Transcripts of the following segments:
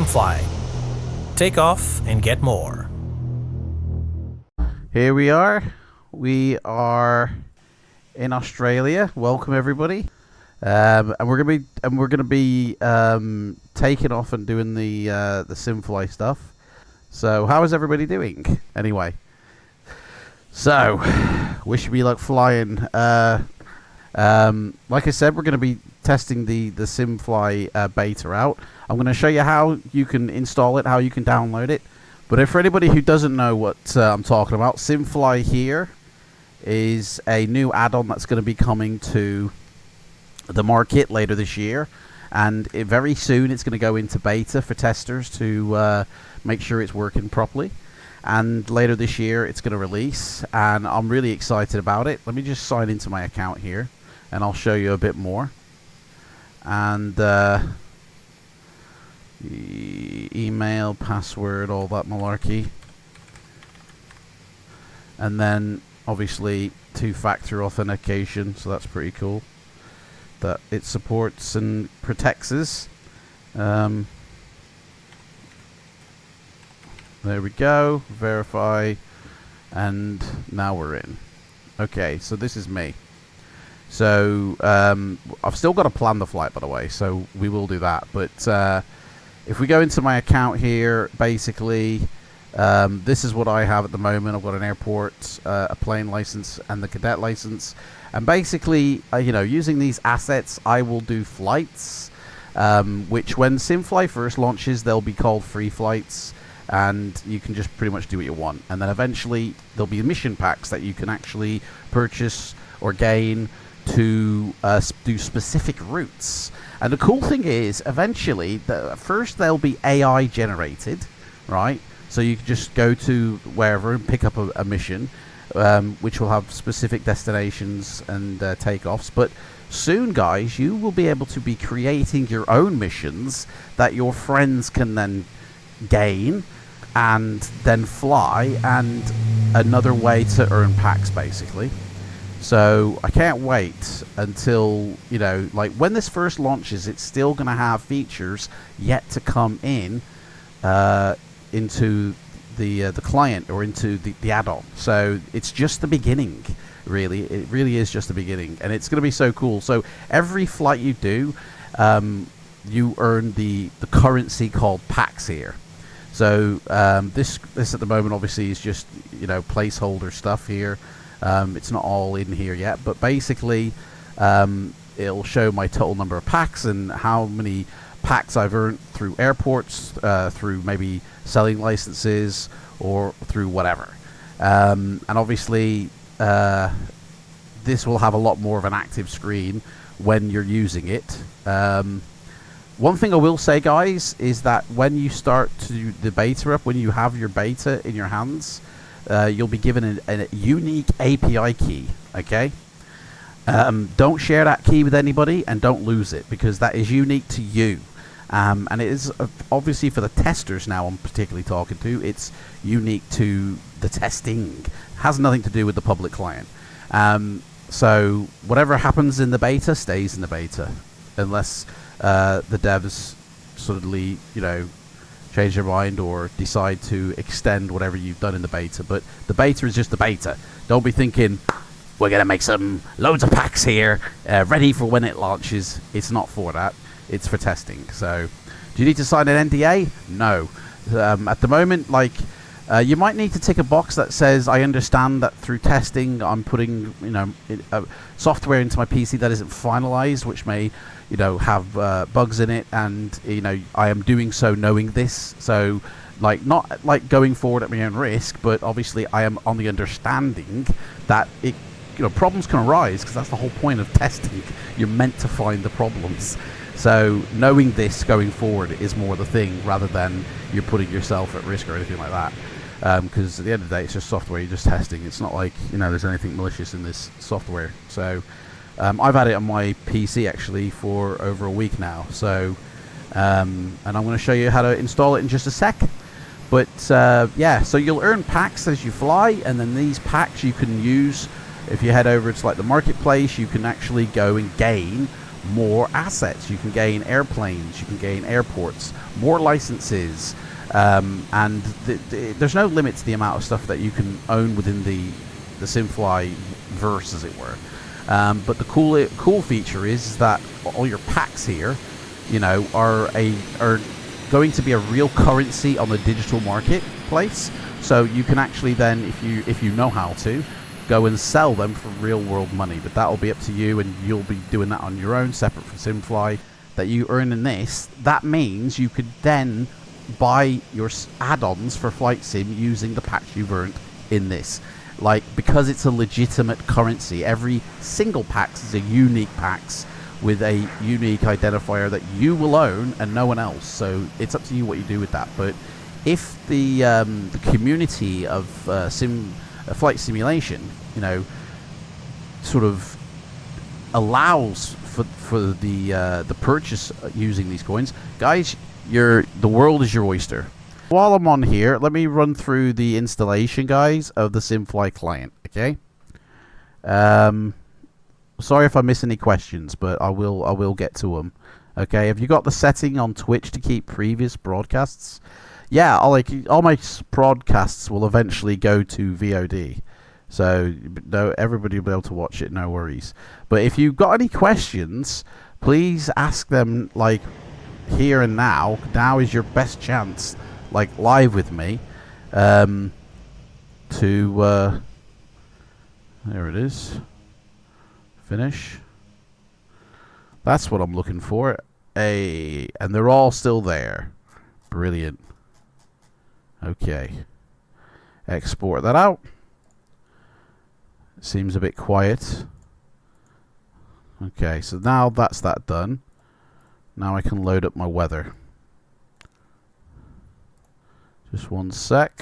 SimFly. Take off and get more. Here we are. We are in Australia. Welcome everybody. And we're gonna be taking off and doing the SimFly stuff. So how is everybody doing? Anyway, so wish me luck flying. Like I said, we're gonna be testing the SimFly beta out. I'm gonna show you how you can install it, how you can download it. But if for anybody who doesn't know what I'm talking about, SimFly here is a new add-on that's going to be coming to the market later this year, and very soon it's going to go into beta for testers to make sure it's working properly. And later this year it's going to release, and I'm really excited about it. Let me just sign into my account here and I'll show you a bit more. And email, password, all that malarkey, and then obviously two-factor authentication, so that's pretty cool that it supports and protects us. There we go, verify, and now we're in. Okay, so this is me. So I've still got to plan the flight, by the way, so we will do that. But if we go into my account here, basically this is what I have at the moment. I've got an airport, a plane license, and the cadet license. And basically, you know, using these assets, I will do flights, which when SimFly first launches, they'll be called free flights, and you can just pretty much do what you want. And then eventually, there'll be mission packs that you can actually purchase or gain to do specific routes. And the cool thing is, eventually, first they'll be AI generated, right? So you can just go to wherever and pick up a mission, which will have specific destinations and takeoffs. But soon, guys, you will be able to be creating your own missions that your friends can then gain and then fly, and another way to earn packs, basically. So I can't wait until, you know, like when this first launches, it's still going to have features yet to come in into the client or into the add-on. So it's just the beginning, really. It really is just the beginning, and it's going to be so cool. So every flight you do, you earn the currency called packs here. So this at the moment obviously is just, you know, placeholder stuff here. It's not all in here yet, but basically it'll show my total number of packs and how many packs I've earned through airports, through maybe selling licenses, or through whatever. And obviously this will have a lot more of an active screen when you're using it. One thing I will say, guys, is that when you start to do the beta up, when you have your beta in your hands, you'll be given a unique API key, okay? Don't share that key with anybody, and don't lose it, because that is unique to you. And it is obviously for the testers now I'm particularly talking to. It's unique to the testing. It has nothing to do with the public client. So whatever happens in the beta stays in the beta, unless the devs suddenly, you know, change their mind or decide to extend whatever you've done in the beta. But the beta is just the beta. Don't be thinking we're gonna make some loads of packs here ready for when it launches. It's not for that. It's for testing. So do you need to sign an NDA? No. At the moment, like, you might need to tick a box that says I understand that through testing I'm putting, you know, software into my PC that isn't finalized, which may, you know, have bugs in it, and, you know, I am doing so knowing this. So, like, not like going forward at my own risk, but obviously I am on the understanding that it, you know, problems can arise, because that's the whole point of testing. You're meant to find the problems. So knowing this going forward is more the thing, rather than you're putting yourself at risk or anything like that. Because at the end of the day, it's just software. You're just testing. It's not like, you know, there's anything malicious in this software. So I've had it on my PC actually for over a week now. So and I'm going to show you how to install it in just a sec. But yeah, so you'll earn packs as you fly, and then these packs you can use if you head over to like the marketplace. You can actually go and gain more assets. You can gain airplanes, you can gain airports, more licenses, and there's no limit to the amount of stuff that you can own within the SimFly verse, as it were. But the cool feature is that all your packs here, you know, are going to be a real currency on the digital marketplace. So you can actually then, if you know how to, go and sell them for real world money. But that'll be up to you, and you'll be doing that on your own, separate from SimFly, that you earn in this. That means you could then buy your add-ons for Flight Sim using the packs you've earned in this. Like, because it's a legitimate currency, every single packs is a unique packs with a unique identifier that you will own and no one else. So it's up to you what you do with that. But if the community of flight simulation, you know, sort of allows for the purchase using these coins, guys, the world is your oyster. While I'm on here, let me run through the installation, guys, of the SimFly client. Okay. Sorry if I miss any questions, but I will get to them. Okay. Have you got the setting on Twitch to keep previous broadcasts? Yeah, all my broadcasts will eventually go to VOD, so everybody will be able to watch it. No worries. But if you've got any questions, please ask them like here and now. Now is your best chance, like live with me, to there it is. Finish. That's what I'm looking for. And they're all still there. Brilliant. Okay. Export that out. Seems a bit quiet. Okay, so now that's that done. Now I can load up my weather. Just one sec.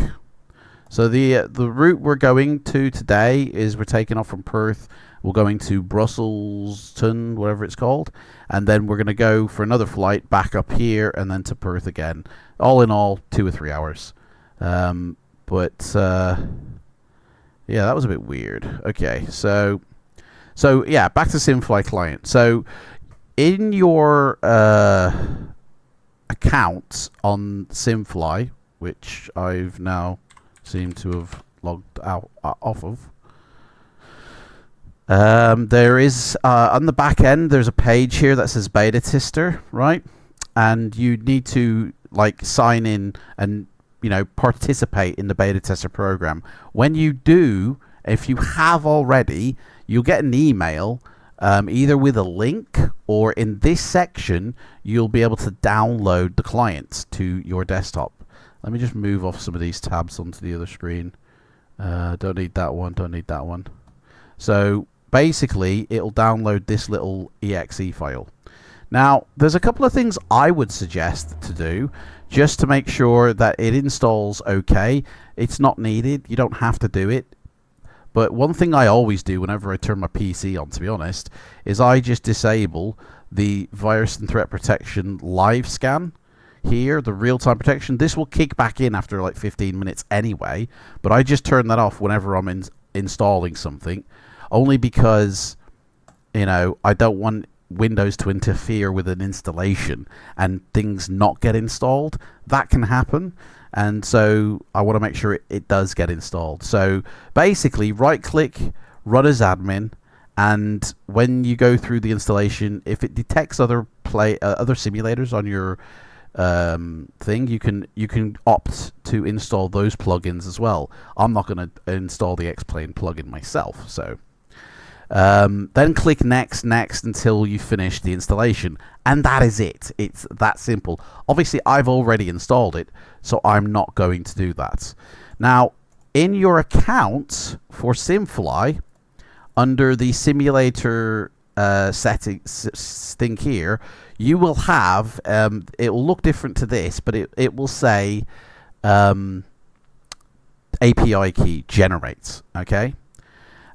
So the route we're going to today is we're taking off from Perth. We're going to Brusselston, whatever it's called, and then we're going to go for another flight back up here and then to Perth again. All in all, 2 or 3 hours. Yeah, that was a bit weird. Okay, so yeah, back to SimFly client. So in your account on SimFly, which I've now seemed to have logged out off of, there is on the back end there's a page here that says beta tester, right? And you need to like sign in and, you know, participate in the beta tester program. When you do, if you have already, you'll get an email either with a link, or in this section you'll be able to download the clients to your desktop. Let me just move off some of these tabs onto the other screen. Don't need that one, don't need that one. So basically it'll download this little exe file. Now there's a couple of things I would suggest to do just to make sure that it installs okay. It's not needed, you don't have to do it. But one thing I always do whenever I turn my PC on, to be honest, is I just disable the virus and threat protection live scan here, the real-time protection. This will kick back in after like 15 minutes anyway, but I just turn that off whenever I'm installing something, only because, you know, I don't want Windows to interfere with an installation and things not get installed. That can happen, and so I want to make sure it does get installed. So basically, right click, run as admin, and when you go through the installation, if it detects other simulators on your thing, you can opt to install those plugins as well. I'm not going to install the X-Plane plugin myself, so then click next until you finish the installation, and that is it. It's that simple. Obviously I've already installed it, so I'm not going to do that. Now in your account for SimFly, under the simulator settings thing here, you will have it will look different to this, but it will say API key generates. Okay.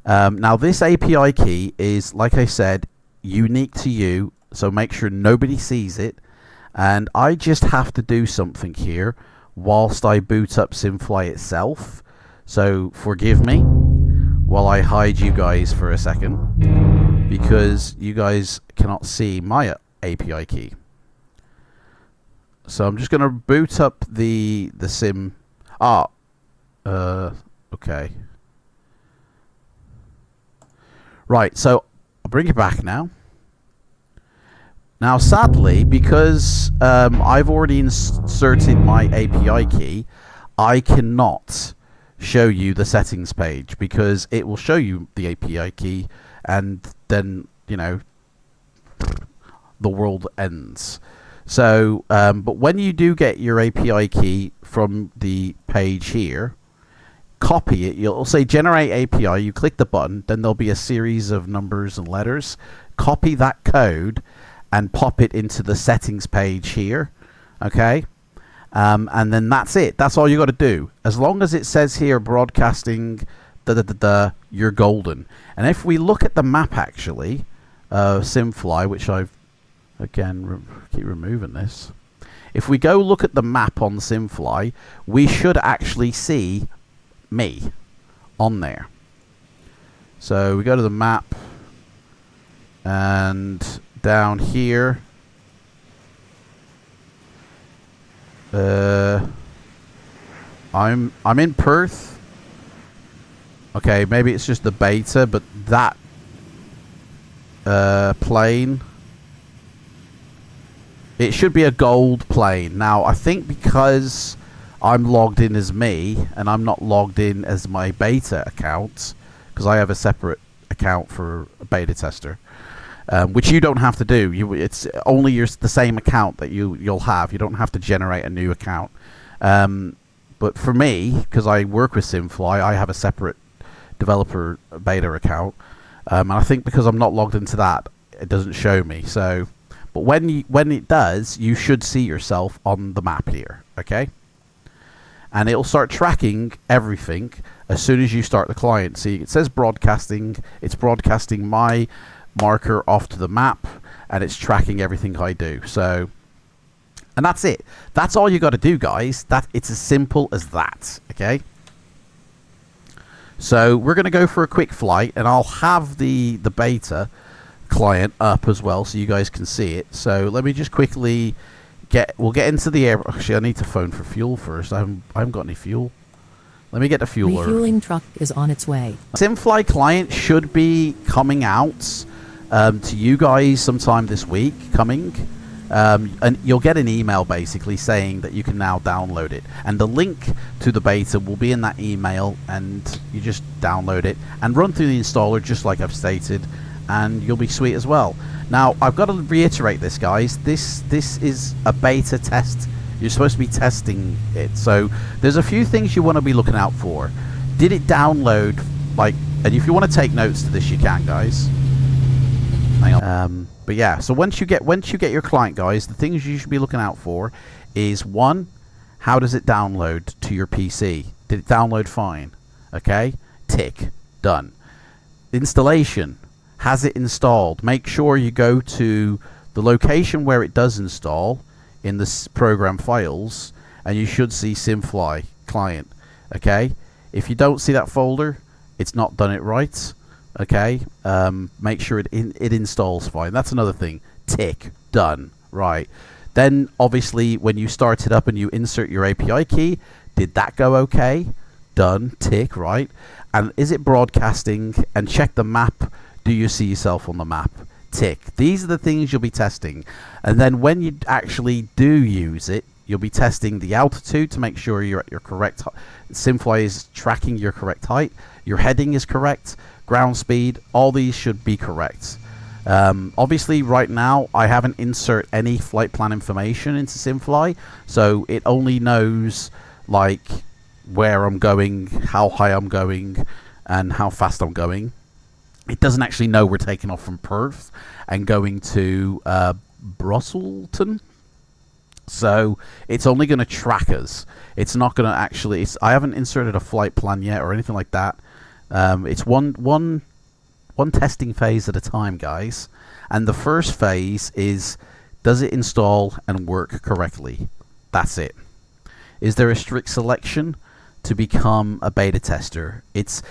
Now this API key is, like I said, unique to you, so make sure nobody sees it. And I just have to do something here whilst I boot up SimFly itself. So forgive me while I hide you guys for a second. because you guys cannot see my API key. So I'm just going to boot up the sim. Okay. Right, so I'll bring it back now. Now, sadly, because I've already inserted my API key, I cannot show you the settings page because it will show you the API key and then, you know, the world ends. So, but when you do get your API key from the page here, copy it. You'll say generate API. You click the button, then there'll be a series of numbers and letters. Copy that code and pop it into the settings page here. Okay, and then that's it. That's all you got to do. As long as it says here broadcasting, you're golden. And if we look at the map, actually, SimFly, which I've again keep removing this. If we go look at the map on SimFly, we should actually see me on there. So we go to the map, and down here, I'm in Perth. Okay, maybe it's just the beta, but that plane, it should be a gold plane. Now, I think because I'm logged in as me, and I'm not logged in as my beta account, because I have a separate account for a beta tester, which you don't have to do. It's only the same account that you'll have. You don't have to generate a new account. But for me, because I work with SimFly, I have a separate developer beta account, and I think because I'm not logged into that, it doesn't show me. So, but when it does, you should see yourself on the map here. Okay. And it'll start tracking everything as soon as you start the client. See, it says broadcasting. It's broadcasting my marker off to the map, and it's tracking everything I do. So, and that's it. That's all you got to do, guys. It's as simple as that. Okay. So we're going to go for a quick flight, and I'll have the beta client up as well, so you guys can see it. So let me just quickly. We'll get into the air. Actually, I need to phone for fuel first. I haven't got any fuel. Let me get the fuel. Refueling truck is on its way. SimFly client should be coming out to you guys sometime this week. And you'll get an email basically saying that you can now download it. And the link to the beta will be in that email, and you just download it and run through the installer just like I've stated, and you'll be sweet as well. Now, I've got to reiterate this, guys. This is a beta test. You're supposed to be testing it. So there's a few things you want to be looking out for. Did it download, and if you want to take notes to this, you can, guys. Hang on. But yeah, so once you get your client, guys, the things you should be looking out for is, one, how does it download to your PC? Did it download fine? Okay, tick, done. Installation. Has it installed? Make sure you go to the location where it does install in the program files, and you should see SimFly client. Okay, if you don't see that folder, it's not done it right. Okay, make sure it installs fine. That's another thing. Tick, done. Right. Then obviously when you start it up and you insert your API key, did that go okay? Done. Tick. Right. And is it broadcasting? And check the map. Do you see yourself on the map? Tick. These are the things you'll be testing. And then when you actually do use it, you'll be testing the altitude to make sure you're at your correct SimFly is tracking your correct height. Your heading is correct. Ground speed. All these should be correct. Obviously, right now, I haven't insert any flight plan information into SimFly, so it only knows like where I'm going, how high I'm going, and how fast I'm going. It doesn't actually know we're taking off from Perth and going to Brusselton. So it's only going to track us. It's not going to actually... I haven't inserted a flight plan yet or anything like that. It's one testing phase at a time, guys. And the first phase is, does it install and work correctly? That's it. Is there a strict selection to become a beta tester? It's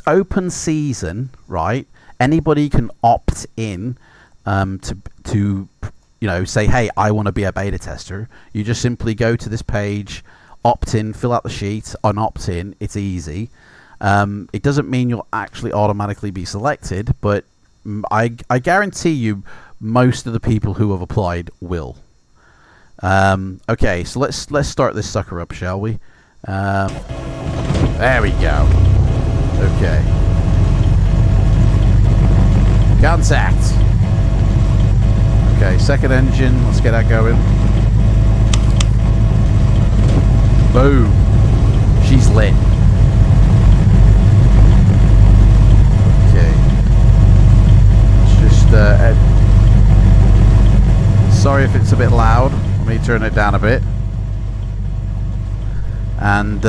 open season, right? anybody can opt in to say, hey, I want to be a beta tester. You just simply go to this page, opt in, fill out the sheet, and opt in. It's easy. It doesn't mean you'll actually automatically be selected, but I guarantee you most of the people who have applied will. Okay, so let's start this sucker up, shall we? There we go. Okay. Contact. Okay, second engine. Let's get that going. Boom. She's lit. Okay. It's just sorry if it's a bit loud. Let me turn it down a bit. And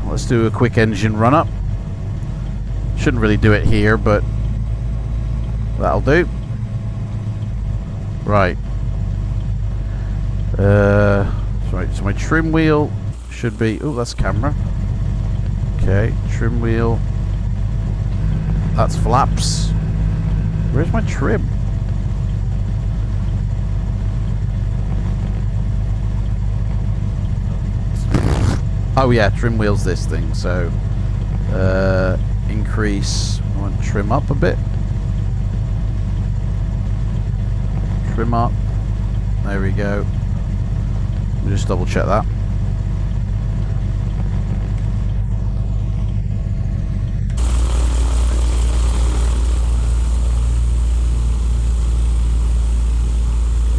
let's do a quick engine run up. Shouldn't really do it here, but that'll do. Right. Right, so my trim wheel should be... Oh, that's camera. Okay, trim wheel. That's flaps. Where's my trim? Oh yeah, trim wheel's this thing, so increase, I want to trim up a bit. Trim up. There we go. Let me just double check that.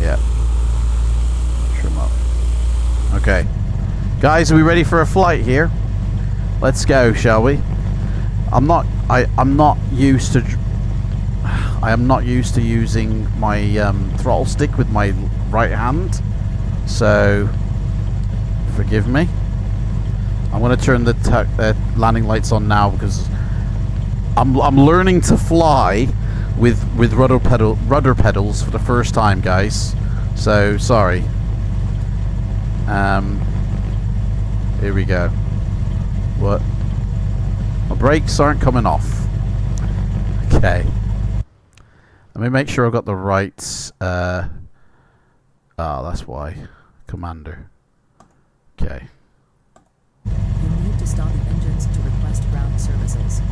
Yeah. Trim up. Okay. Guys, are we ready for a flight here? Let's go, shall we? I am not used to using my throttle stick with my right hand, so forgive me. I'm going to turn the landing lights on now because I'm learning to fly with rudder pedals for the first time, guys. So sorry. Here we go. What? My brakes aren't coming off. Okay. Let me make sure I've got the right... that's why. Commander. Okay. You need to stop the engines to request ground services.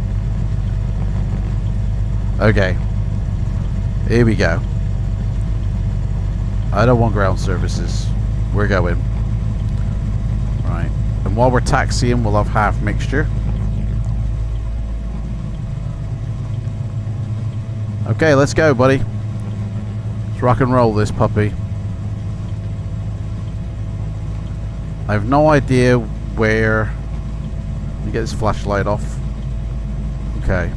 Okay. Here we go. I don't want ground services. We're going. Right. And while we're taxiing, we'll have half mixture. Okay, let's go, buddy. Let's rock and roll this puppy. I have no idea where... Let me get this flashlight off. Okay.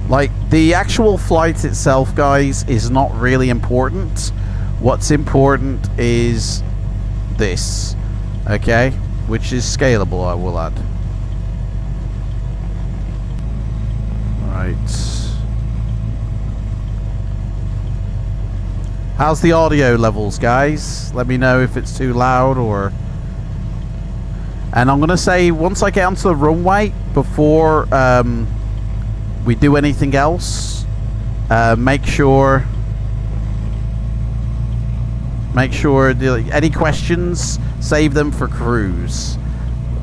Like, the actual flight itself, guys, is not really important. What's important is this, okay? Which is scalable, I will add. Right. How's the audio levels, guys? Let me know if it's too loud or... And I'm going to say, once I get onto the runway, before... we do anything else, make sure any questions, save them for cruise,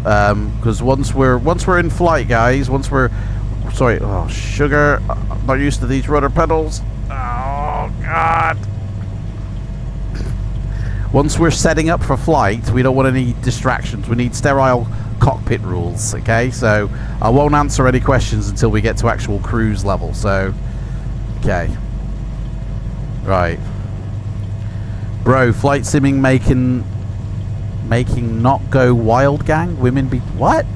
because once we're in flight, guys, sorry, oh sugar, I'm not used to these rudder pedals. Oh god. Once we're setting up for flight, we don't want any distractions. We need sterile cockpit rules, okay? So I won't answer any questions until we get to actual cruise level. So okay, right, bro. Flight simming making not go wild, gang. Women be what?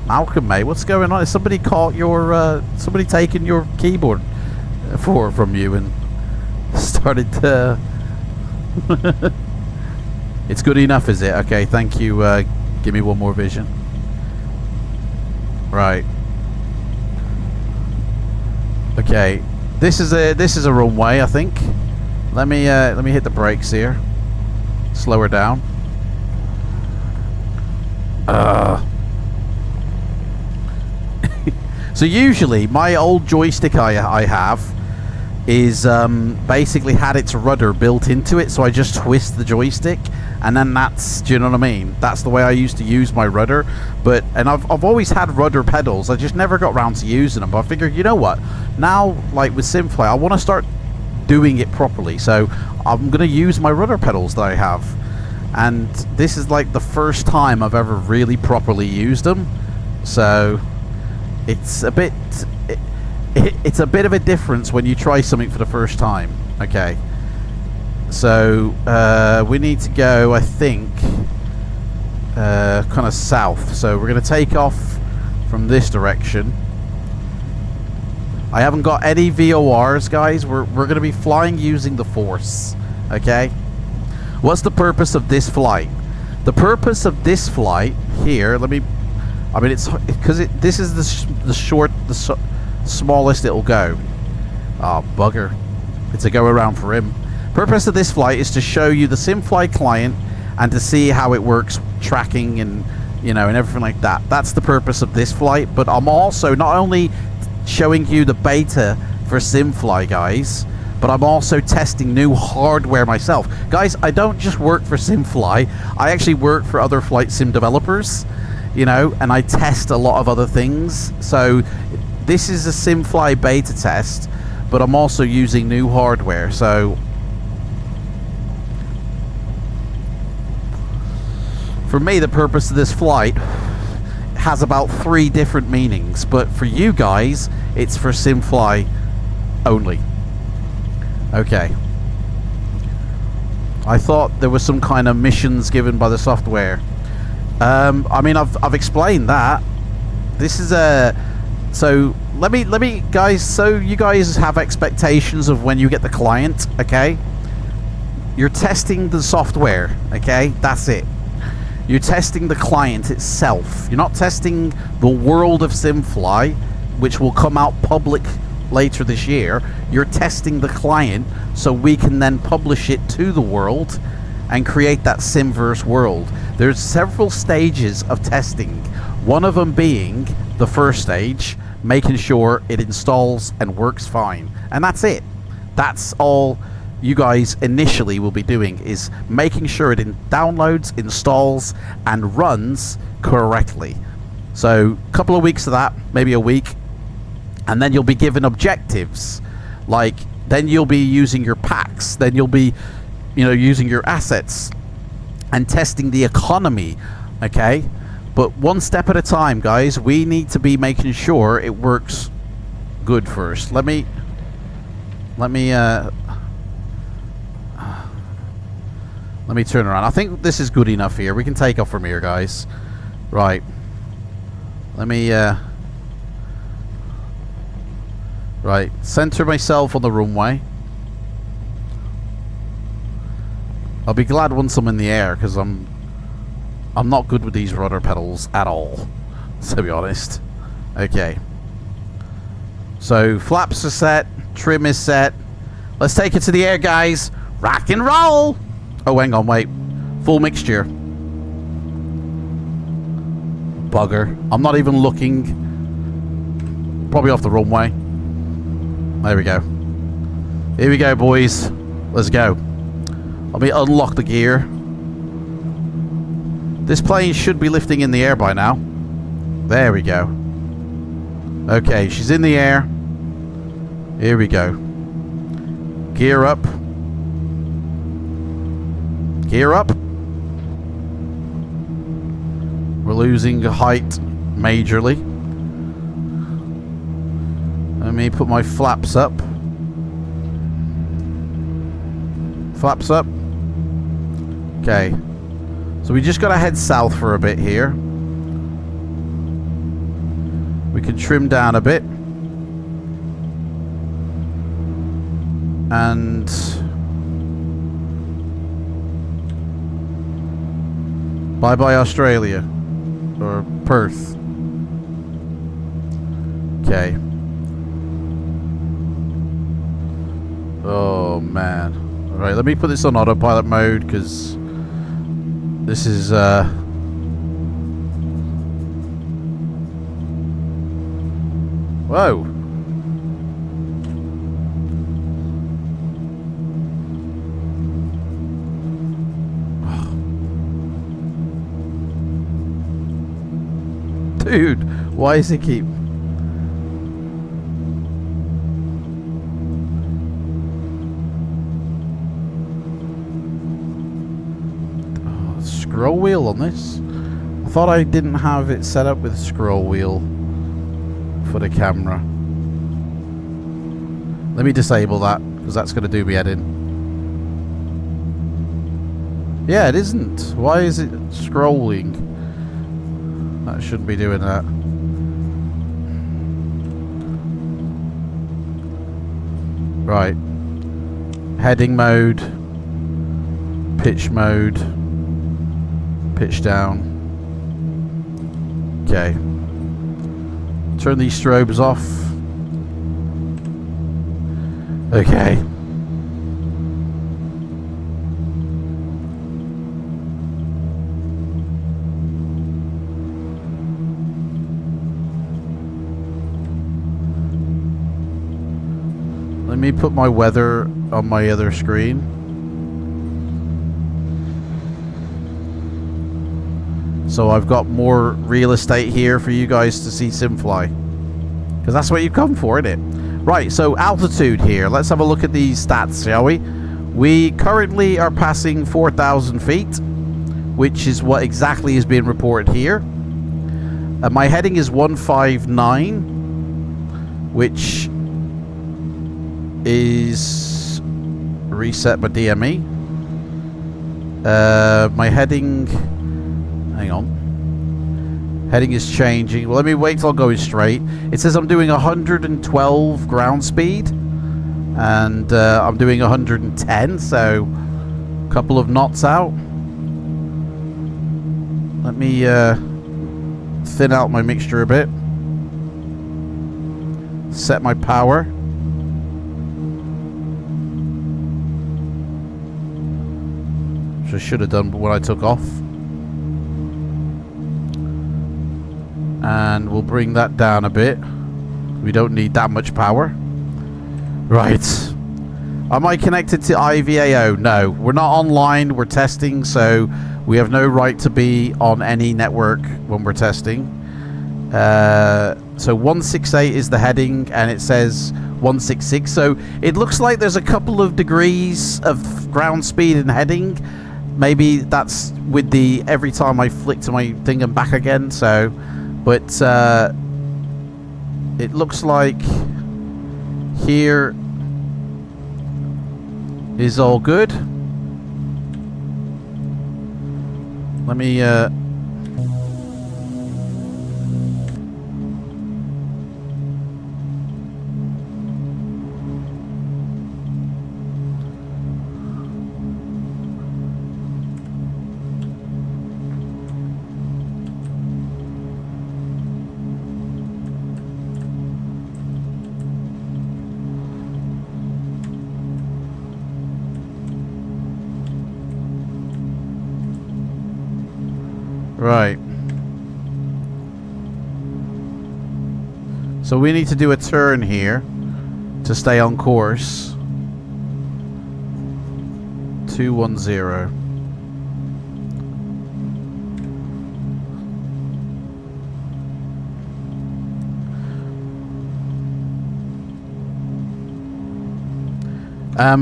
Malcolm, mate, what's going on? Is somebody caught your somebody taken your keyboard from you and started to It's good enough, is it? Okay, thank you. Give me one more vision. Right. Okay. This is a runway, I think. Let me hit the brakes here. Slow her down. So usually my old joystick I have is basically had its rudder built into it, so I just twist the joystick, and then that's, do you know what I mean? That's the way I used to use my rudder. And I've always had rudder pedals. I just never got around to using them. But I figured, you know what? Now, like with SimFly, I want to start doing it properly. So I'm going to use my rudder pedals that I have. And this is like the first time I've ever really properly used them. So it's a bit it's a bit of a difference when you try something for the first time. Okay, so we need to go, I think, kind of south. So we're going to take off from this direction. I haven't got any VORs, guys. We're going to be flying using the Force. Okay, what's the purpose of this flight? The purpose of this flight here, it's because this is the smallest it'll go. Oh, bugger. It's a go around for him. Purpose of this flight is to show you the SimFly client and to see how it works, tracking and, you know, and everything like that. That's the purpose of this flight. But I'm also not only showing you the beta for SimFly, guys, but I'm also testing new hardware myself. Guys, I don't just work for SimFly. I actually work for other flight sim developers, you know, and I test a lot of other things. So this is a SimFly beta test, but I'm also using new hardware. So for me, the purpose of this flight has about 3 different meanings, but for you guys, it's for SimFly only. Okay. I thought there was some kind of missions given by the software. I mean, I've explained that. This is a... So, let me, guys, so you guys have expectations of when you get the client, okay? You're testing the software, okay? That's it. You're testing the client itself. You're not testing the world of SimFly, which will come out public later this year. You're testing the client so we can then publish it to the world and create that Simverse world. There's several stages of testing. One of them being the first stage, making sure it installs and works fine. And that's it. That's all you guys initially will be doing, is making sure it downloads, installs, and runs correctly. So a couple of weeks of that, maybe a week, and then you'll be given objectives. Like, then you'll be using your packs, then you'll be, you know, using your assets and testing the economy, okay? But one step at a time, guys. We need to be making sure it works good first. Let me turn around. I think this is good enough here. We can take off from here, guys. Right. Let me right, center myself on the runway. I'll be glad once I'm in the air, because I'm not good with these rudder pedals at all, to be honest. Okay. So flaps are set, trim is set. Let's take it to the air, guys. Rock and roll. Oh, hang on, wait. Full mixture. Bugger. I'm not even looking. Probably off the runway. There we go. Here we go, boys. Let's go. Let me unlock the gear. This plane should be lifting in the air by now. There we go. Okay, she's in the air. Here we go. Gear up. Gear up. We're losing height majorly. Let me put my flaps up. Flaps up. Okay. So we just got to head south for a bit here. We can trim down a bit. And bye-bye Australia. Or Perth. Okay. Oh man. Right, let me put this on autopilot mode because this is whoa. Dude, why is he keep... Oh, scroll wheel on this? I thought I didn't have it set up with scroll wheel for the camera. Let me disable that, because that's going to do me head in. Yeah, it isn't. Why is it scrolling? That shouldn't be doing that. Right. Heading mode. Pitch mode. Pitch down. Okay. Turn these strobes off. Okay. Let me put my weather on my other screen. So I've got more real estate here for you guys to see SimFly. Because that's what you come for, isn't it? Right, so altitude here. Let's have a look at these stats, shall we? We currently are passing 4,000 feet, which is what exactly is being reported here. My heading is 159, which is reset by DME. My heading, hang on, heading is changing. Well, let me wait till I'm going straight. It says I'm doing 112 ground speed, and I'm doing 110, so a couple of knots out. Let me thin out my mixture a bit, set my power. Which I should have done when I took off. And we'll bring that down a bit. We don't need that much power. Right. Am I connected to IVAO? No. We're not online. We're testing, so we have no right to be on any network when we're testing. So 168 is the heading, and it says 166. So it looks like there's a couple of degrees of ground speed and heading. Maybe that's with the every time I flick to my thing and back again. So, but it looks like here is all good. Let me right. So we need to do a turn here to stay on course. 210.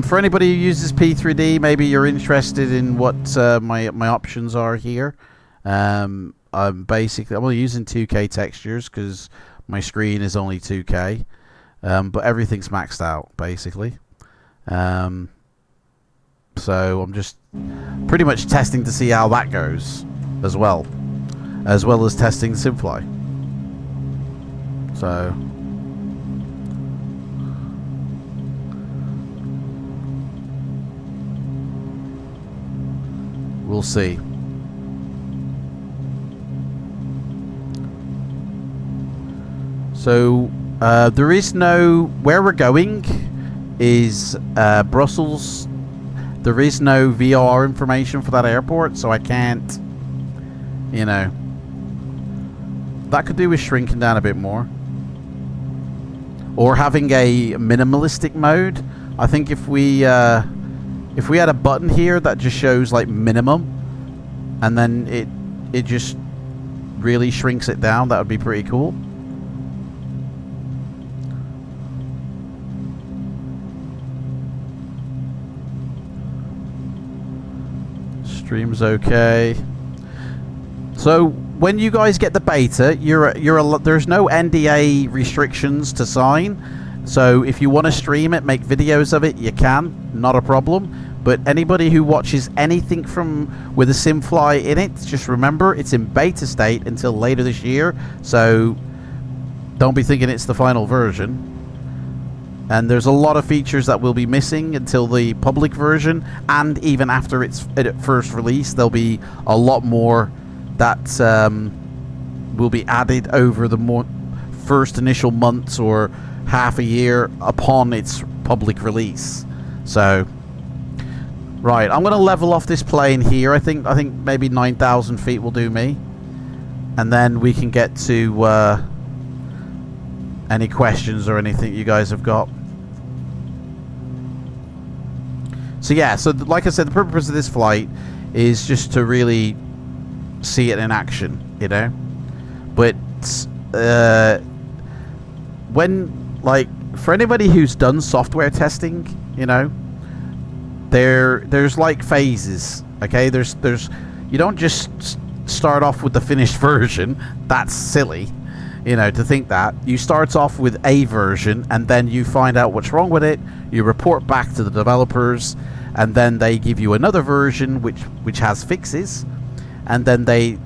For anybody who uses P3D, maybe you're interested in what my options are here. I'm only using 2K textures because my screen is only 2K, but everything's maxed out basically. So I'm just pretty much testing to see how that goes as well as testing SimFly. So we'll see. So there is no, where we're going is Brussels there is no VR information for that airport, so I can't, you know. That could do with shrinking down a bit more. Or having a minimalistic mode. I think if we had a button here that just shows like minimum, and then it just really shrinks it down, that would be pretty cool. Stream's okay. So when you guys get the beta, there's no NDA restrictions to sign. So if you want to stream it, make videos of it, you can, not a problem. But anybody who watches anything with a SimFly in it, just remember it's in beta state until later this year. So don't be thinking it's the final version. And there's a lot of features that will be missing until the public version, and even after its first release, there'll be a lot more that will be added over the first initial months or half a year upon its public release. So, right, I'm going to level off this plane here. I think maybe 9,000 feet will do me, and then we can get to any questions or anything you guys have got. So yeah, so like I said, the purpose of this flight is just to really see it in action, you know. But when, like, for anybody who's done software testing, you know, there's like phases, okay? There's you don't just start off with the finished version. That's silly, you know, to think that. You start off with a version, and then you find out what's wrong with it, you report back to the developers, and then they give you another version which has fixes, and then they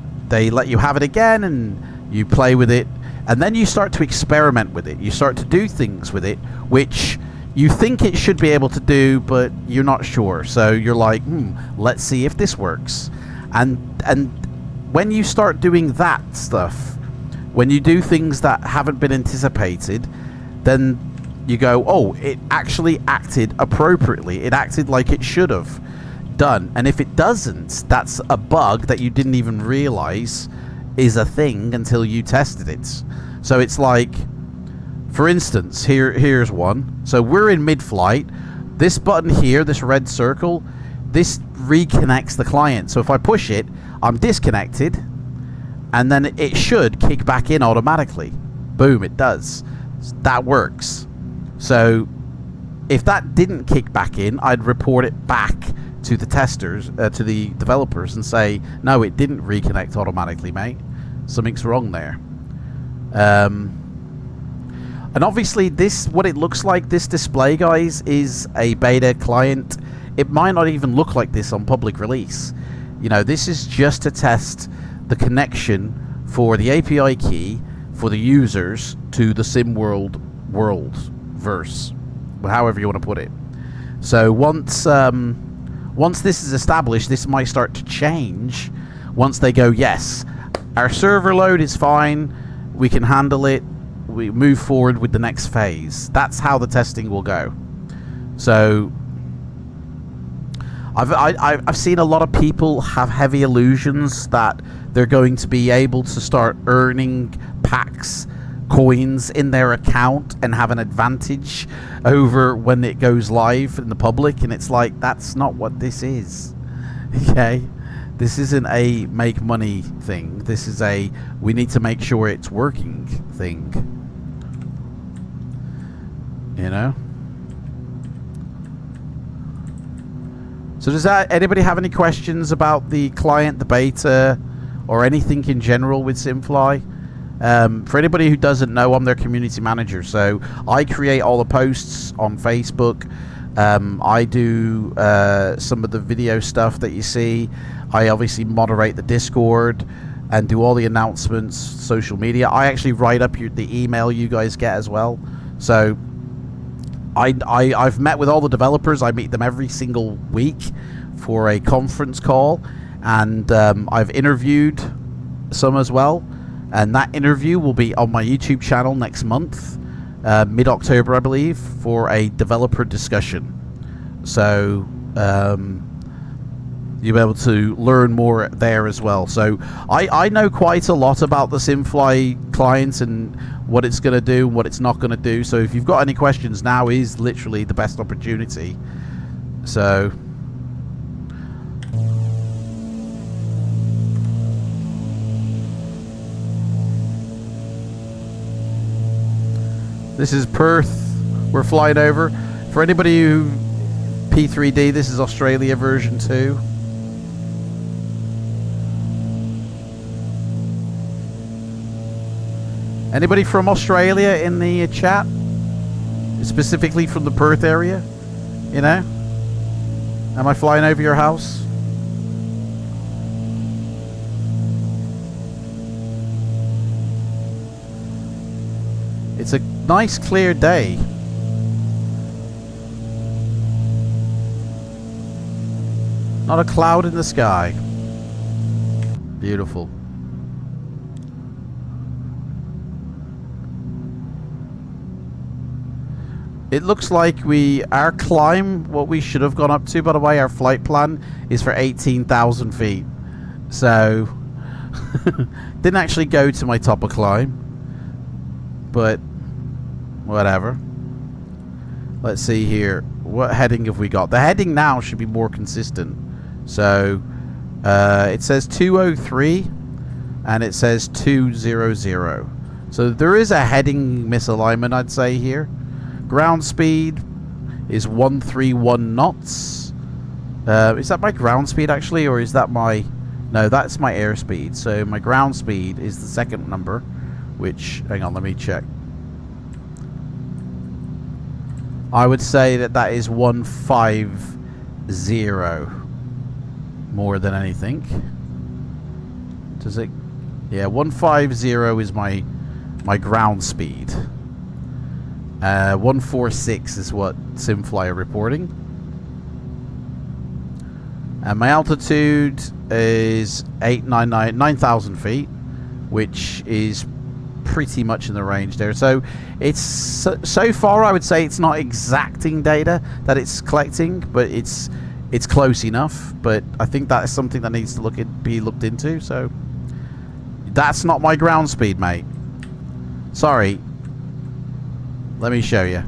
let you have it again, and you play with it, and then you start to experiment with it. You start to do things with it which you think it should be able to do, but you're not sure. So you're like, let's see if this works. And when you start doing that stuff, when you do things that haven't been anticipated, then you go, oh, it actually acted appropriately. It acted like it should have done. And if it doesn't, that's a bug that you didn't even realize is a thing until you tested it. So it's like, for instance, here's one. So we're in mid-flight. This button here, this red circle, this reconnects the client. So if I push it, I'm disconnected, and then it should kick back in automatically. Boom, it does. That works. So if that didn't kick back in, I'd report it back to the testers, to the developers, and say, no, it didn't reconnect automatically, mate. Something's wrong there. And obviously this, what it looks like, this display, guys, is a beta client. It might not even look like this on public release. You know, this is just to test the connection for the API key for the users to the SimWorld verse, however you want to put it. So once this is established, this might start to change. Once they go, yes, our server load is fine, we can handle it, we move forward with the next phase. That's how the testing will go. So I've seen a lot of people have heavy illusions that they're going to be able to start earning packs, coins in their account and have an advantage over when it goes live in the public, and it's like, that's not what this is. Okay, this isn't a make money thing. This is a we need to make sure it's working thing, you know. So does anybody have any questions about the client, the beta, or anything in general with SimFly? For anybody who doesn't know, I'm their community manager, so I create all the posts on Facebook. I do some of the video stuff that you see. I obviously moderate the Discord and do all the announcements, social media. I actually write up the email you guys get as well. So I've met with all the developers. I meet them every single week for a conference call, and I've interviewed some as well. And that interview will be on my YouTube channel next month, mid-October, I believe, for a developer discussion. So you'll be able to learn more there as well. So I know quite a lot about the SimFly client and what it's going to do and what it's not going to do. So if you've got any questions, now is literally the best opportunity. So this is Perth. We're flying over. For anybody who P3D, this is Australia version 2. Anybody from Australia in the chat? Specifically from the Perth area? You know? Am I flying over your house? It's a nice clear day. Not a cloud in the sky. Beautiful. It looks like our climb, what we should have gone up to, by the way, our flight plan is for 18,000 feet. So, didn't actually go to my top of climb. But, whatever. Let's see here. What heading have we got? The heading now should be more consistent. So, it says 203 and it says 200. So, there is a heading misalignment, I'd say, here. Ground speed is 131 knots. Is that my ground speed actually, or is that my... No, that's my airspeed. So my ground speed is the second number, which... Hang on, let me check. I would say that is 150 more than anything. Does it... Yeah, 150 is my ground speed. 146 is what SimFly are reporting. And my altitude is 9,000 feet, which is pretty much in the range there. So it's so far I would say it's not exacting data that it's collecting, but it's close enough. But I think that is something that needs to be looked into. So that's not my ground speed, mate. Sorry. Let me show you.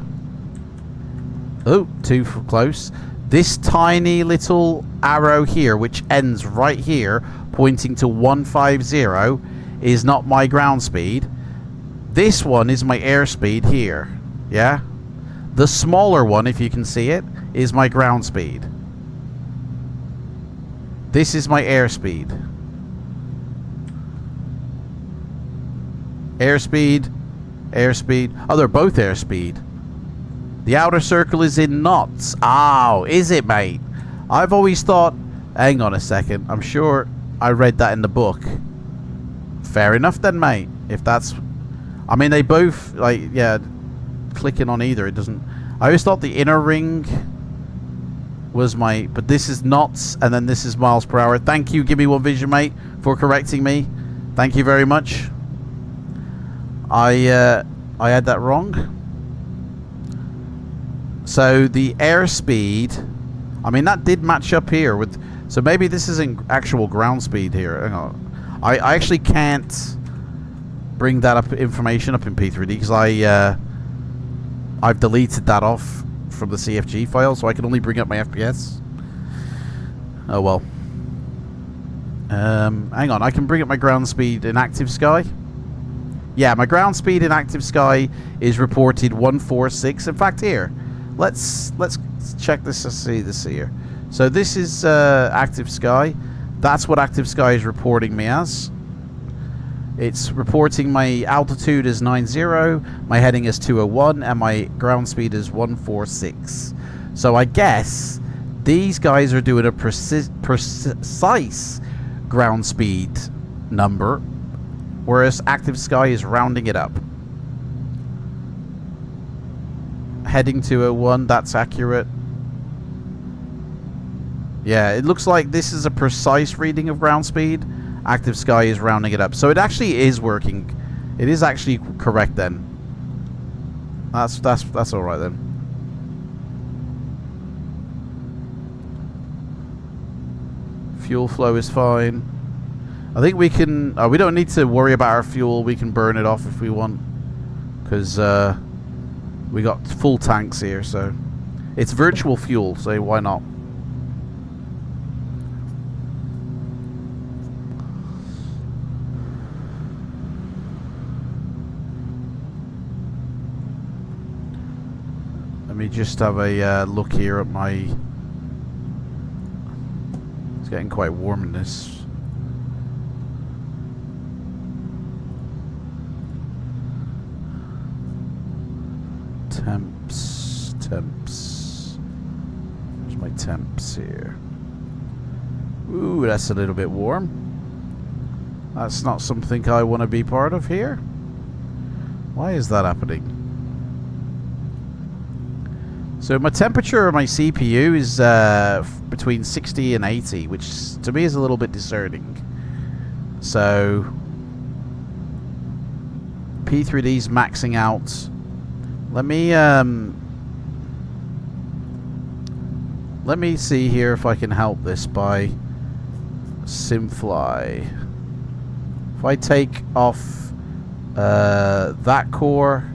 Oh, too close. This tiny little arrow here, which ends right here, pointing to 150, is not my ground speed. This one is my airspeed here. Yeah? The smaller one, if you can see it, is my ground speed. This is my airspeed. Airspeed. Airspeed. Oh, they're both airspeed. The outer circle is in knots. Oh, is it, mate? I've always thought... Hang on a second. I'm sure I read that in the book. Fair enough then, mate. If that's... I mean, they both... Like, yeah... Clicking on either, it doesn't... I always thought the inner ring was my... But this is knots, and then this is miles per hour. Thank you, Give Me One Vision, mate, for correcting me. Thank you very much. I had that wrong. So the airspeed, I mean, that did match up here with. So maybe this isn't actual ground speed here. Hang on, I actually can't bring that information up in P3D because I've deleted that off from the CFG file, so I can only bring up my FPS. Oh well. Hang on, I can bring up my ground speed in active sky. Yeah, my ground speed in active sky is reported 146. In fact, here, let's check this to see this here. So this is active sky. That's what active sky is reporting me as. It's reporting my altitude is 90, my heading is 201, and my ground speed is 146. So I guess these guys are doing a precise ground speed number, whereas active sky is rounding it up. Heading 201, that's accurate. Yeah, it looks like this is a precise reading of ground speed. Active sky is rounding it up. So it actually is working. It is actually correct then. That's all right then. Fuel flow is fine. I think we can... we don't need to worry about our fuel. We can burn it off if we want. Because we got full tanks here, so... It's virtual fuel, so why not? Let me just have a look here at my... It's getting quite warm in this. Temps. Where's my temps here? Ooh, that's a little bit warm. That's not something I want to be part of here. Why is that happening? So my temperature of my CPU is between 60 and 80, which to me is a little bit discerning. So P3D's maxing out. Let me see here if I can help this by SimFly. If I take off that core,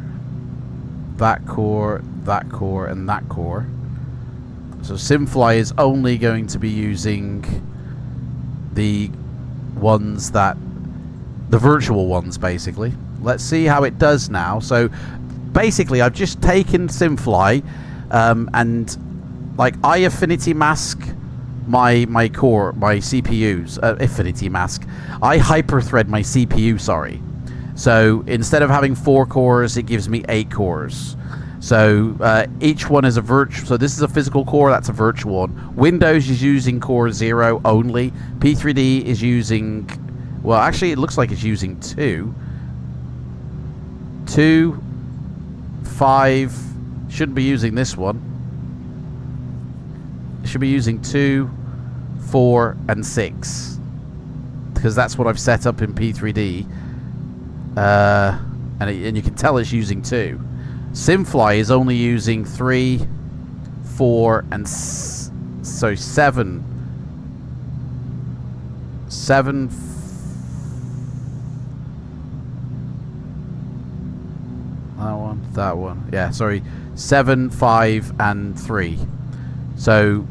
that core, that core, and that core. So SimFly is only going to be using the ones that... the virtual ones, basically. Let's see how it does now. So basically, I've just taken SimFly and like I affinity mask my core, my CPUs. Affinity mask. I hyperthread my CPU, sorry. So instead of having 4 cores, it gives me 8 cores. So each one is a virtual. So this is a physical core, that's a virtual one. Windows is using core 0 only. P3D is using, well, actually it looks like it's using 2. 2, 5, shouldn't be using this one. It should be using 2, 4, and 6. Because that's what I've set up in P3D. And you can tell it's using 2. SimFly is only using 3, 4, and so 7. 7. That one. Yeah, sorry. 7, 5, and 3. So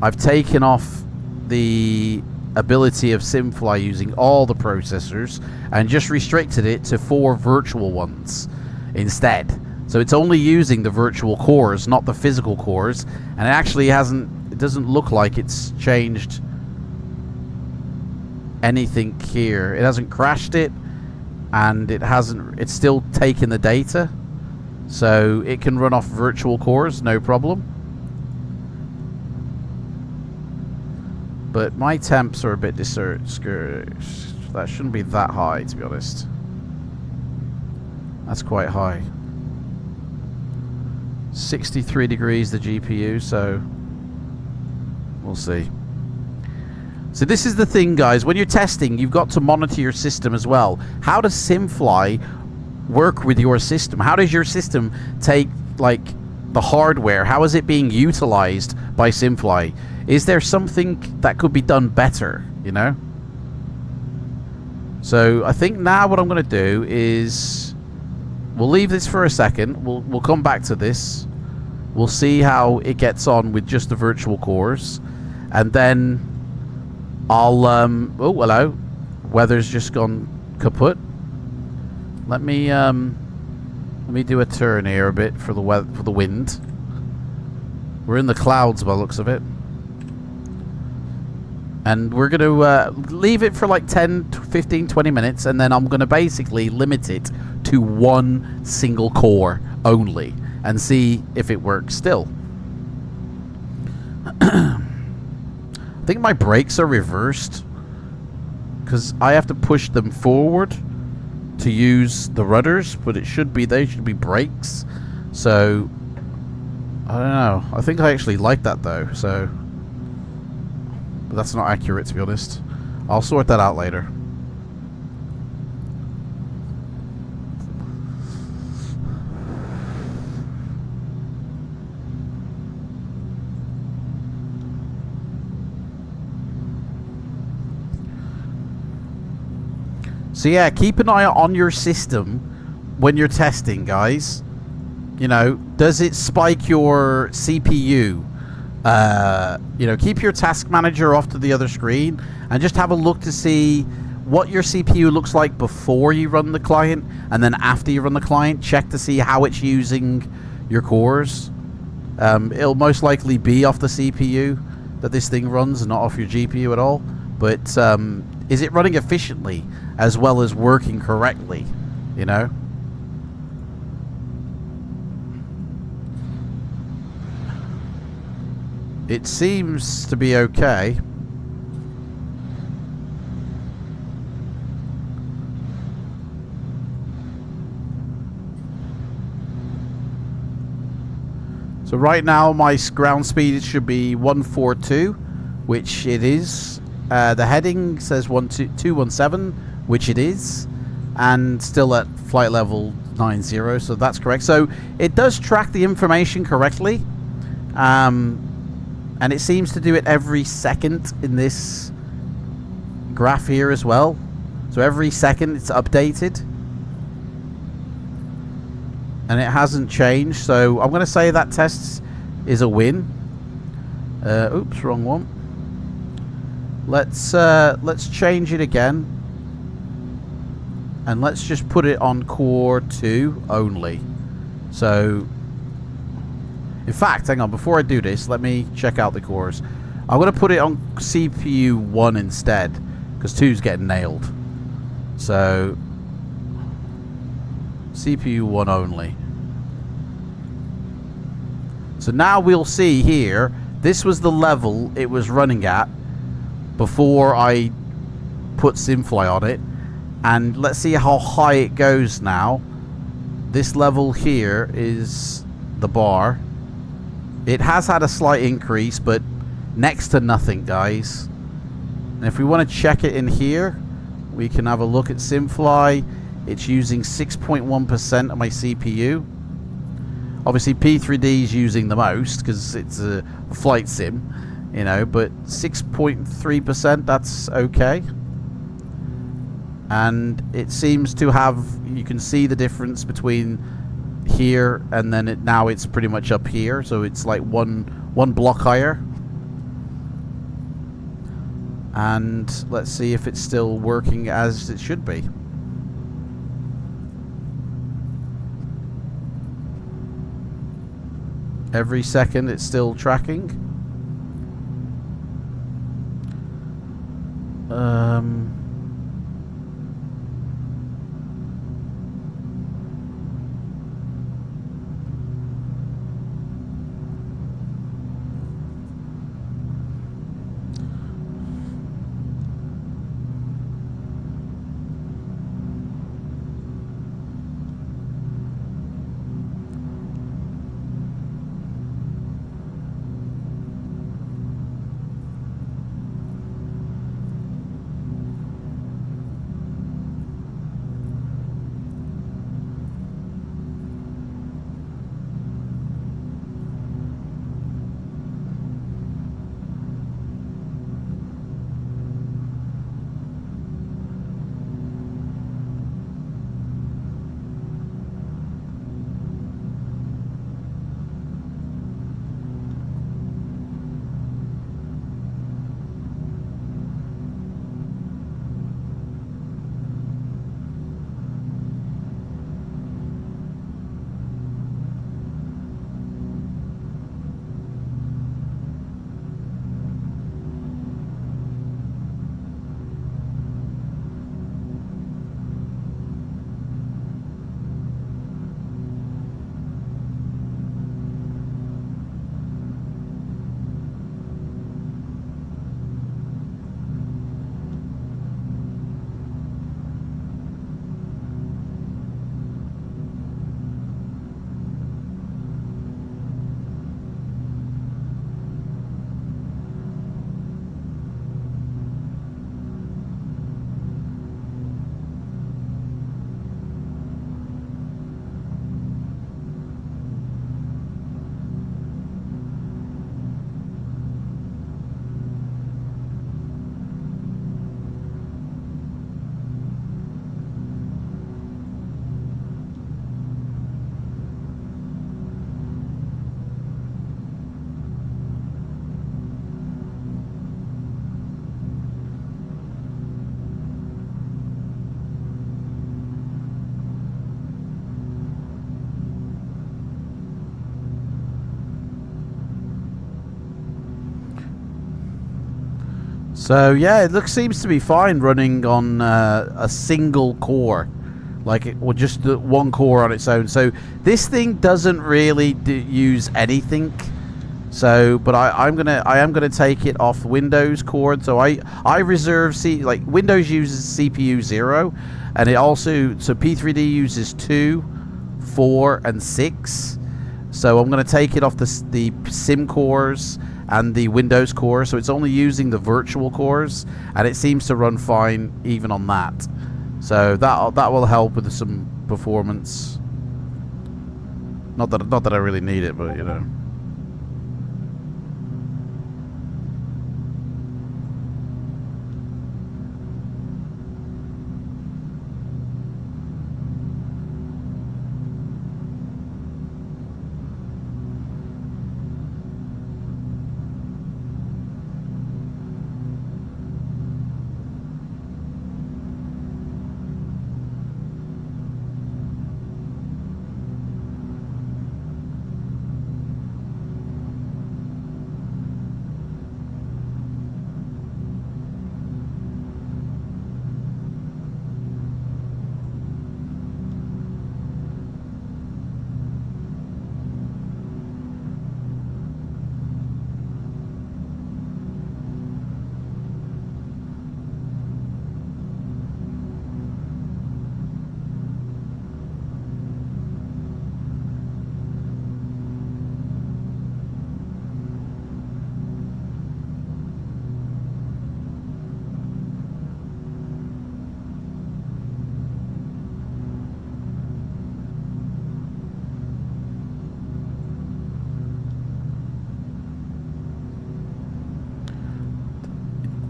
I've taken off the ability of SimFly using all the processors and just restricted it to 4 virtual ones instead. So it's only using the virtual cores, not the physical cores, and it actually it doesn't look like it's changed anything here. It hasn't crashed it, and it's still taking the data, so it can run off virtual cores, no problem. But my temps are a bit discouraged. That shouldn't be that high, to be honest. That's quite high. 63 degrees the GPU, so we'll see. So this is the thing, guys. When you're testing, you've got to monitor your system as well. How does SimFly work with your system? How does your system take, like, the hardware? How is it being utilized by SimFly? Is there something that could be done better, you know? So I think now what I'm going to do is we'll leave this for a second. We'll come back to this. We'll see how it gets on with just the virtual cores, and then I'll oh, hello. Weather's just gone kaput. Let me do a turn here a bit for the wind. We're in the clouds by the looks of it. And we're going to leave it for like 10, 15, 20 minutes, and then I'm going to basically limit it to 1 single core only and see if it works still. I think my brakes are reversed because I have to push them forward to use the rudders, but they should be brakes. So I don't know. I think I actually like that though, so but that's not accurate, to be honest. I'll sort that out later. So yeah, keep an eye on your system when you're testing, guys. You know, does it spike your CPU? You know, keep your task manager off to the other screen and just have a look to see what your CPU looks like before you run the client, and then after you run the client, check to see how it's using your cores. It'll most likely be off the CPU that this thing runs and not off your GPU at all. But is it running efficiently as well as working correctly? You know? It seems to be okay. So right now my ground speed should be 142, which it is. The heading says 217, which it is, and still at flight level 90, so that's correct. So it does track the information correctly, and it seems to do it every second in this graph here as well. So every second it's updated. And it hasn't changed, so I'm going to say that test is a win. Oops, wrong one. Let's change it again, and let's just put it on core 2 only. So, in fact, hang on, before I do this, let me check out the cores. I'm going to put it on CPU 1 instead, because 2's getting nailed. So, CPU 1 only. So now we'll see here, this was the level it was running at before I put SimFly on it, and let's see how high it goes now. This level here is the bar. It has had a slight increase, but next to nothing, guys. And if we want to check it in here, we can have a look at SimFly. It's using 6.1% of my CPU. Obviously P3D is using the most because it's a flight sim, you know, but 6.3%, that's okay. And it seems to have, you can see the difference between here and then now it's pretty much up here, so it's like one block higher. And let's see if it's still working as it should be. Every second it's still tracking. So yeah, it seems to be fine running on a single core, or just one core on its own. So this thing doesn't really use anything. So, but I am gonna take it off Windows core. So I reserve Windows uses CPU 0, and it also P3D uses 2, 4, and 6. So I'm gonna take it off the Sim cores and the Windows core, so it's only using the virtual cores, and it seems to run fine even on that. So that will help with some performance. Not that I really need it, but you know.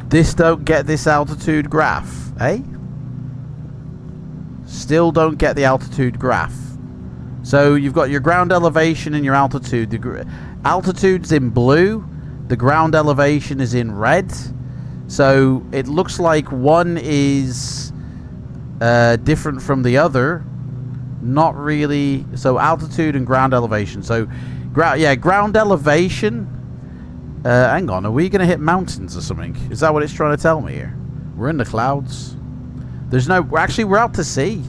This don't get this altitude graph, eh? Still don't get the altitude graph. So you've got your ground elevation and your altitude. The altitude's in blue. The ground elevation is in red. So it looks like one is different from the other. Not really. So altitude and ground elevation. So, ground elevation. Hang on, are we going to hit mountains or something? Is that what it's trying to tell me here? We're in the clouds. There's no... Actually, we're out to sea.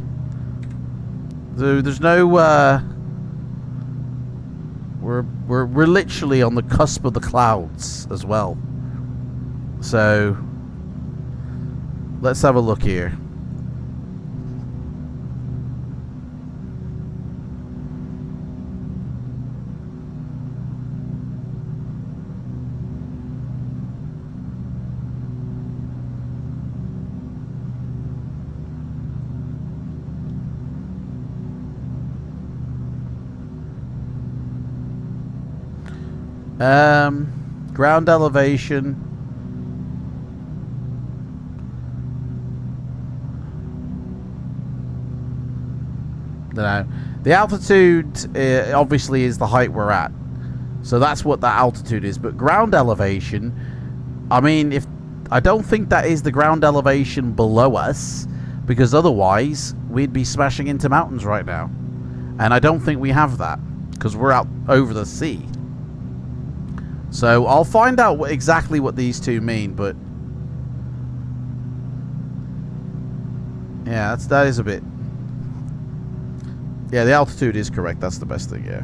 There's no... We're literally on the cusp of the clouds as well. So... Let's have a look here. Ground elevation. No, the altitude obviously is the height we're at, so that's what that altitude is. But ground elevation, I mean, I don't think that is the ground elevation below us, because otherwise we'd be smashing into mountains right now, and I don't think we have that because we're out over the sea. So I'll find out exactly what these two mean, but yeah, that is a bit. Yeah, the altitude is correct. That's the best thing. Yeah.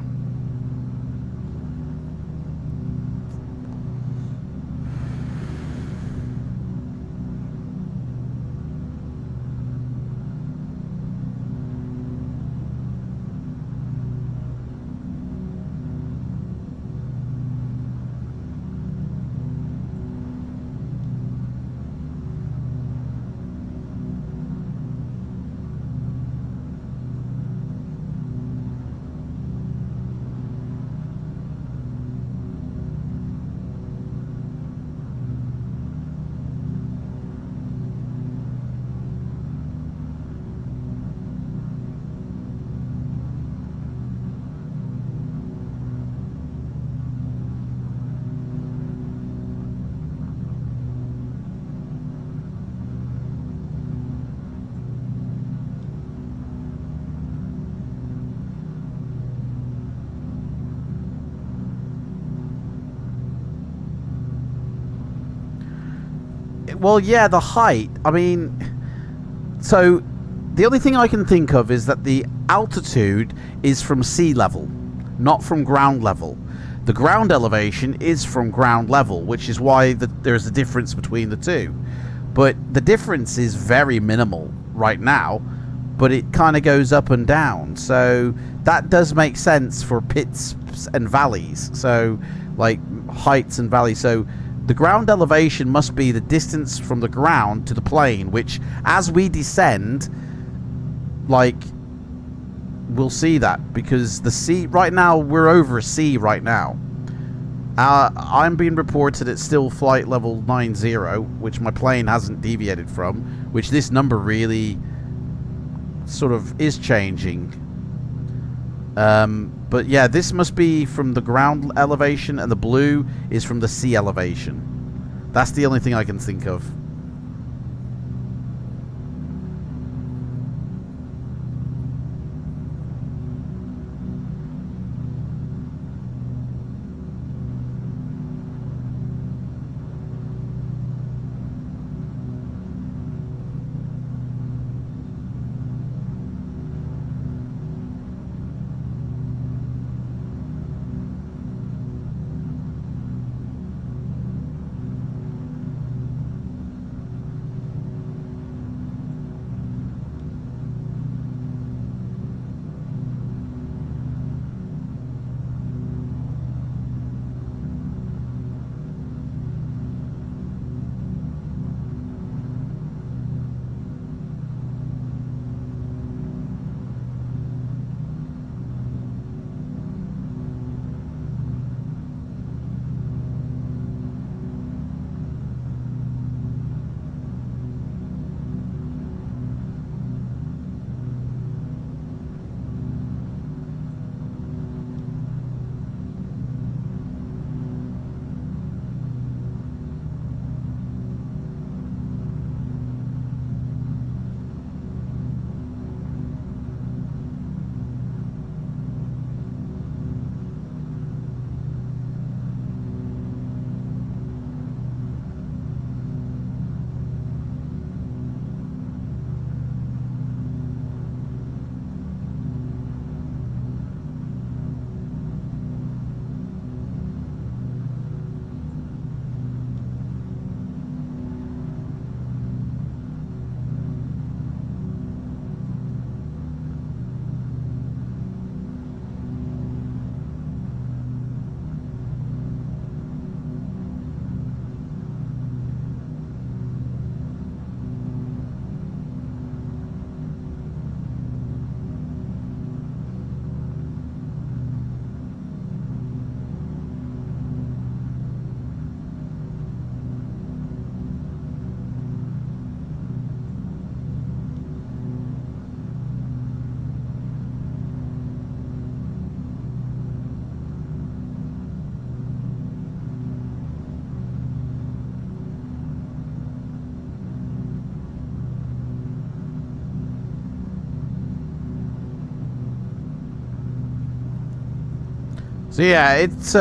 well, yeah, the height. I mean, so the only thing I can think of is that the altitude is from sea level, not from ground level. The ground elevation is from ground level, which is why there's a difference between the two. But the difference is very minimal right now, but it kind of goes up and down. So that does make sense for pits and valleys. So like heights and valleys. So the ground elevation must be the distance from the ground to the plane, which as we descend, like, we'll see that because the sea right now, we're over a sea right now. I'm being reported it's still flight level 90, which my plane hasn't deviated from, which this number really sort of is changing. But yeah, this must be from the ground elevation, and the blue is from the sea elevation. That's the only thing I can think of. So yeah, it's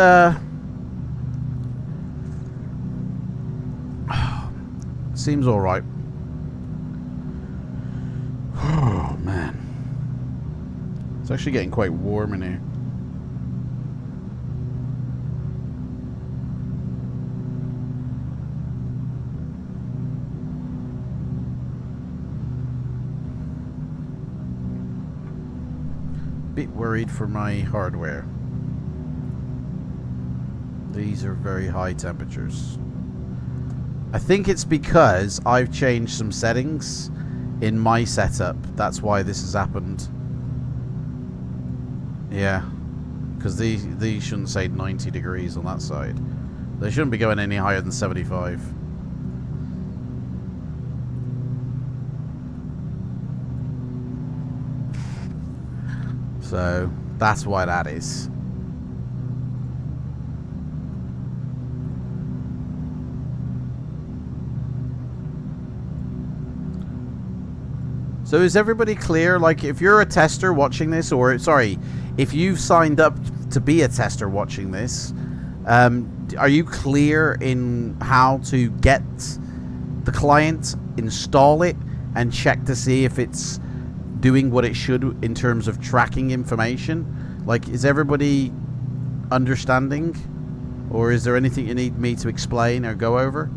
seems all right. Oh man, it's actually getting quite warm in here. Bit worried for my hardware. These are very high temperatures. I think it's because I've changed some settings in my setup. That's why this has happened. Yeah, because these shouldn't say 90 degrees on that side. They shouldn't be going any higher than 75. So that's why that is. So is everybody clear? Like, if you're a tester watching this, or sorry, if you've signed up to be a tester watching this, are you clear in how to get the client, install it, and check to see if it's doing what it should in terms of tracking information. Like, is everybody understanding? Or is there anything you need me to explain or go over?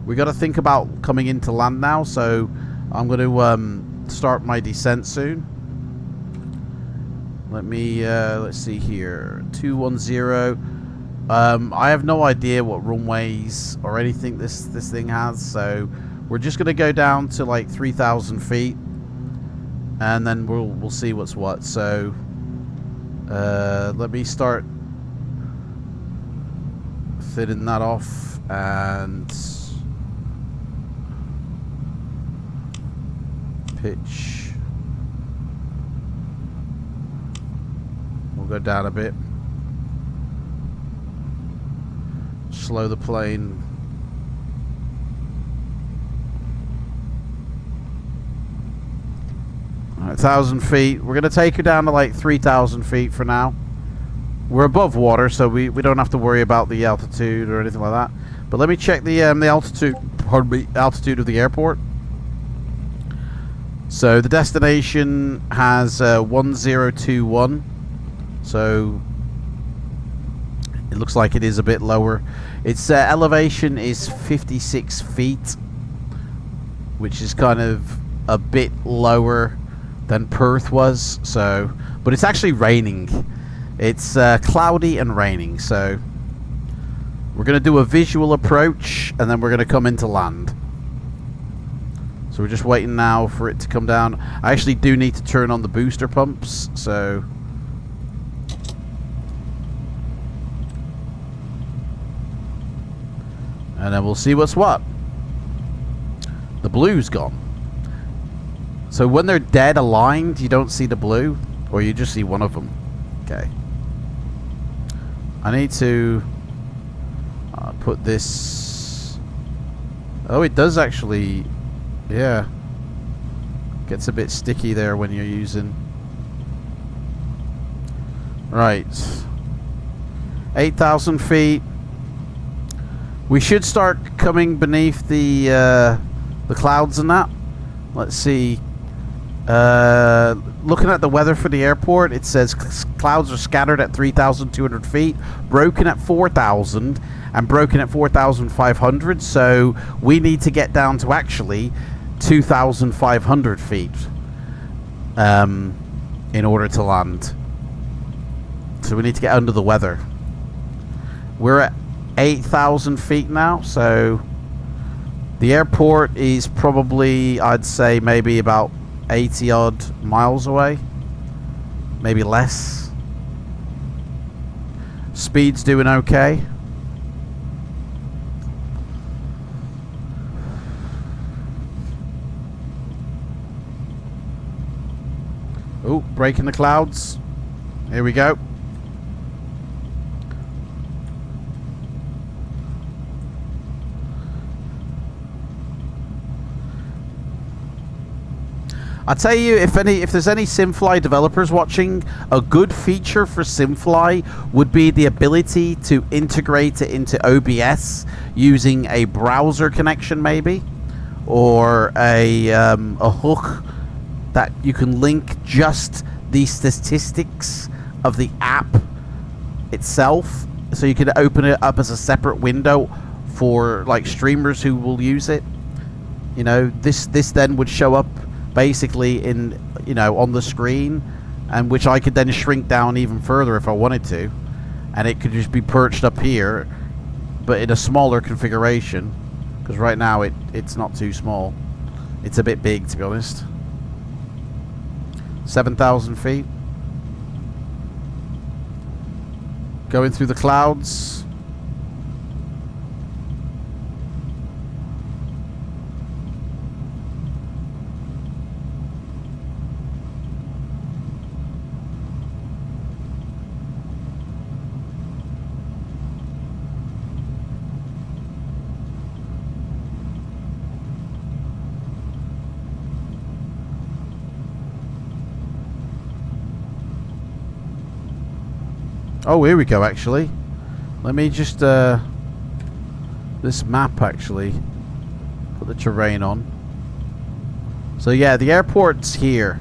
We got to think about coming into land now, so I'm going to start my descent soon. Let me, let's see here. 210. I have no idea what runways or anything this thing has, so we're just going to go down to like 3,000 feet, and then we'll see what's what. So let me start thinning that off, and pitch. We'll go down a bit. Slow the plane. All right, 1,000 feet. We're going to take her down to like 3,000 feet for now. We're above water, so we don't have to worry about the altitude or anything like that. But let me check the altitude. Pardon me, altitude of the airport. So the destination has 1021. So it looks like it is a bit lower. Its elevation is 56 feet, which is kind of a bit lower than Perth was. So, but it's actually raining. It's cloudy and raining. So we're going to do a visual approach, and then we're going to come into land. So we're just waiting now for it to come down. I actually do need to turn on the booster pumps, so and then we'll see what's what. The blue's gone. So when they're dead aligned, you don't see the blue, or you just see one of them. Okay. I need to put this. Oh, it does actually. Yeah. Gets a bit sticky there when you're using. Right. 8,000 feet. We should start coming beneath the clouds and that. Let's see. Looking at the weather for the airport, it says clouds are scattered at 3,200 feet, broken at 4,000, and broken at 4,500. So we need to get down to actually 2,500 feet in order to land. So we need to get under the weather. We're at 8,000 feet now, so the airport is probably, I'd say, maybe about 80 odd miles away, maybe less. Speed's doing okay. Oh, breaking the clouds. Here we go. I'll tell you, if there's any SimFly developers watching, a good feature for SimFly would be the ability to integrate it into OBS using a browser connection, maybe, or a hook that you can link just the statistics of the app itself, so you can open it up as a separate window for like streamers who will use it. You know, this then would show up basically in, you know, on the screen, and which I could then shrink down even further if I wanted to, and it could just be perched up here, but in a smaller configuration, because right now it's not too small. It's a bit big, to be honest. 7,000 feet. Going through the clouds. Oh, here we go, actually. Let me just, this map, actually. Put the terrain on. So yeah, the airport's here.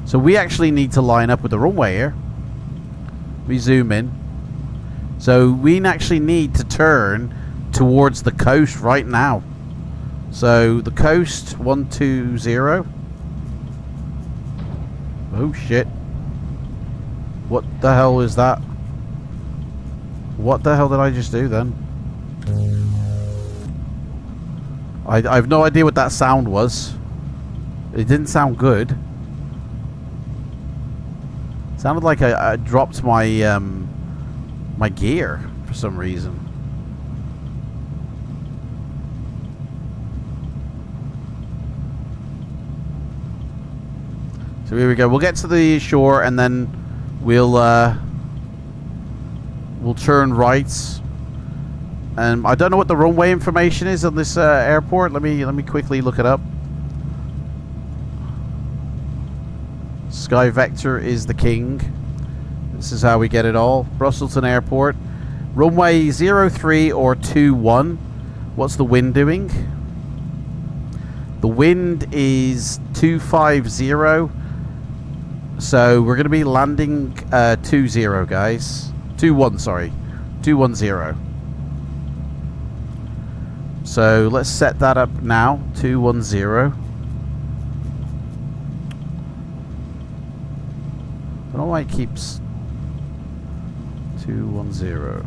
So we actually need to line up with the runway here. We zoom in. So we actually need to turn towards the coast right now. So the coast 120. Oh shit. What the hell is that? What the hell did I just do then? I have no idea what that sound was. It didn't sound good. It sounded like I dropped my my gear for some reason. So here we go. We'll get to the shore and then we'll turn right. I don't know what the runway information is on this airport. Let me quickly look it up. Sky Vector is the king. This is how we get it all. Brusselton Airport. Runway 03 or 21. What's the wind doing? The wind is 250. So we're going to be landing 20, guys. 21, sorry. 210. So let's set that up now. 210. I don't know why it keeps 210.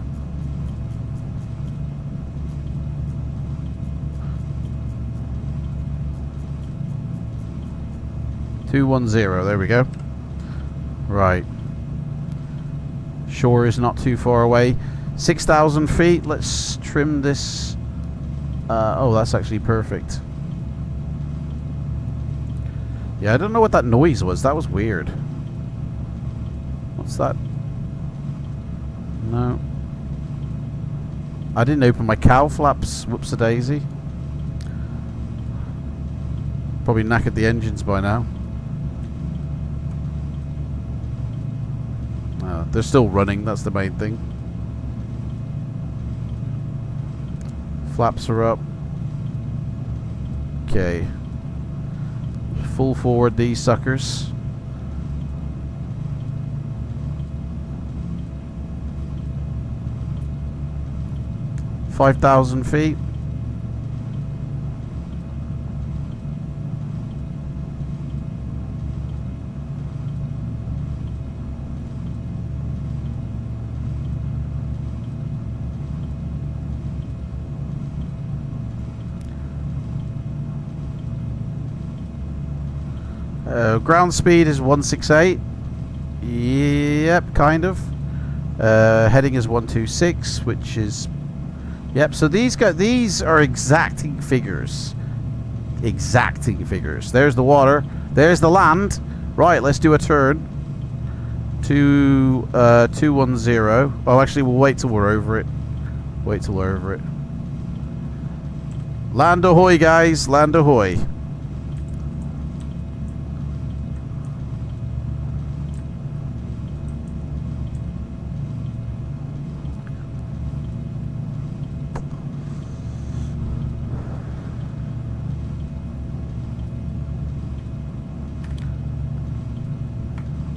There we go. Right. Shore is not too far away. 6,000 feet. Let's trim this. Oh, that's actually perfect. Yeah, I don't know what that noise was. That was weird. What's that? No. I didn't open my cowl flaps. Whoops-a-daisy. Probably knackered the engines by now. They're still running. That's the main thing. Flaps are up. Okay. Full forward these suckers. $5,000 feet. Ground speed is 168. Yep, kind of. Heading is 126, which is... Yep, so these are exacting figures. Exacting figures. There's the water. There's the land. Right, let's do a turn. 210. Oh, actually, we'll wait till we're over it. Wait till we're over it. Land ahoy, guys. Land ahoy.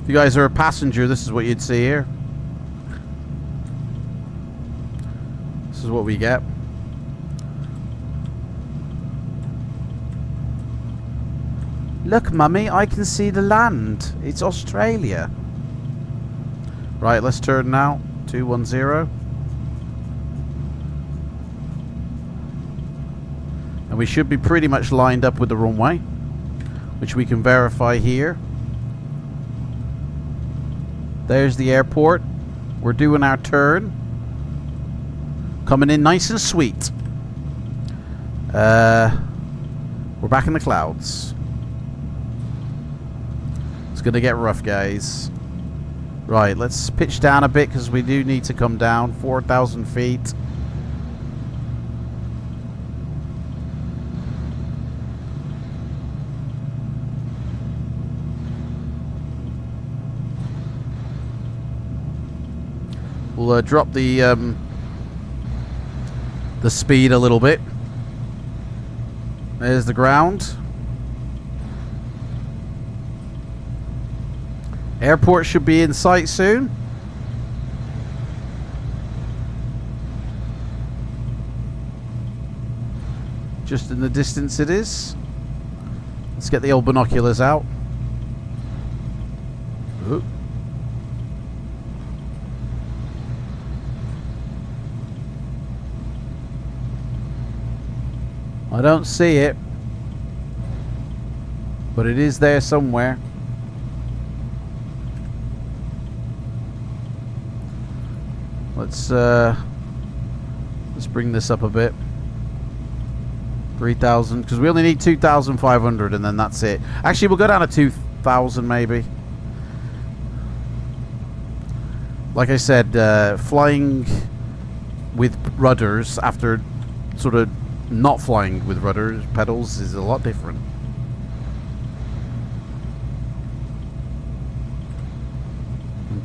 If you guys are a passenger, this is what you'd see here. This is what we get. Look, Mummy, I can see the land. It's Australia. Right, let's turn now. 210. And we should be pretty much lined up with the runway, which we can verify here. There's the airport. We're doing our turn. Coming in nice and sweet. We're back in the clouds. It's going to get rough, guys. Right, let's pitch down a bit because we do need to come down. 4,000 feet. We'll drop the speed a little bit. There's the ground. Airport should be in sight soon. Just in the distance it is. Let's get the old binoculars out. Ooh. I don't see it, but it is there somewhere. Let's bring this up a bit. 3,000, because we only need 2,500 and then that's it. Actually, we'll go down to 2,000 maybe. Like I said, flying with rudders after sort of not flying with rudder pedals is a lot different.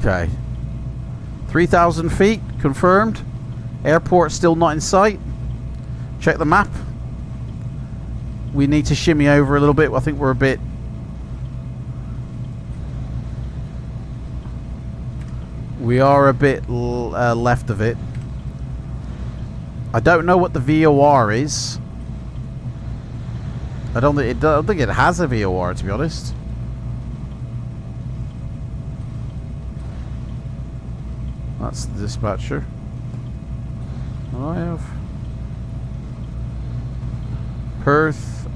Okay. 3,000 feet, confirmed. Airport still not in sight. Check the map. We need to shimmy over a little bit. I think we're a bit... We are a bit left of it. I don't know what the VOR is. I don't think it has a VOR, to be honest. That's the dispatcher. What do I have? Perth.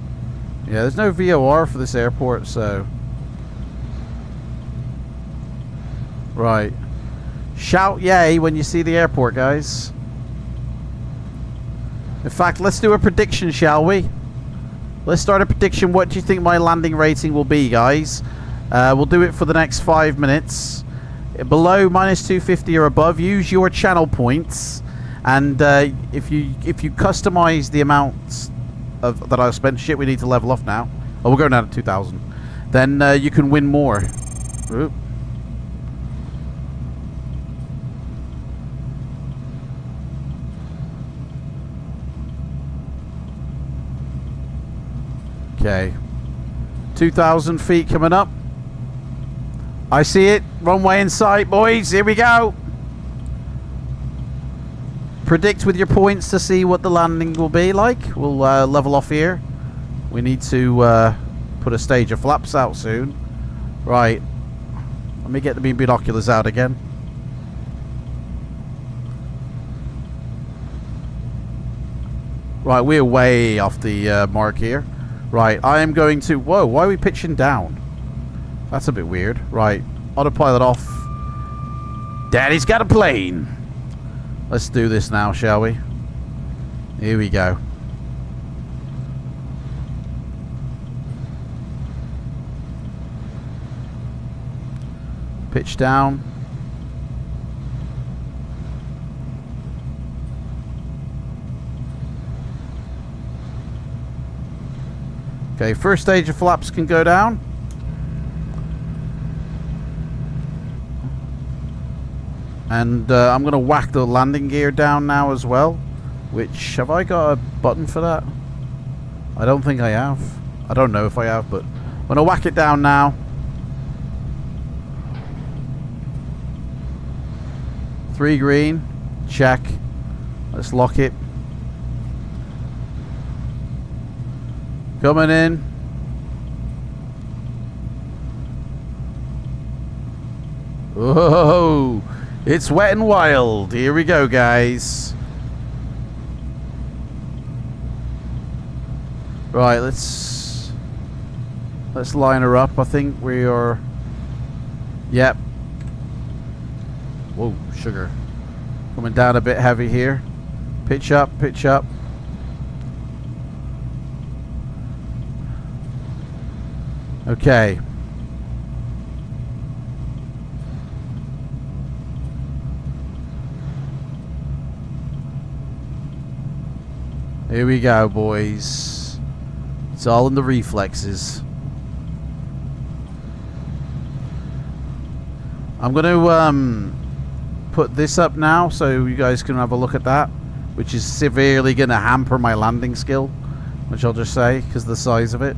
Yeah, there's no VOR for this airport, so... Right. Shout yay when you see the airport, guys. In fact, let's do a prediction, shall we? Let's start a prediction. What do you think my landing rating will be, guys? We'll do it for the next 5 minutes. Below -250 or above, use your channel points. And if you customize the amounts that I've spent... Shit, we need to level off now. Oh, we're going down to 2,000. Then you can win more. Oop. Okay. 2,000 feet coming up. I see it. Runway in sight, boys. Here we go. Predict with your points to see what the landing will be like. We'll level off here. We need to put a stage of flaps out soon. Right. Let me get the binoculars out again. Right, we're way off the mark here. Right, I am going to... Whoa, why are we pitching down? That's a bit weird. Right, autopilot off. Daddy's got a plane. Let's do this now, shall we? Here we go. Pitch down. Okay, first stage of flaps can go down. And I'm going to whack the landing gear down now as well. Which, have I got a button for that? I don't think I have. I don't know if I have, but I'm going to whack it down now. Three green. Check. Let's lock it. Coming in. Whoa! It's wet and wild. Here we go, guys. Right, let's line her up. I think we are... Yep. Whoa, sugar. Coming down a bit heavy here. Pitch up, pitch up. Okay. Here we go, boys. It's all in the reflexes. I'm going to put this up now so you guys can have a look at that, which is severely going to hamper my landing skill which I'll just say because of the size of it.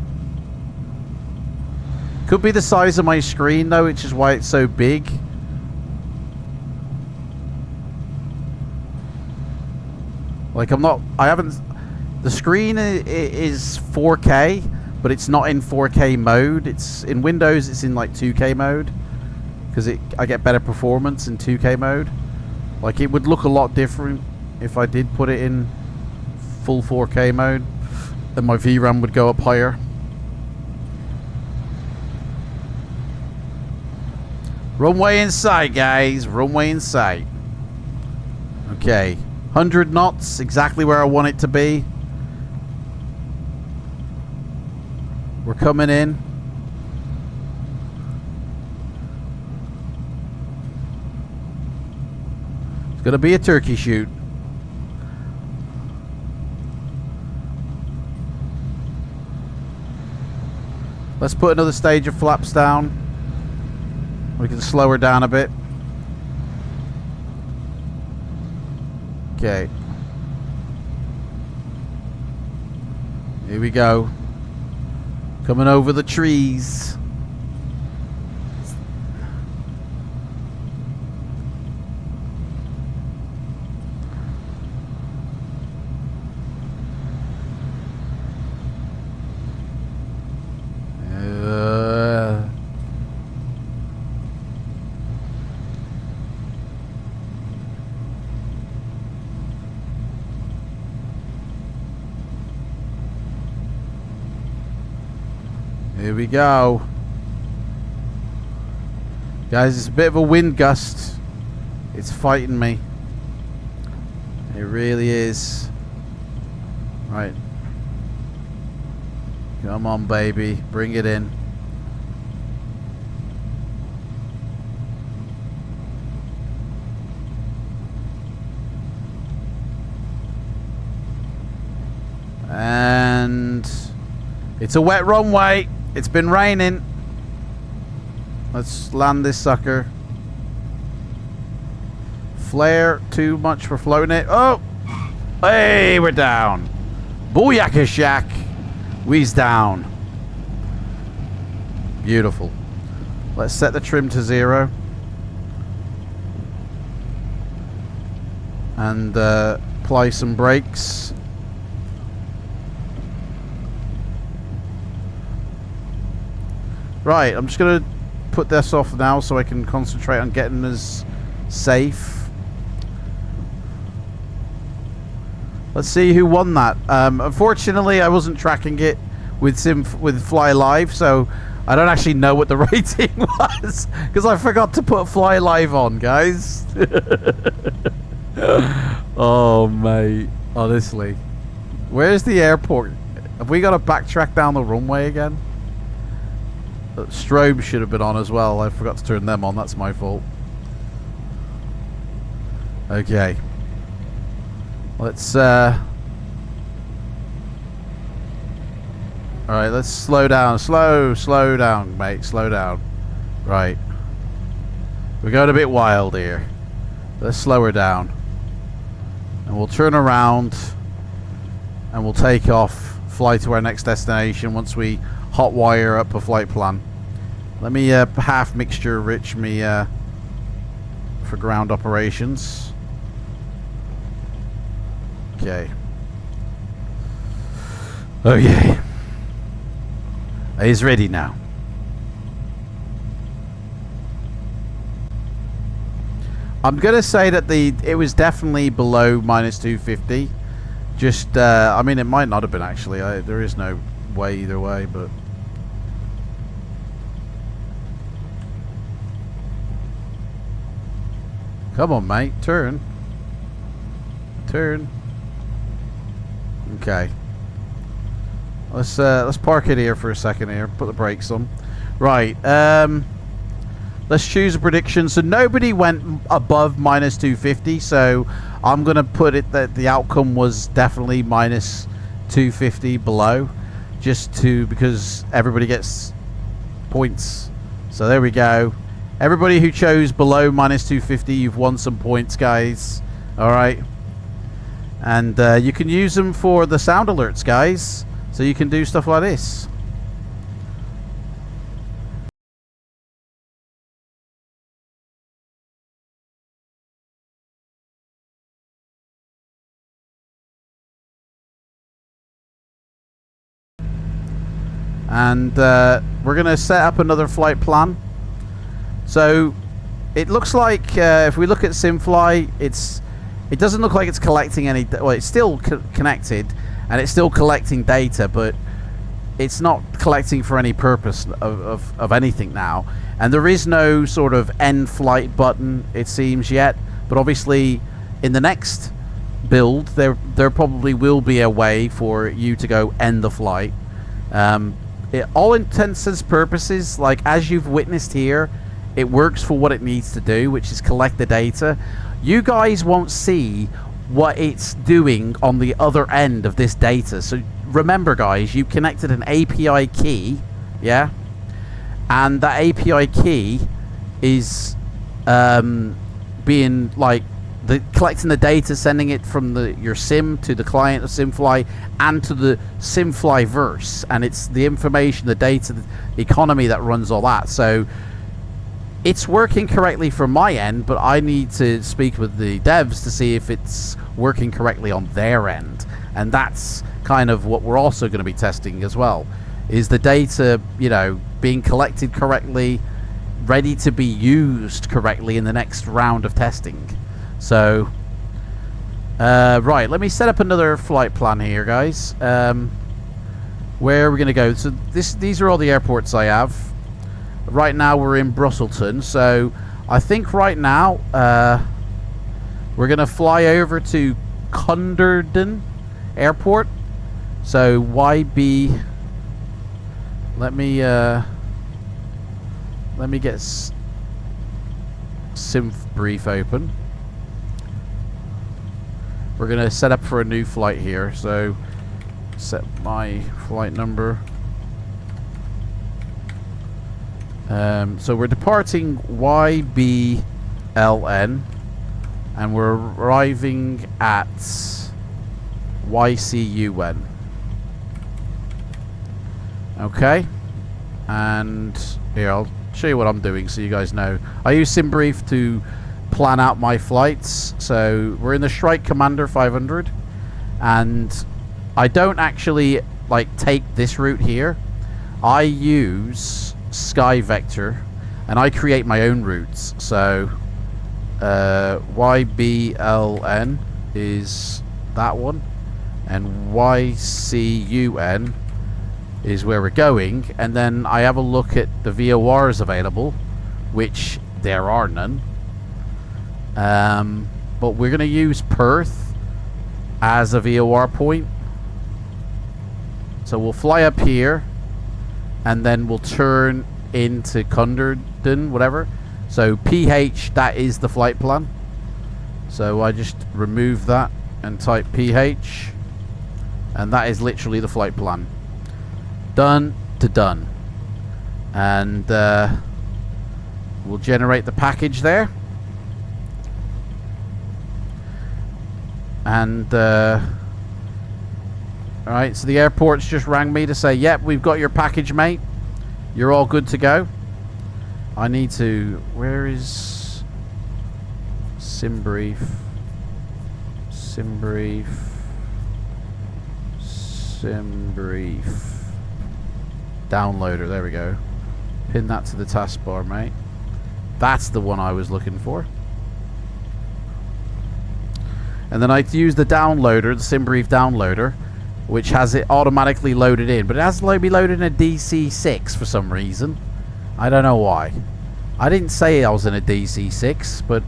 Could be the size of my screen though, which is why it's so big. Like the screen is 4K, but it's not in 4K mode. It's in Windows, it's in like 2K mode, because I get better performance in 2K mode. Like, it would look a lot different if I did put it in full 4K mode, and my VRAM would go up higher. Runway in sight, guys. Runway in sight. Okay. 100 knots, exactly where I want it to be. We're coming in. It's gonna be a turkey shoot. Let's put another stage of flaps down. We can slow her down a bit. Okay. Here we go. Coming over the trees. Here we go. Guys, it's a bit of a wind gust. It's fighting me. It really is. Right. Come on, baby. Bring it in. And it's a wet runway. It's been raining. Let's land this sucker. Flare, too much for floating it. Oh! Hey, we're down. Booyaka shack. We's down. Beautiful. Let's set the trim to 0. And apply some brakes. Right, I'm just going to put this off now so I can concentrate on getting us safe. Let's see who won that. Unfortunately, I wasn't tracking it with Fly Live, so I don't actually know what the rating was, because I forgot to put Fly Live on, guys. Oh, mate. Honestly. Where's the airport? Have we got to backtrack down the runway again? Strobe should have been on as well. I forgot to turn them on. That's my fault. Okay. Let's alright, let's slow down. Slow down, mate. Slow down. Right. We're going a bit wild here. Let's slow her down. And we'll turn around and we'll take off, fly to our next destination once we hotwire up a flight plan. Let me half mixture rich me for ground operations. Okay. Okay. He's ready now. I'm gonna say that it was definitely below -250. Just I mean, it might not have been actually. There is no way either way, but. Come on, mate. Turn. Turn. Okay. Let's park it here for a second here. Put the brakes on. Right. Let's choose a prediction. So nobody went above -250. So I'm gonna put it that the outcome was definitely -250 below, because everybody gets points. So there we go. Everybody who chose below -250, you've won some points, guys. All right. And you can use them for the sound alerts, guys. So you can do stuff like this. And we're going to set up another flight plan. So it looks like if we look at SimFly, it doesn't look like it's collecting any. Well, it's still connected and it's still collecting data, but it's not collecting for any purpose of anything now. And there is no sort of end flight button, it seems, yet. But obviously, in the next build, there probably will be a way for you to go end the flight. All intents and purposes, like as you've witnessed here, it works for what it needs to do, which is collect the data. You guys won't see what it's doing on the other end of this data. So remember, guys, you connected an API key, yeah? And that API key is being like collecting the data, sending it from your sim to the client of SimFly and to the SimFly verse, and it's the information, the data, the economy that runs all that. So it's working correctly from my end, but I need to speak with the devs to see if it's working correctly on their end, and that's kind of what we're also going to be testing as well. Is the data, you know, being collected correctly, ready to be used correctly in the next round of testing? So, right, let me set up another flight plan here, guys. Where are we going to go? So these are all the airports I have. Right now we're in Brusselton, so I think right now we're going to fly over to Conderden Airport. So YB... Let me get SimBrief open. We're going to set up for a new flight here, so set my flight number. So we're departing YBLN, and we're arriving at YCUN. Okay, and here, I'll show you what I'm doing so you guys know. I use SimBrief to plan out my flights. So we're in the Shrike Commander 500, and I don't actually like take this route here. I use Sky Vector and I create my own routes. So YBLN is that one, and YCUN is where we're going, and then I have a look at the VORs available, which there are none. But we're going to use Perth as a VOR point. So we'll fly up here, and then we'll turn into Conderden, whatever. So PH, that is the flight plan. So I just remove that and type PH, and that is literally the flight plan. Done to done. And we'll generate the package there. And alright, so the airport's just rang me to say, yep, we've got your package, mate. You're all good to go. I need to... Where is SimBrief? SimBrief. Downloader, there we go. Pin that to the taskbar, mate. That's the one I was looking for. And then I use the downloader, the SimBrief downloader, which has it automatically loaded in. But it has to be loaded in a DC6 for some reason. I don't know why. I didn't say I was in a DC6, but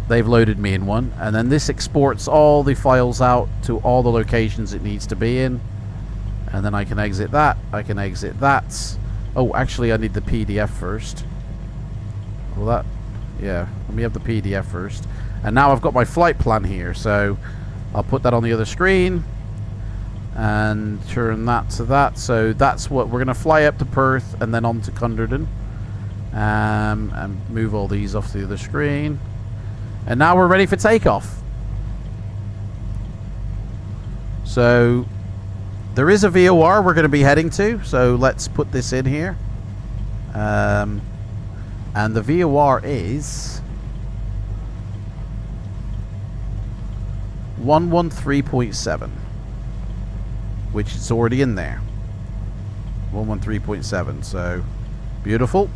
they've loaded me in one. And then this exports all the files out to all the locations it needs to be in. And then I can exit that. I can exit that. Oh, actually, I need the PDF first. Well, that... Yeah, let me have the PDF first. And now I've got my flight plan here, so I'll put that on the other screen and turn that to that. So that's what we're going to fly up to Perth and then on to Conderden, and move all these off the other screen. And now we're ready for takeoff. So there is a VOR we're going to be heading to, so let's put this in here. And the VOR is 113.7, which is already in there. 113.7, so beautiful.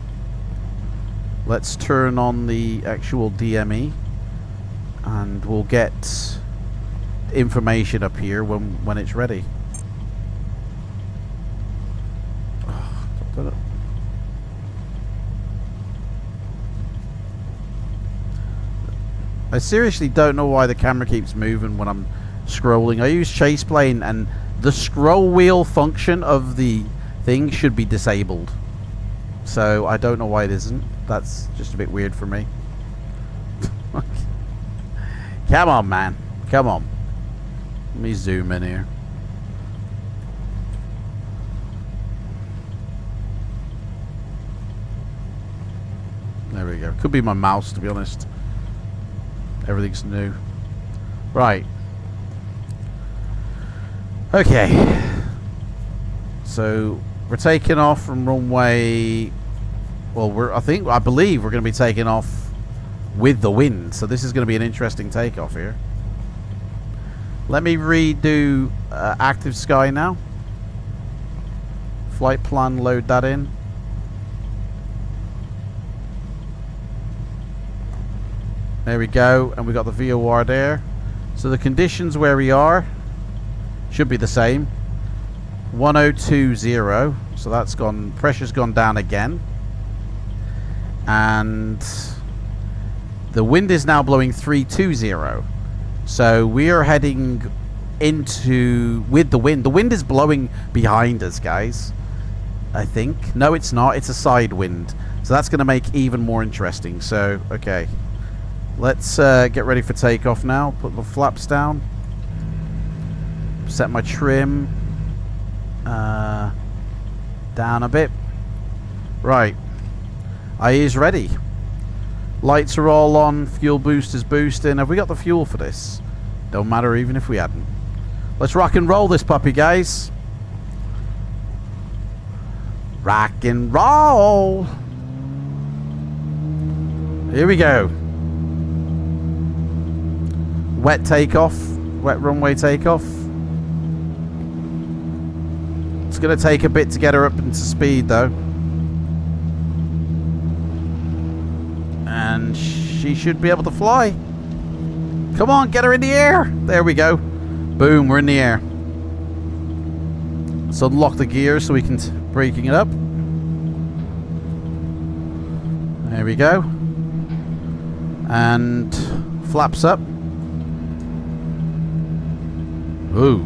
Let's turn on the actual DME, and we'll get information up here when it's ready. I seriously don't know why the camera keeps moving when I'm scrolling. I use chase plane, and the scroll wheel function of the thing should be disabled. So I don't know why it isn't. That's just a bit weird for me. Come on, man. Come on. Let me zoom in here. There we go. Could be my mouse, to be honest. Everything's new. Right. Okay. So we're taking off from runway. Well, I believe we're going to be taking off with the wind. So this is going to be an interesting takeoff here. Let me redo active sky now. Flight plan, load that in. There we go, and we got the VOR there. So the conditions where we are should be the same. 1020. So that's gone. Pressure's gone down again, and the wind is now blowing 320. So we are heading into with the wind. The wind is blowing behind us, guys. I think. No, it's not. It's a side wind. So that's going to make even more interesting. So okay. Let's get ready for takeoff now. Put the flaps down. Set my trim down a bit. Right. IE is ready. Lights are all on. Fuel boosters boosting. Have we got the fuel for this? Don't matter even if we hadn't. Let's rock and roll this puppy, guys. Rock and roll. Here we go. Wet takeoff, wet runway takeoff. It's going to take a bit to get her up into speed though. And she should be able to fly. Come on, get her in the air. There we go. Boom, we're in the air. Let's unlock the gears so we can braking it up. There we go. And flaps up. Ooh.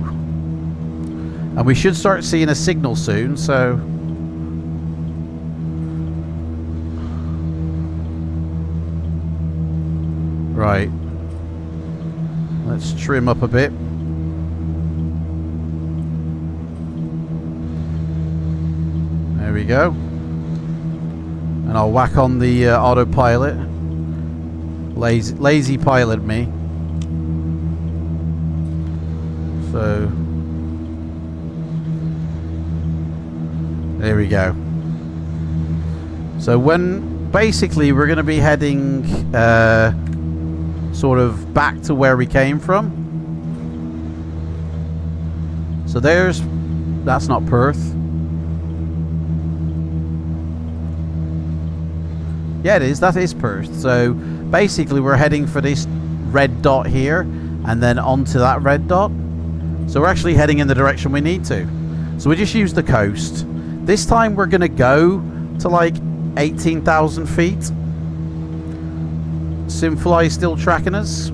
And we should start seeing a signal soon, so right. Let's trim up a bit. There we go. And I'll whack on the autopilot. Lazy pilot me. So there we go. So when basically we're going to be heading sort of back to where we came from. So that's not Perth. Yeah, it is. That is Perth. So basically we're heading for this red dot here and then onto that red dot. So we're actually heading in the direction we need to. So we just use the coast. This time we're going to go to like 18,000 feet. SimFly is still tracking us.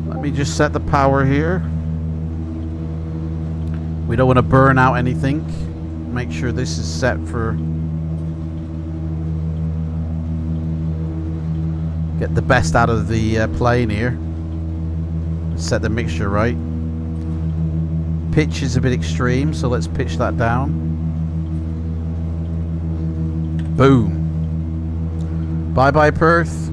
Let me just set the power here. We don't want to burn out anything. Make sure this is set for... Get the best out of the plane here. Set the mixture right. Pitch is a bit extreme, so let's pitch that down. Boom. Bye bye Perth.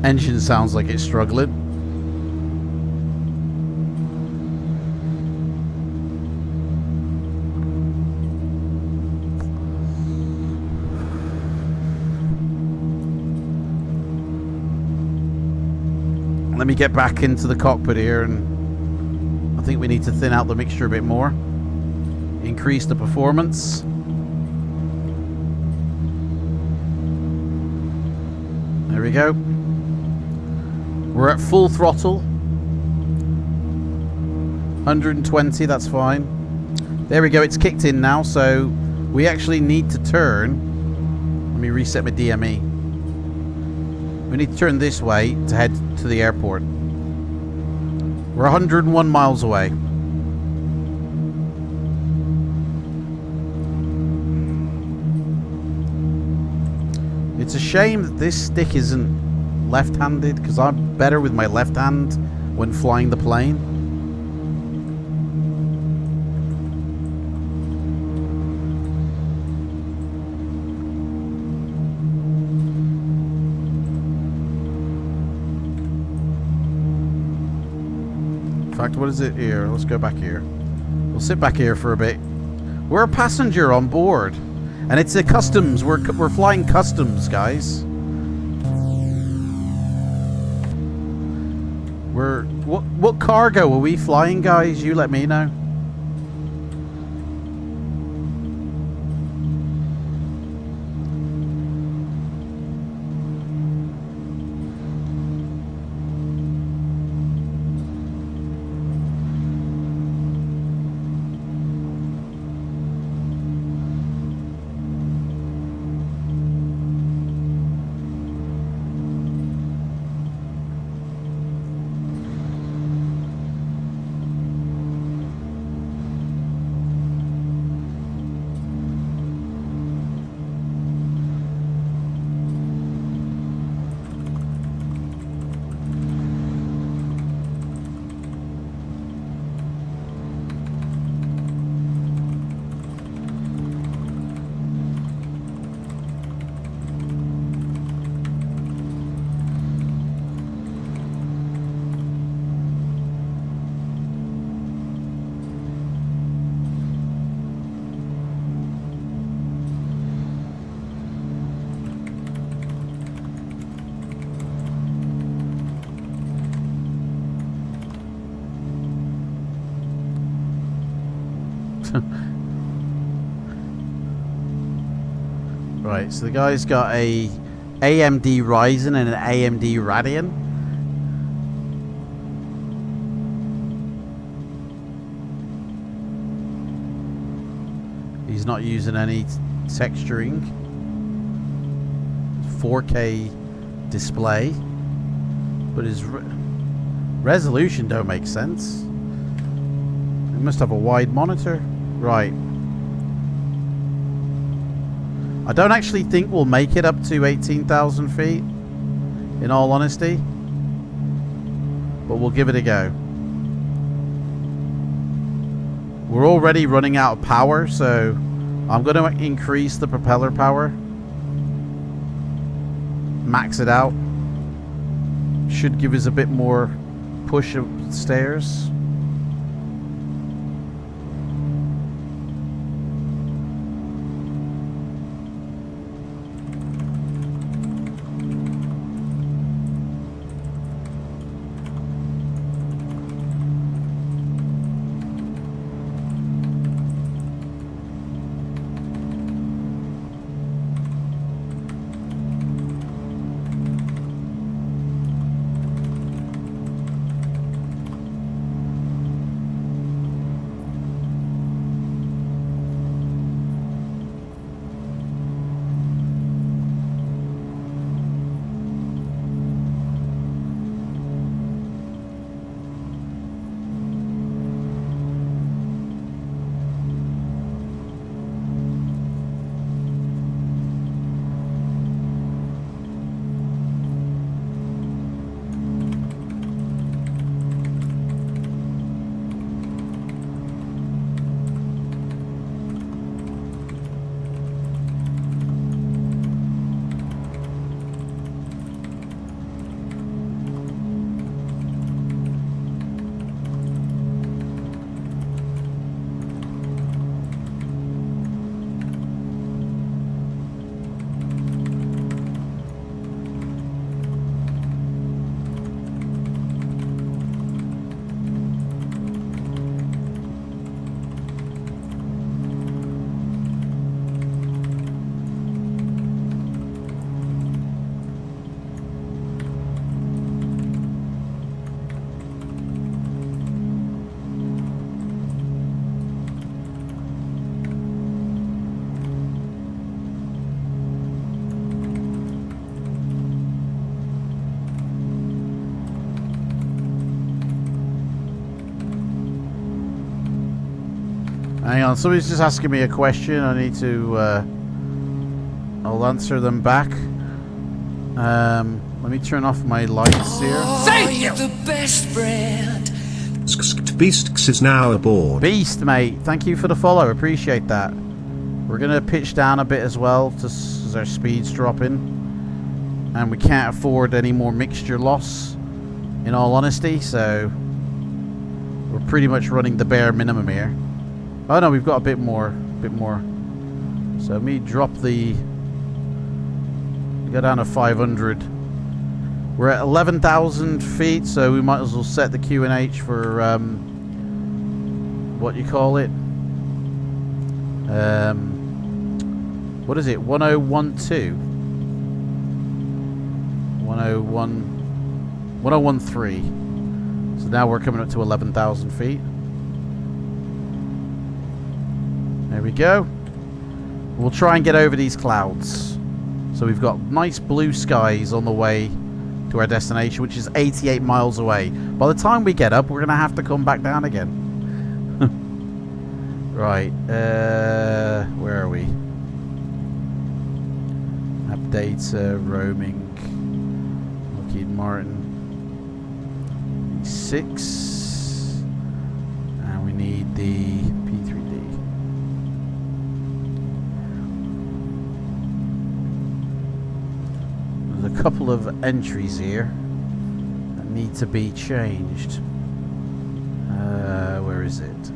Engine sounds like it's struggling. Let me get back into the cockpit here, and I think we need to thin out the mixture a bit more. Increase the performance. There we go. We're at full throttle. 120, that's fine. There we go, it's kicked in now, so we actually need to turn. Let me reset my DME. We need to turn this way to head to the airport. We're 101 miles away. It's a shame that this stick isn't left-handed, because I'm better with my left hand when flying the plane. In fact, what is it here? Let's go back here. We'll sit back here for a bit. We're a passenger on board, and it's a customs. We're flying customs, guys. What cargo are we flying, guys? You let me know. Right, so the guy's got a AMD Ryzen and an AMD Radeon. He's not using any texturing. 4K display, but his resolution don't make sense. It must have a wide monitor. Right. I don't actually think we'll make it up to 18,000 feet, in all honesty. But we'll give it a go. We're already running out of power, so I'm going to increase the propeller power. Max it out. Should give us a bit more push upstairs. Hang on, somebody's just asking me a question. I need to, I'll answer them back. Let me turn off my lights here. Thank you! The best friend. Beast is now aboard. Beast, mate, thank you for the follow. Appreciate that. We're gonna pitch down a bit as well, just as our speed's dropping, and we can't afford any more mixture loss, in all honesty. So we're pretty much running the bare minimum here. Oh no, we've got a bit more, So let me drop the. Go down to 500. We're at 11,000 feet, so we might as well set the QNH for what you call it. What is it? 1012. 1013. So now we're coming up to 11,000 feet. There we go. We'll try and get over these clouds. So we've got nice blue skies on the way to our destination, which is 88 miles away. By the time we get up, we're going to have to come back down again. Right. Where are we? Updates, roaming. Lockheed Martin. 6. And we need the P3D. There's a couple of entries here that need to be changed. Where is it?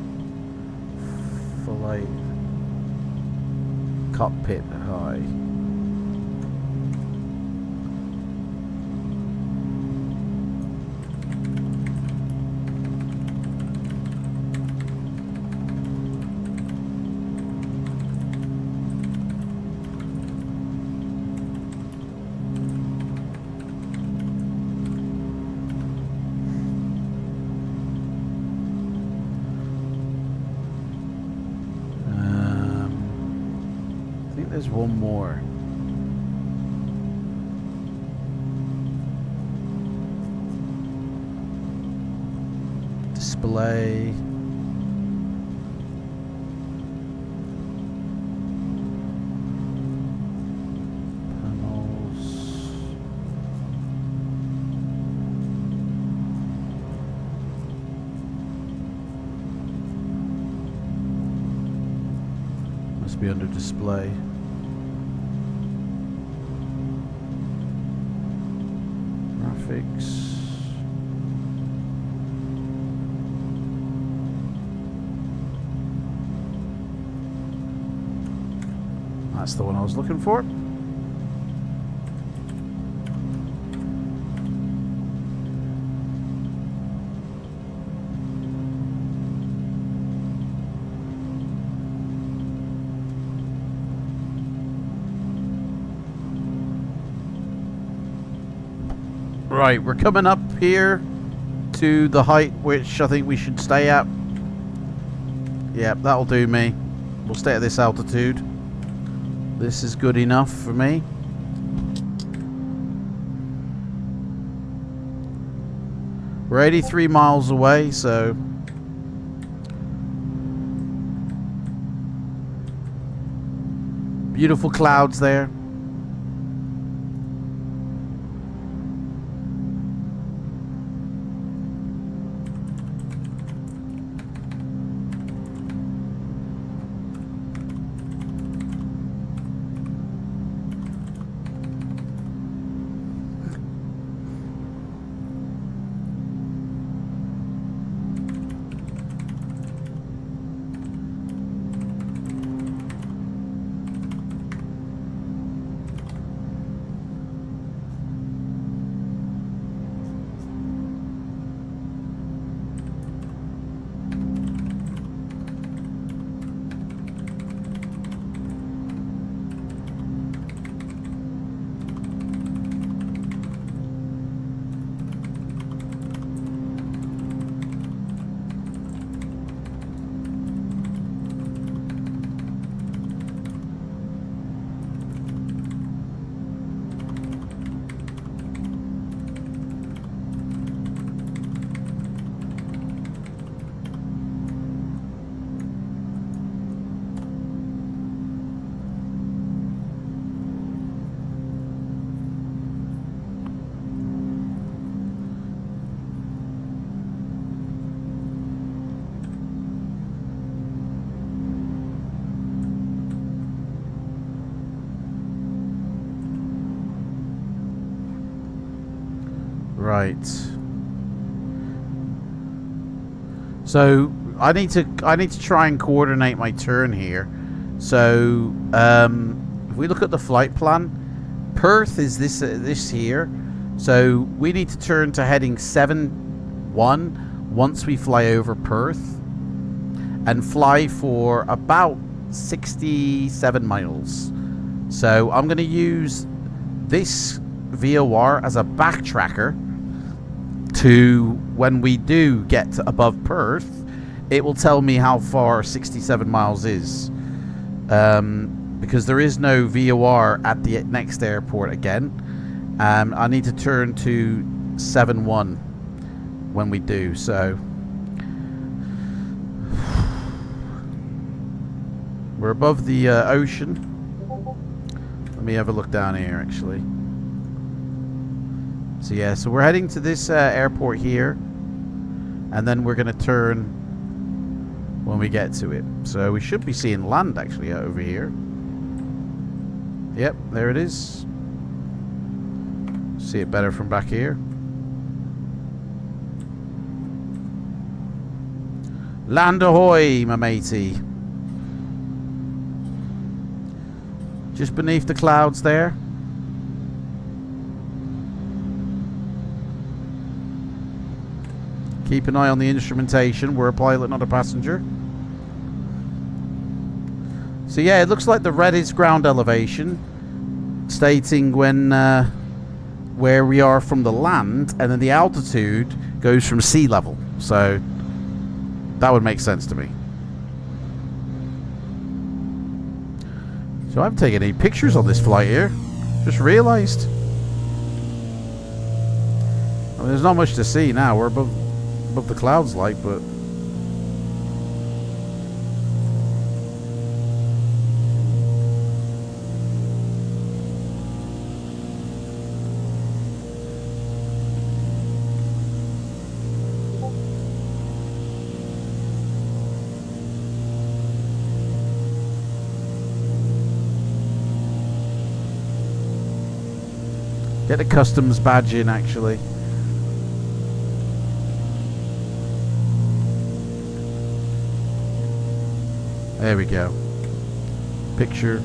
Flight cockpit high. There's one more. Display. Panels. Must be under display. Graphics. That's the one I was looking for. Right, we're coming up here to the height which I think we should stay at. Yep, that'll do me. We'll stay at this altitude. This is good enough for me. We're 83 miles away, so beautiful clouds there. Right. So I need to try and coordinate my turn here. So if we look at the flight plan, Perth is this here. So we need to turn to heading 7-1 once we fly over Perth, and fly for about 67 miles. So I'm going to use this VOR as a backtracker to when we do get above Perth. It will tell me how far 67 miles is, because there is no VOR at the next airport again. I need to turn to 7-1 when we do. So we're above the ocean. Let me have a look down here actually. So yeah, so we're heading to this airport here, and then we're going to turn when we get to it. So we should be seeing land actually over here. Yep, there it is. See it better from back here. Land ahoy, my matey. Just beneath the clouds there. Keep an eye on the instrumentation. We're a pilot, not a passenger. So yeah, it looks like the red is ground elevation, stating when where we are from the land, and then the altitude goes from sea level. So that would make sense to me. So I haven't taken any pictures on this flight here. Just realized. I mean, there's not much to see now. We're above the clouds, like, but get the customs badge in actually. There we go. Picture.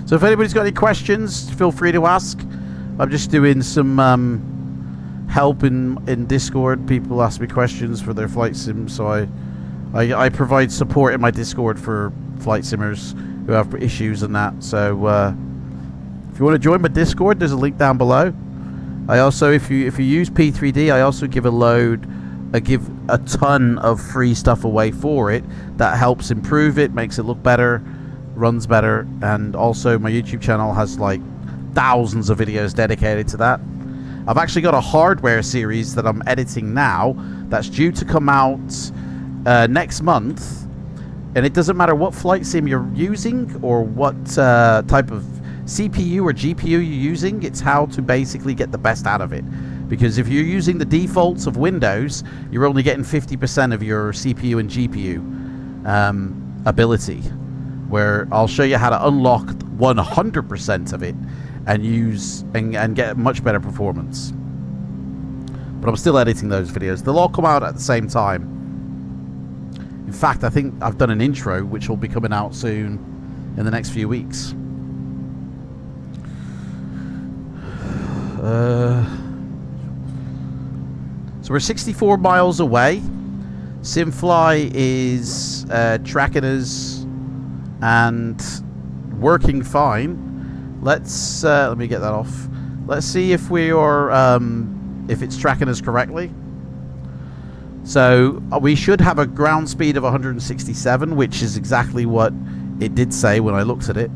So if anybody's got any questions, feel free to ask. I'm just doing some help in Discord. People ask me questions for their flight sim, so I provide support in my Discord for flight simmers who have issues and that. So if you want to join my Discord, there's a link down below. I also, if you use P3D, I also give I give a ton of free stuff away for it that helps improve it, makes it look better, runs better, and also my YouTube channel has like thousands of videos dedicated to that. I've actually got a hardware series that I'm editing now that's due to come out next month, and it doesn't matter what flight sim you're using or what type of CPU or GPU you're using, it's how to basically get the best out of it. Because if you're using the defaults of Windows, you're only getting 50% of your CPU and GPU ability, where I'll show you how to unlock 100% of it and use and get much better performance. But I'm still editing those videos. They'll all come out at the same time. In fact, I think I've done an intro which will be coming out soon in the next few weeks. So we're 64 miles away. SimFly is tracking us and working fine. Let's let me get that off. Let's see if we are if it's tracking us correctly. So we should have a ground speed of 167, which is exactly what it did say when I looked at it.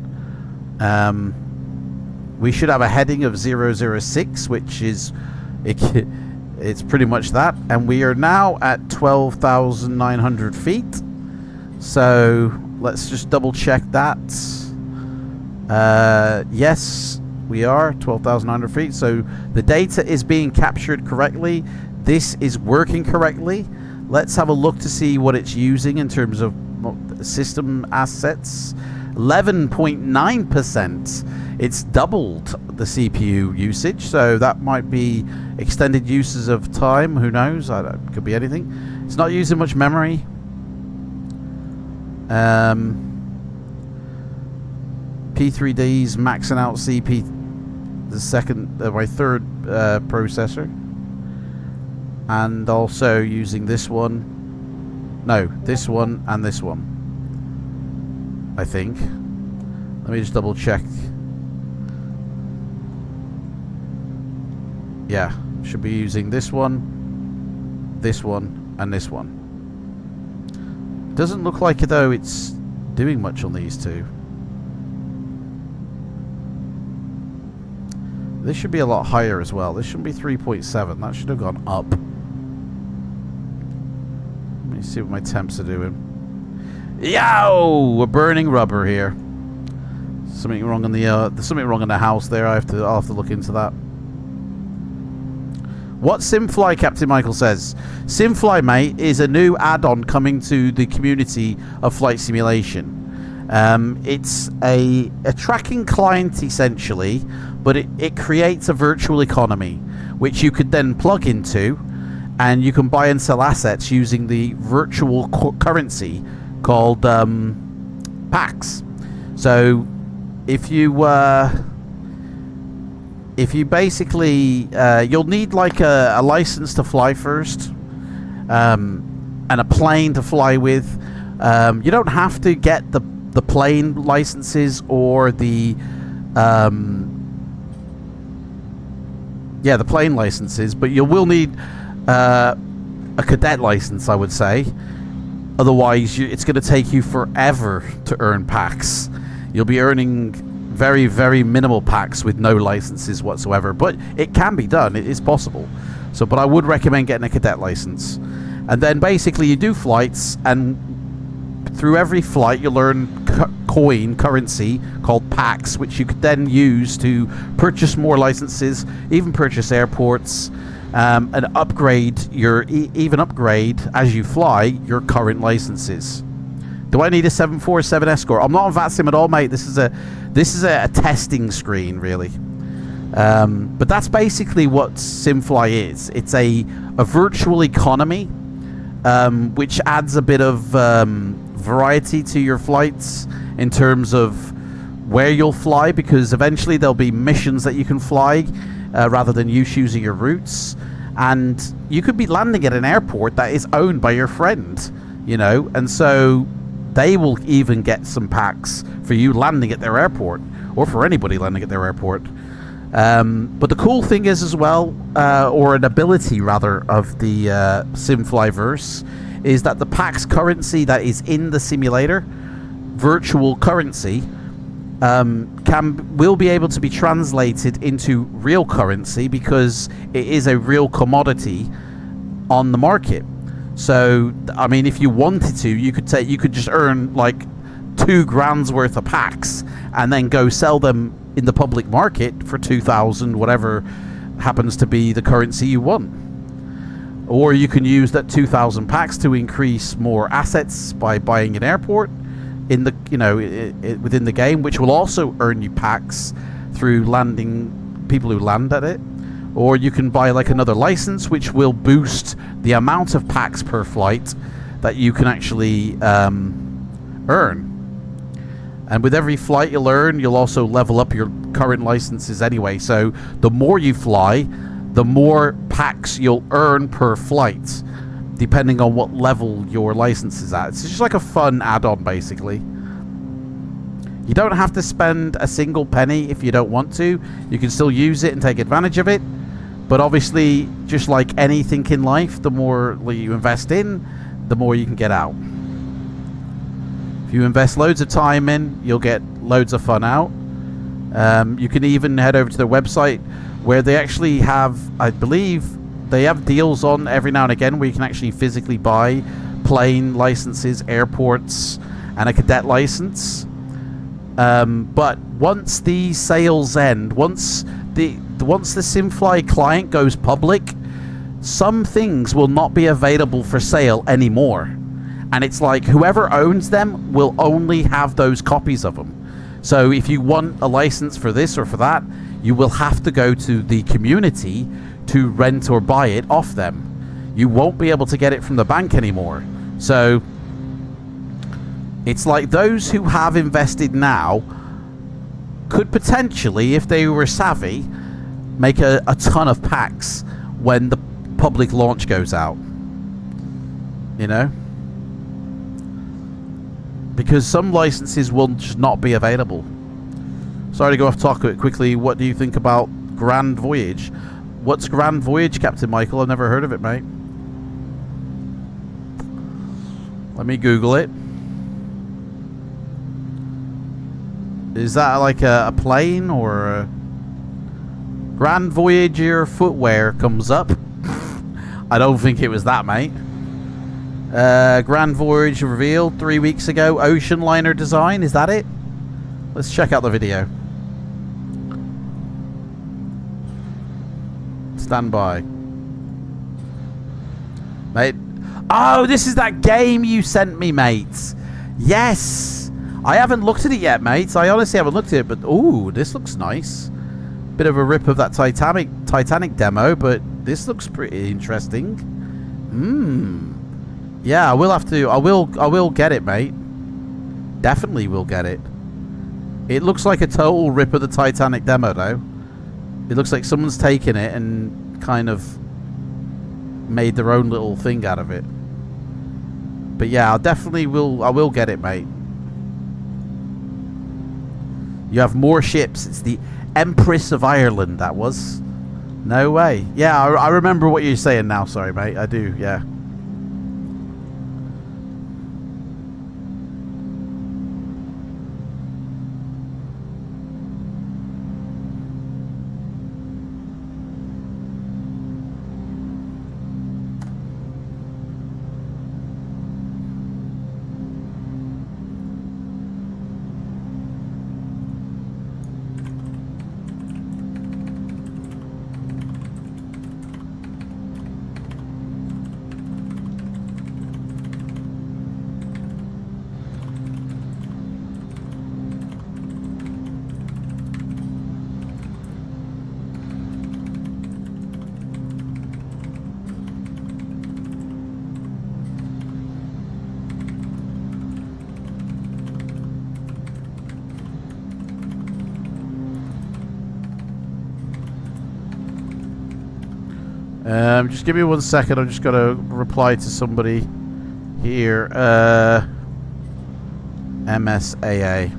We should have a heading of 006, which is it's pretty much that, and we are now at 12,900 feet. So let's just double check that. Yes, we are 12,900 feet. So the data is being captured correctly. This is working correctly. Let's have a look to see what it's using in terms of system assets. 11.9%. It's doubled the CPU usage, so that might be extended uses of time. Who knows? Could be anything. It's not using much memory. P3D's maxing out my third processor, and also using this one. No, this one and this one, I think. Let me just double check. Yeah, should be using this one, and this one. Doesn't look like it though it's doing much on these two. This should be a lot higher as well. This shouldn't be 3.7. That should have gone up. Let me see what my temps are doing. Yow! We're burning rubber here. Something wrong in the there's something wrong in the house there. I'll have to look into that. What SimFly, Captain Michael says. SimFly, mate, is a new add-on coming to the community of flight simulation. It's a tracking client, essentially, but it creates a virtual economy, which you could then plug into, and you can buy and sell assets using the virtual currency called PAX. So if you basically you'll need like a license to fly first, and a plane to fly with. You don't have to get the plane licenses or the plane licenses, but you will need a cadet license, I would say. Otherwise, it's going to take you forever to earn packs. You'll be earning very, very minimal packs with no licenses whatsoever, but it can be done. It is possible. So, but I would recommend getting a cadet license. And then basically you do flights, and through every flight you'll earn currency called packs, which you could then use to purchase more licenses, even purchase airports, and upgrade even upgrade as you fly your current licenses. Do I need a 747 Escort? I'm not on FLIGHTSIM at all, mate. This is a testing screen, really. But that's basically what SimFly is. It's a virtual economy, which adds a bit of variety to your flights in terms of where you'll fly, because eventually there'll be missions that you can fly rather than you choosing your routes. And you could be landing at an airport that is owned by your friend, you know, and so they will even get some packs for you landing at their airport, or for anybody landing at their airport. But the cool thing is as well, or an ability rather, of the SimFly verse, is that the packs currency that is in the simulator, virtual currency, will be able to be translated into real currency, because it is a real commodity on the market. So, I mean, if you wanted to, you could just earn like $2,000 worth of packs and then go sell them in the public market for 2,000, whatever happens to be the currency you want. Or you can use that 2,000 packs to increase more assets by buying an airport in the, within the game, which will also earn you packs through landing people who land at it. Or you can buy like another license, which will boost the amount of packs per flight that you can actually earn. And with every flight you earn, you'll also level up your current licenses anyway. So the more you fly, the more packs you'll earn per flight, depending on what level your license is at. It's just like a fun add-on, basically. You don't have to spend a single penny if you don't want to. You can still use it and take advantage of it. But obviously, just like anything in life, the more you invest in, the more you can get out. If you invest loads of time in, you'll get loads of fun out. You can even head over to their website where they actually have, I believe, they have deals on every now and again where you can actually physically buy plane licenses, airports, and a cadet license. But once these sales end, once the SimFly client goes public, some things will not be available for sale anymore. And it's like whoever owns them will only have those copies of them. So if you want a license for this or for that, you will have to go to the community to rent or buy it off them. You won't be able to get it from the bank anymore. So it's like those who have invested now could potentially, if they were savvy, make a ton of packs when the public launch goes out. You know? Because some licenses will just not be available. Sorry to go off topic quickly. What do you think about Grand Voyage? What's Grand Voyage, Captain Michael? I've never heard of it, mate. Let me Google it. Is that like a plane or a... Grand Voyager footwear comes up. I don't think it was that, mate. Grand Voyage revealed 3 weeks ago. Ocean liner design. Is that it? Let's check out the video. Stand by. Mate. Oh, this is that game you sent me, mate. Yes. I haven't looked at it yet, mate. I honestly haven't looked at it, but ooh, this looks nice. Bit of a rip of that Titanic demo, but this looks pretty interesting. Yeah, I will have to. I will get it, mate. Definitely will get it. It looks like a total rip of the Titanic demo, though. It looks like someone's taken it and kind of made their own little thing out of it. But yeah, I will get it, mate. You have more ships. It's the Empress of Ireland, that was. No way. Yeah, I remember what you're saying now. Sorry, mate. I do, yeah. Just give me 1 second. I'm just gonna reply to somebody here. MSAA.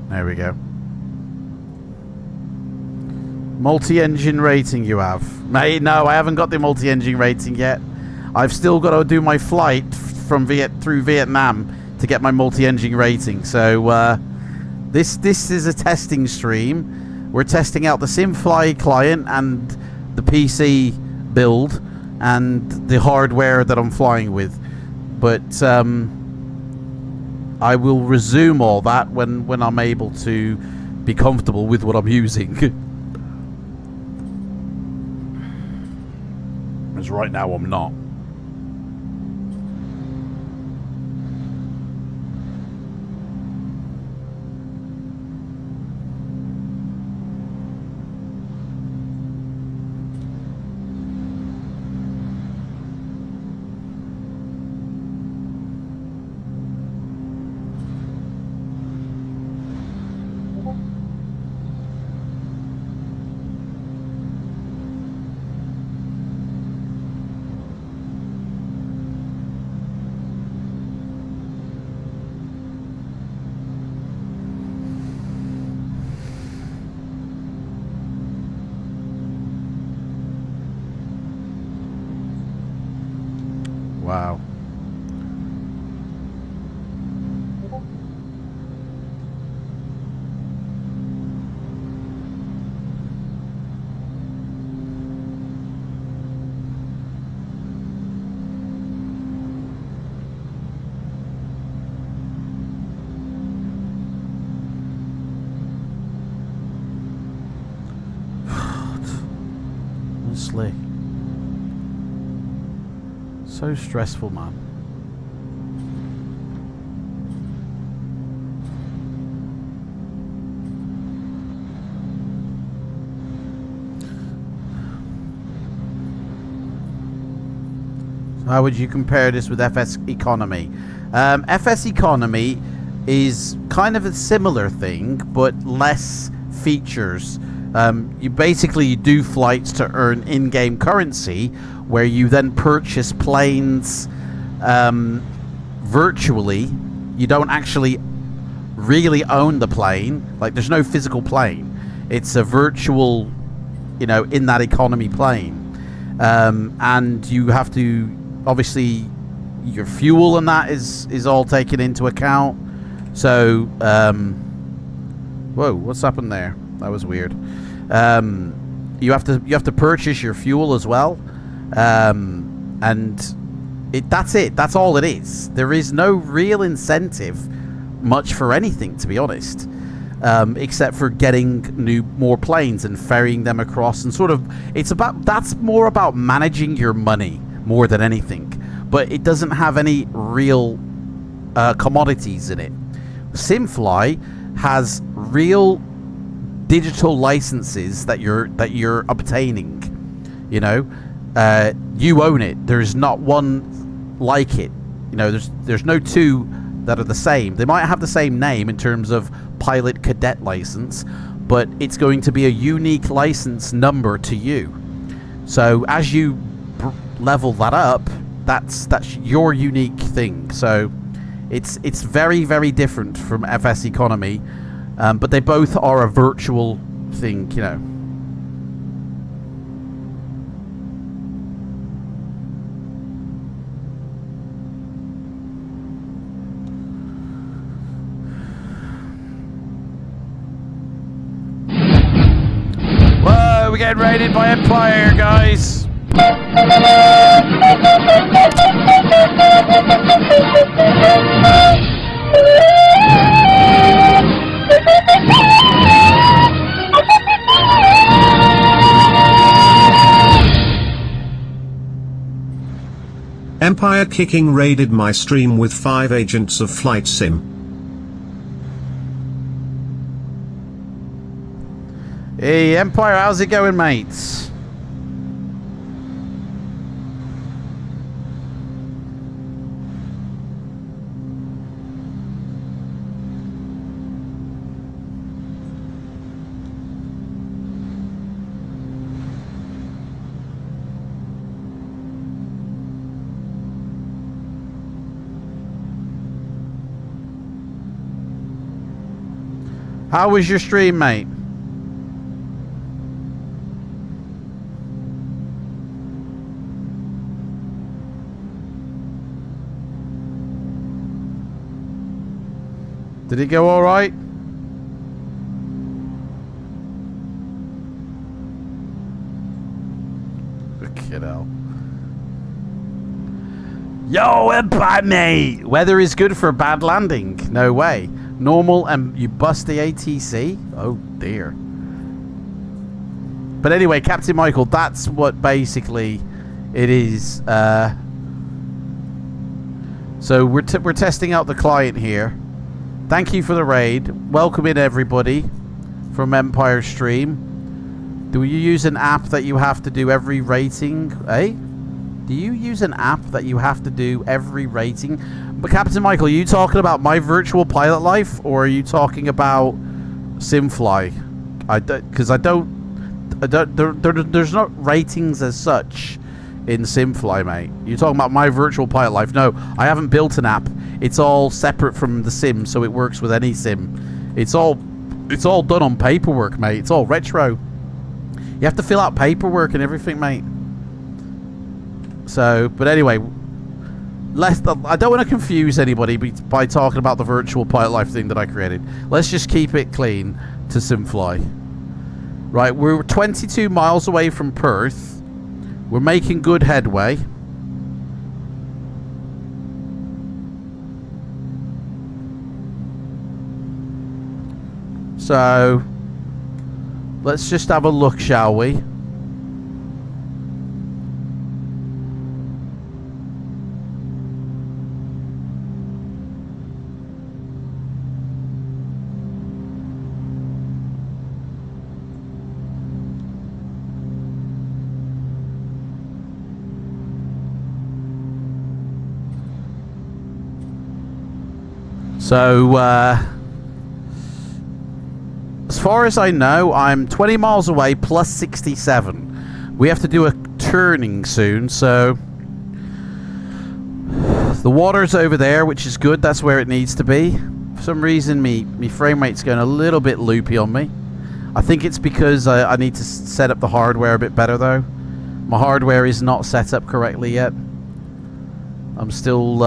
There we go. Multi-engine rating you have. Mate, no, I haven't got the multi-engine rating yet. I've still got to do my flight from through Vietnam to get my multi-engine rating. So this is a testing stream. We're testing out the SimFly client and the PC build and the hardware that I'm flying with. But I will resume all that when I'm able to be comfortable with what I'm using. Because right now I'm not. Wow. Honestly. So stressful, man. How would you compare this with FS Economy? FS Economy is kind of a similar thing, but less features. You basically do flights to earn in-game currency, where you then purchase planes virtually. You don't actually really own the plane. Like, there's no physical plane. It's a virtual, you know, in that economy plane. And you have to, obviously, your fuel and that is all taken into account. So, whoa, what's happened there? That was weird. You have to purchase your fuel as well, and that's it. That's all it is. There is no real incentive, much for anything, to be honest, except for getting more planes and ferrying them across. And sort of, that's more about managing your money more than anything. But it doesn't have any real commodities in it. SimFly has real digital licenses that you're obtaining. You know, you own it. There's not one like it. You know, there's no two that are the same. They might have the same name in terms of pilot cadet license, but it's going to be a unique license number to you. So as you level that up, that's your unique thing. So it's very, very different from FS Economy, but they both are a virtual thing, you know. Whoa, we're getting raided by Empire, guys. Empire Kicking raided my stream with 5 agents of FLIGHTSIM. Hey Empire, how's it going, mates? How was your stream, mate? Did it go all right? Fucking hell. Yo, Empire, mate! Weather is good for a bad landing. No way. Normal and you bust the ATC? Oh dear. But anyway, Captain Michael, that's what basically it is. So we're testing out the client here. Thank you for the raid. Welcome in everybody from Empire Stream. Do you use an app that you have to do every rating? Eh? Do you use an app that you have to do every rating? But Captain Michael, are you talking about my virtual pilot life, or are you talking about SimFly? There's not ratings as such in SimFly, mate. You're talking about my virtual pilot life. No, I haven't built an app. It's all separate from the sim, so it works with any sim. It's all done on paperwork, mate. It's all retro. You have to fill out paperwork and everything, mate. So, but anyway, I don't want to confuse anybody by talking about the virtual pilot life thing that I created. Let's just keep it clean to SimFly. Right, we're 22 miles away from Perth. We're making good headway. So, let's just have a look, shall we? So, as far as I know, I'm 20 miles away plus 67. We have to do a turning soon, so the water's over there, which is good. That's where it needs to be. For some reason, me frame rate's going a little bit loopy on me. I think it's because I need to set up the hardware a bit better, though. My hardware is not set up correctly yet. I'm still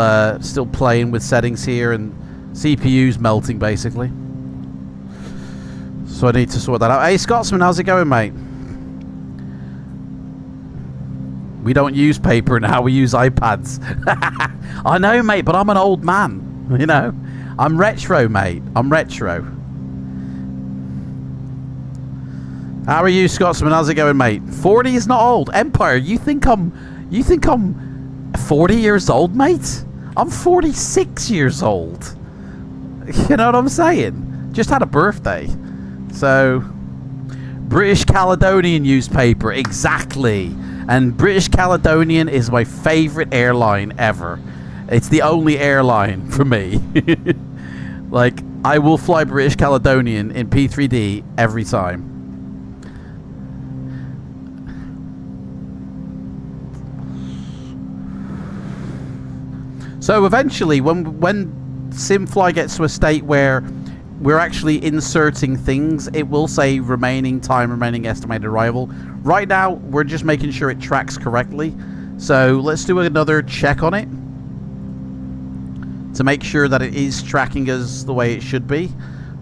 playing with settings here, and CPU's melting, basically. So I need to sort that out. Hey, Scotsman, how's it going, mate? We don't use paper now, we use iPads. I know, mate, but I'm an old man, you know. I'm retro, mate. I'm retro. How are you, Scotsman? How's it going, mate? 40 is not old. Empire, you think I'm 40 years old, mate? I'm 46 years old. You know what I'm saying? Just had a birthday. So, British Caledonian newspaper, exactly. And British Caledonian is my favourite airline ever. It's the only airline for me. Like, I will fly British Caledonian in P3D every time. So eventually, when SimFly gets to a state where we're actually inserting things, it will say remaining time, remaining estimated arrival. Right now, we're just making sure it tracks correctly. So let's do another check on it to make sure that it is tracking us the way it should be.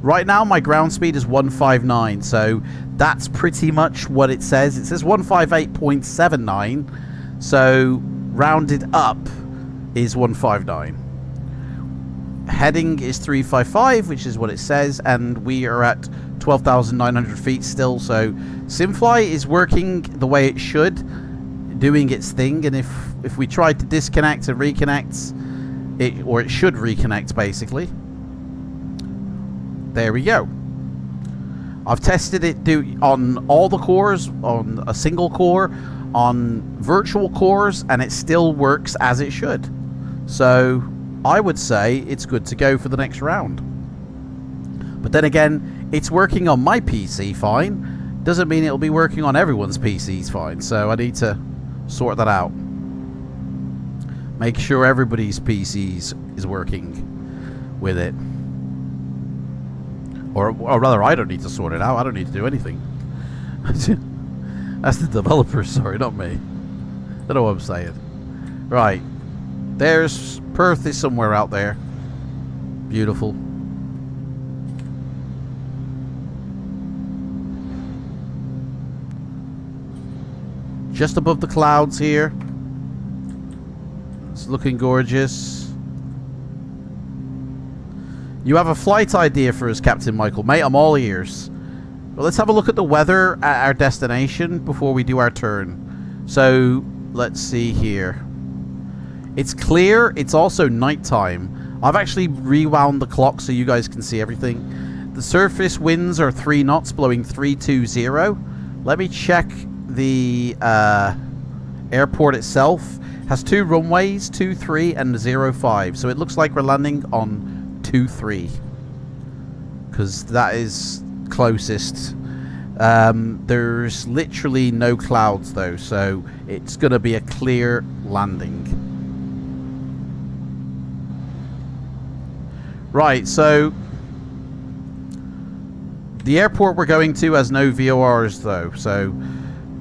Right now, my ground speed is 159, so that's pretty much what it says. It says 158.79, so rounded up is 159. Heading is 355, which is what it says, and we are at 12,900 feet still, so SimFly is working the way it should, doing its thing, and if we try to disconnect and reconnect, it should reconnect, basically. There we go. I've tested it on all the cores, on a single core, on virtual cores, and it still works as it should. So I would say it's good to go for the next round. But then again, it's working on my PC fine. Doesn't mean it'll be working on everyone's PCs fine. So I need to sort that out. Make sure everybody's PCs is working with it. Or rather, I don't need to sort it out. I don't need to do anything. That's the developer, sorry, not me. Don't know what I'm saying. Right. There's Perth is somewhere out there. Beautiful. Just above the clouds here. It's looking gorgeous. You have a flight idea for us, Captain Michael. Mate, I'm all ears. Well, let's have a look at the weather at our destination before we do our turn. So, let's see here. It's clear. It's also nighttime. I've actually rewound the clock so you guys can see everything. The surface winds are 3 knots, blowing 320. Let me check the airport itself. Has 2 runways, 23 and 05. So it looks like we're landing on 23. Because that is closest. There's literally no clouds though, so it's going to be a clear landing. Right, so the airport we're going to has no VORs though, so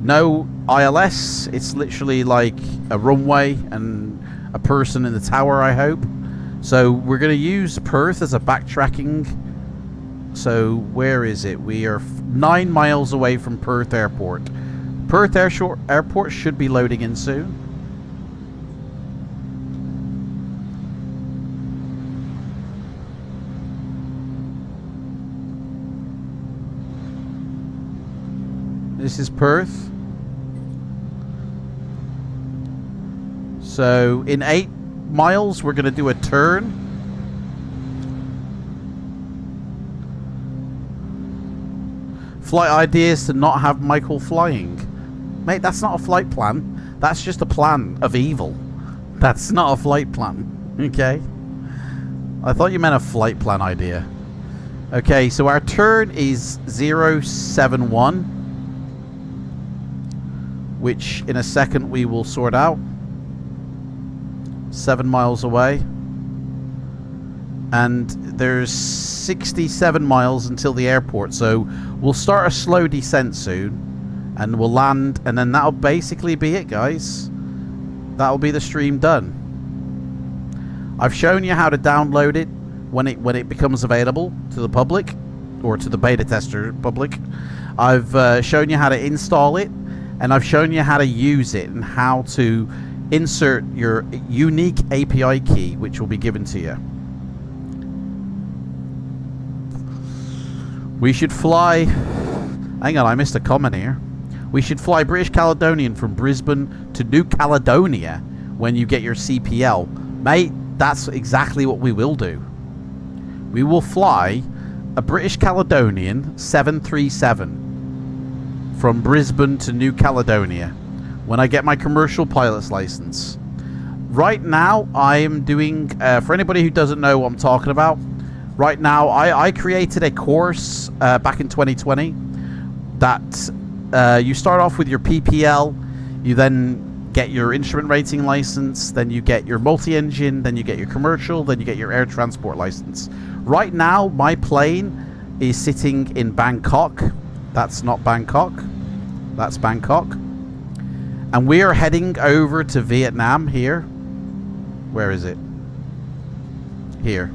No ILS. It's literally like a runway and a person in the tower, I hope. So we're going to use Perth as a backtracking. So where is it? We are 9 miles away from Perth Airport. Perth Airport should be loading in soon. This is Perth. So in 8 miles, we're going to do a turn. Flight idea is to not have Michael flying. Mate, that's not a flight plan. That's just a plan of evil. That's not a flight plan. Okay? I thought you meant a flight plan idea. Okay, so our turn is 071. Which in a second we will sort out. 7 miles away. And there's 67 miles until the airport, so we'll start a slow descent soon and we'll land, and then that'll basically be it, guys. That'll be the stream done. I've shown you how to download it when it becomes available to the public, or to the beta tester public. I've shown you how to install it, and I've shown you how to use it and how to insert your unique API key, which will be given to you. We should fly... Hang on, I missed a comment here. We should fly British Caledonian from Brisbane to New Caledonia when you get your CPL. Mate, that's exactly what we will do. We will fly a British Caledonian 737 from Brisbane to New Caledonia when I get my commercial pilot's license. Right now, I am doing... for anybody who doesn't know what I'm talking about, right now, I created a course back in 2020 that you start off with your PPL, you then get your instrument rating license, then you get your multi-engine, then you get your commercial, then you get your air transport license. Right now, my plane is sitting in Bangkok. That's not Bangkok. That's Bangkok. And we are heading over to Vietnam here. Where is it? Here.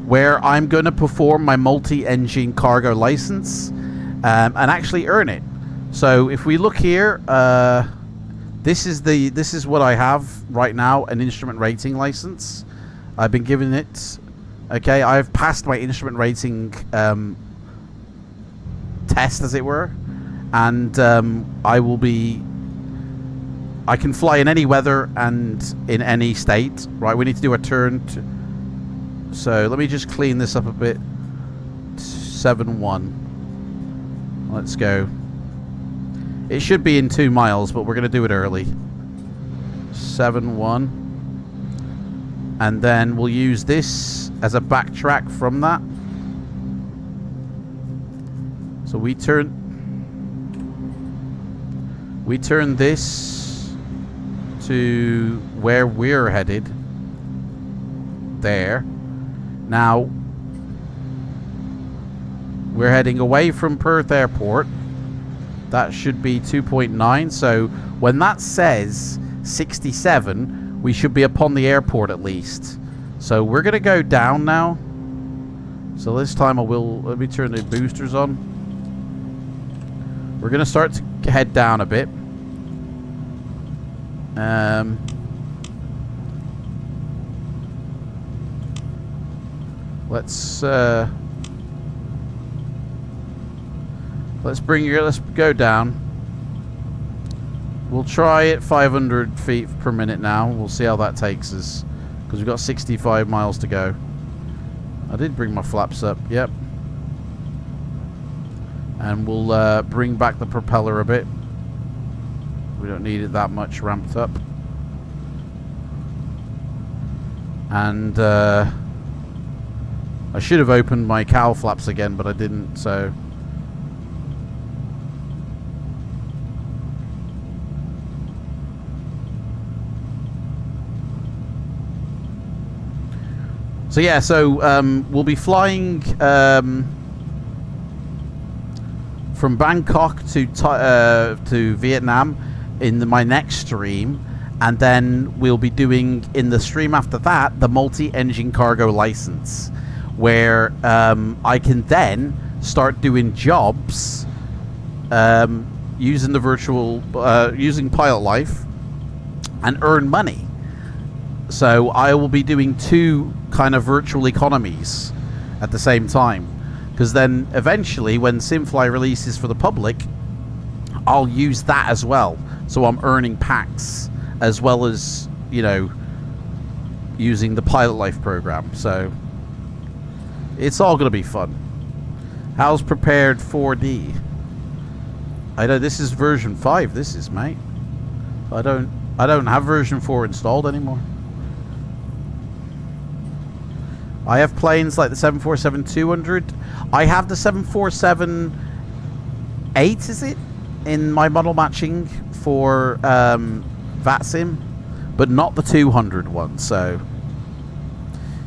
Where I'm going to perform my multi-engine cargo license and actually earn it. So if we look here, this is what I have right now, an instrument rating license. I've been given it. Okay, I've passed my instrument rating test, as it were, and I can fly in any weather and in any state. Right, we need to do a turn. So let me just clean this up a bit. 7-1. Let's go. It should be in 2 miles, but we're going to do it early. 7-1. And then we'll use this as a backtrack from that. So we turn this to where we're headed. There. Now, we're heading away from Perth Airport. That should be 2.9. So when that says 67, we should be upon the airport at least. So we're going to go down now. So this time let me turn the boosters on. We're going to start to head down a bit. Let's go down. We'll try it 500 feet per minute now. We'll see how that takes us, because we've got 65 miles to go. I did bring my flaps up, yep. And we'll bring back the propeller a bit. We don't need it that much ramped up. And I should have opened my cowl flaps again, but I didn't, so... So yeah, so we'll be flying from Bangkok to Vietnam in my next stream, and then we'll be doing in the stream after that the multi-engine cargo license, where I can then start doing jobs using the virtual using Pilot Life and earn money. So I will be doing 2 kind of virtual economies at the same time, because then eventually when SimFly releases for the public, I'll use that as well. So I'm earning packs as well as, you know, using the Pilot Life program. So it's all gonna be fun. How's prepared 4D? I know this is version 5. This is, mate. I don't have version 4 installed anymore. I have planes like the 747-200. I have the 747-8, is it, in my model matching for FLIGHTSIM, but not the 200 one. So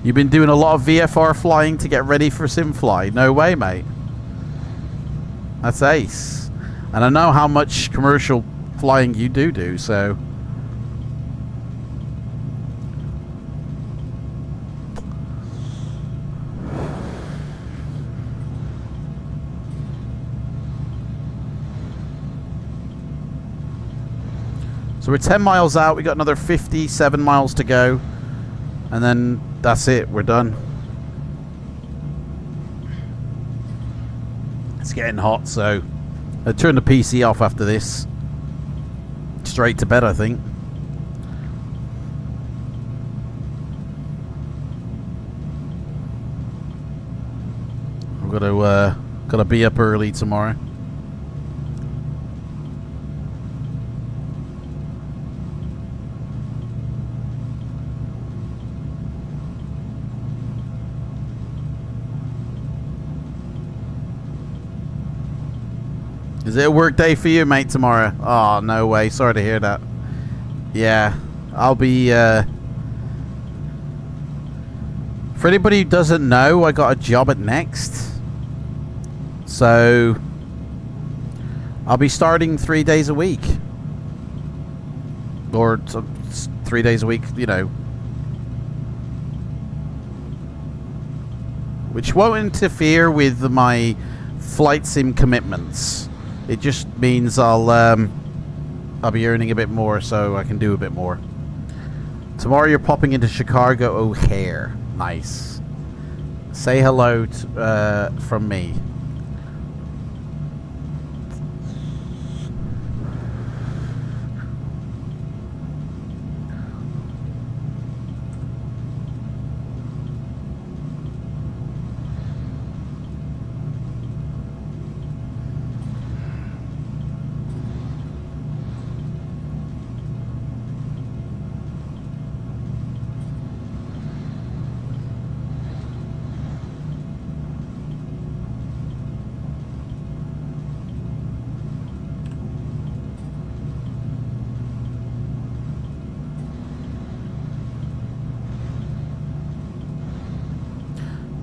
you've been doing a lot of VFR flying to get ready for SimFly. No way, mate. That's ace. And I know how much commercial flying you do, so... So we're 10 miles out. We got another 57 miles to go. And then that's it. We're done. It's getting hot, so I'll turn the PC off after this. Straight to bed, I think. I've got to be up early tomorrow. Is it a work day for you, mate, tomorrow? Oh, no way. Sorry to hear that. Yeah, I'll be... For anybody who doesn't know, I got a job at Next. So... I'll be starting 3 days a week. Or 3 days a week, you know. Which won't interfere with my flight sim commitments. It just means I'll be earning a bit more, so I can do a bit more. Tomorrow you're popping into Chicago O'Hare. Nice. Say hello from me.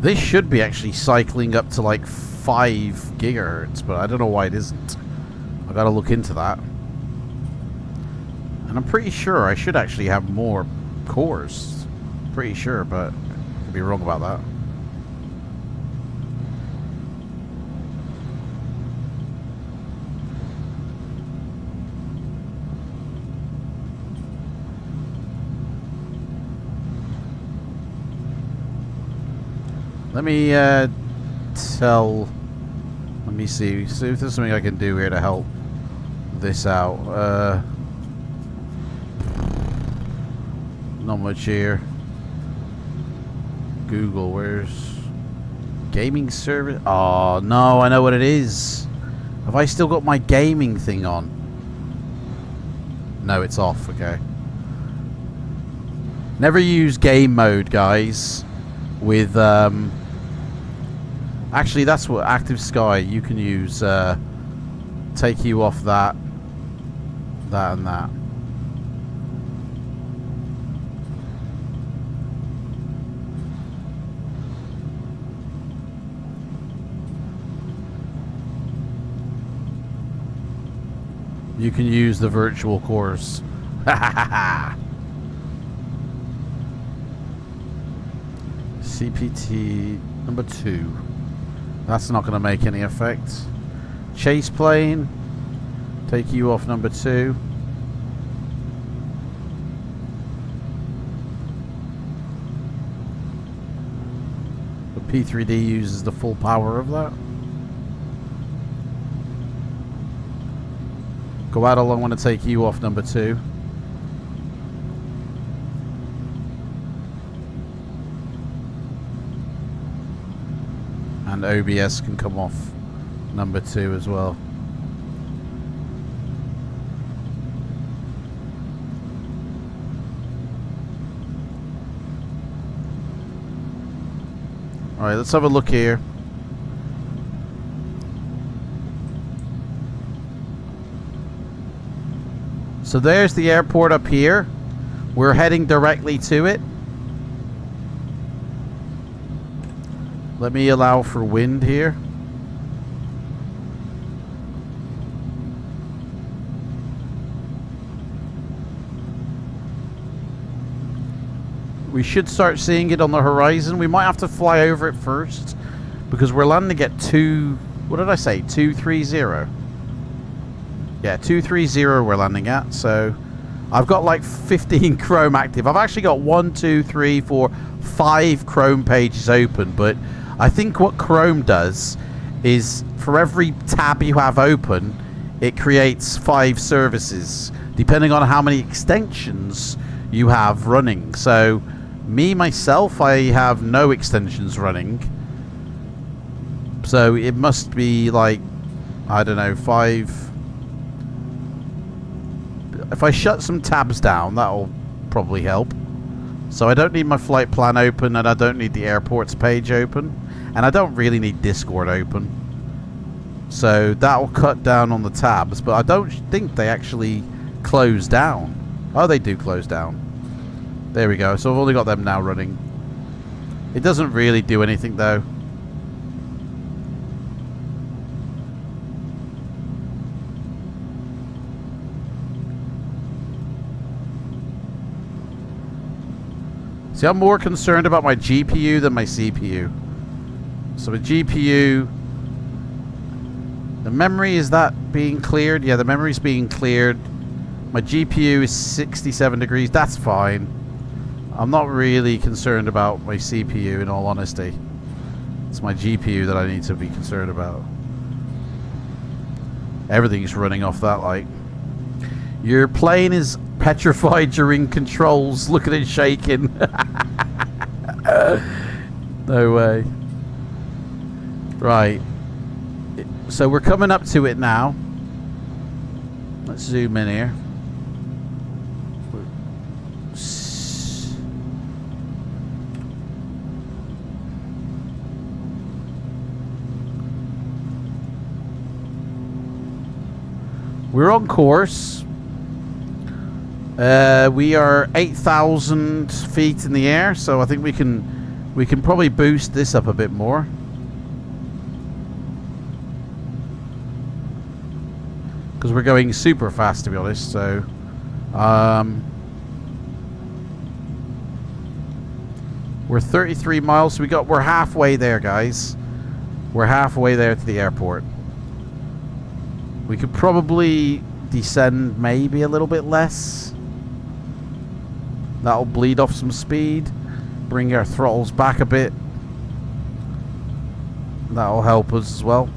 This should be actually cycling up to like 5 gigahertz, but I don't know why it isn't. I gotta look into that. And I'm pretty sure I should actually have more cores. Pretty sure, but I could be wrong about that. Let me let me see if there's something I can do here to help this out. Not much here. Google, where's gaming service? Oh no, I know what it is. Have I still got my gaming thing on? No, it's off. Okay. Never use game mode, guys. With actually, that's what Active Sky, you can use take you off that and that. You can use the virtual cores. CPT number 2. That's not going to make any effect. Chase plane. Take you off number 2. The P3D uses the full power of that. Go out along, I want to take you off number 2. And OBS can come off number 2 as well. Alright, let's have a look here. So there's the airport up here. We're heading directly to it. Let me allow for wind here. We should start seeing it on the horizon. We might have to fly over it first because we're landing at 230. Yeah, 230 we're landing at. So I've got like 15 Chrome active. I've actually got 1, 2, 3, 4, 5 Chrome pages open, but I think what Chrome does is for every tab you have open, it creates 5 services depending on how many extensions you have running. So me myself, I have no extensions running, so it must be like, I don't know, 5. If I shut some tabs down, that'll probably help. So I don't need my flight plan open, and I don't need the airports page open, and I don't really need Discord open. So that'll cut down on the tabs, but I don't think they actually close down. Oh, they do close down. There we go. So I've only got them now running. It doesn't really do anything though. See, I'm more concerned about my GPU than my CPU. So the GPU, the memory, is that being cleared? Yeah, the memory's being cleared. My GPU is 67 degrees. That's fine. I'm not really concerned about my CPU, in all honesty. It's my GPU that I need to be concerned about. Everything's running off that light. Your plane is petrified during controls. Look at it shaking. No way. Right. So we're coming up to it now. Let's zoom in here. We're on course. We are 8,000 feet in the air, so I think we can probably boost this up a bit more. Because we're going super fast, to be honest. So, we're 33 miles. So we're halfway there, guys. We're halfway there to the airport. We could probably descend maybe a little bit less. That'll bleed off some speed. Bring our throttles back a bit. That'll help us as well.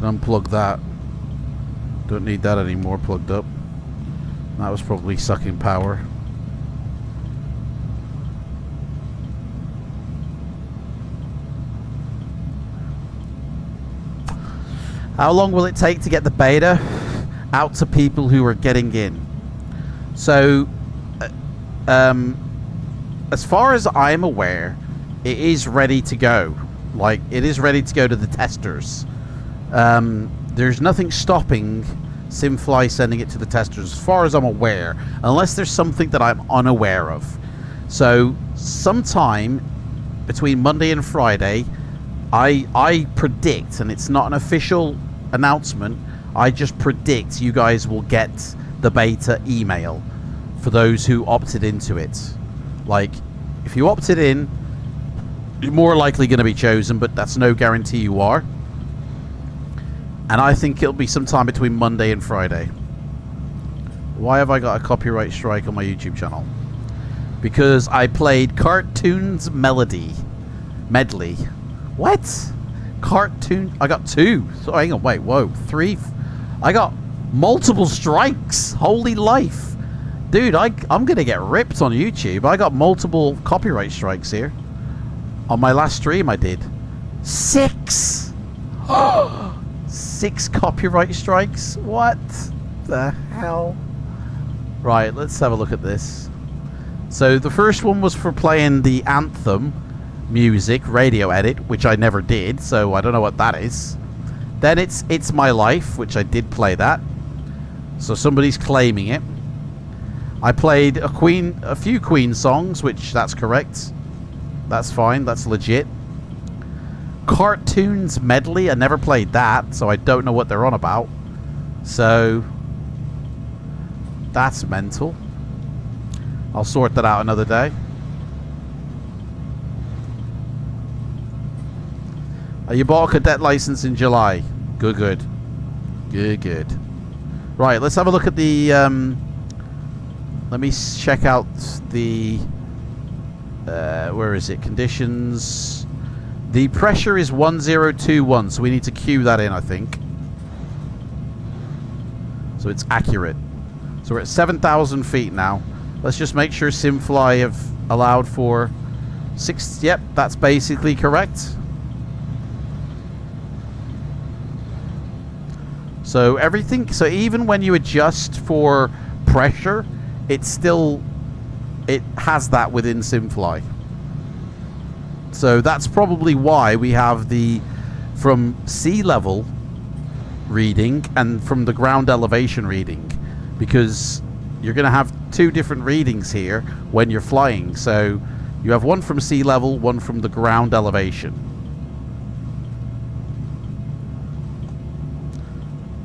Unplug that. Don't need that anymore plugged up. That was probably sucking power. How long will it take to get the beta out to people who are getting in? So as far as I'm aware, it is ready to go. Like, it is ready to go to the testers. There's nothing stopping SimFly sending it to the testers, as far as I'm aware, unless there's something that I'm unaware of. So, sometime between Monday and Friday, I predict, and it's not an official announcement, I just predict you guys will get the beta email for those who opted into it. Like, if you opted in, you're more likely going to be chosen, but that's no guarantee you are. And I think it'll be sometime between Monday and Friday. Why have I got a copyright strike on my YouTube channel? Because I played Cartoons Medley. What? Cartoon? I got 2. So hang on, wait, whoa, 3. I got multiple strikes. Holy life. Dude, I'm going to get ripped on YouTube. I got multiple copyright strikes here. On my last stream I did. 6! 6 copyright strikes? What the hell? Right, let's have a look at this. So the first one was for playing the Anthem music radio edit, which I never did, so I don't know what that is. Then it's My Life, which I did play that. So somebody's claiming it. I played a few Queen songs, which that's correct. That's fine, that's legit. Cartoons Medley, I never played that, so I don't know what they're on about. So that's mental. I'll sort that out another day. You bought a cadet license in July. Good. Right, let's have a look at the let me check out the where is it? Conditions. The pressure is 1021, so we need to cue that in, I think. So it's accurate. So we're at 7,000 feet now. Let's just make sure SimFly have allowed for 6. Yep, that's basically correct. So everything, so even when you adjust for pressure, it has that within SimFly. So that's probably why we have the from sea level reading and from the ground elevation reading, because you're going to have 2 different readings here when you're flying. So you have one from sea level, one from the ground elevation.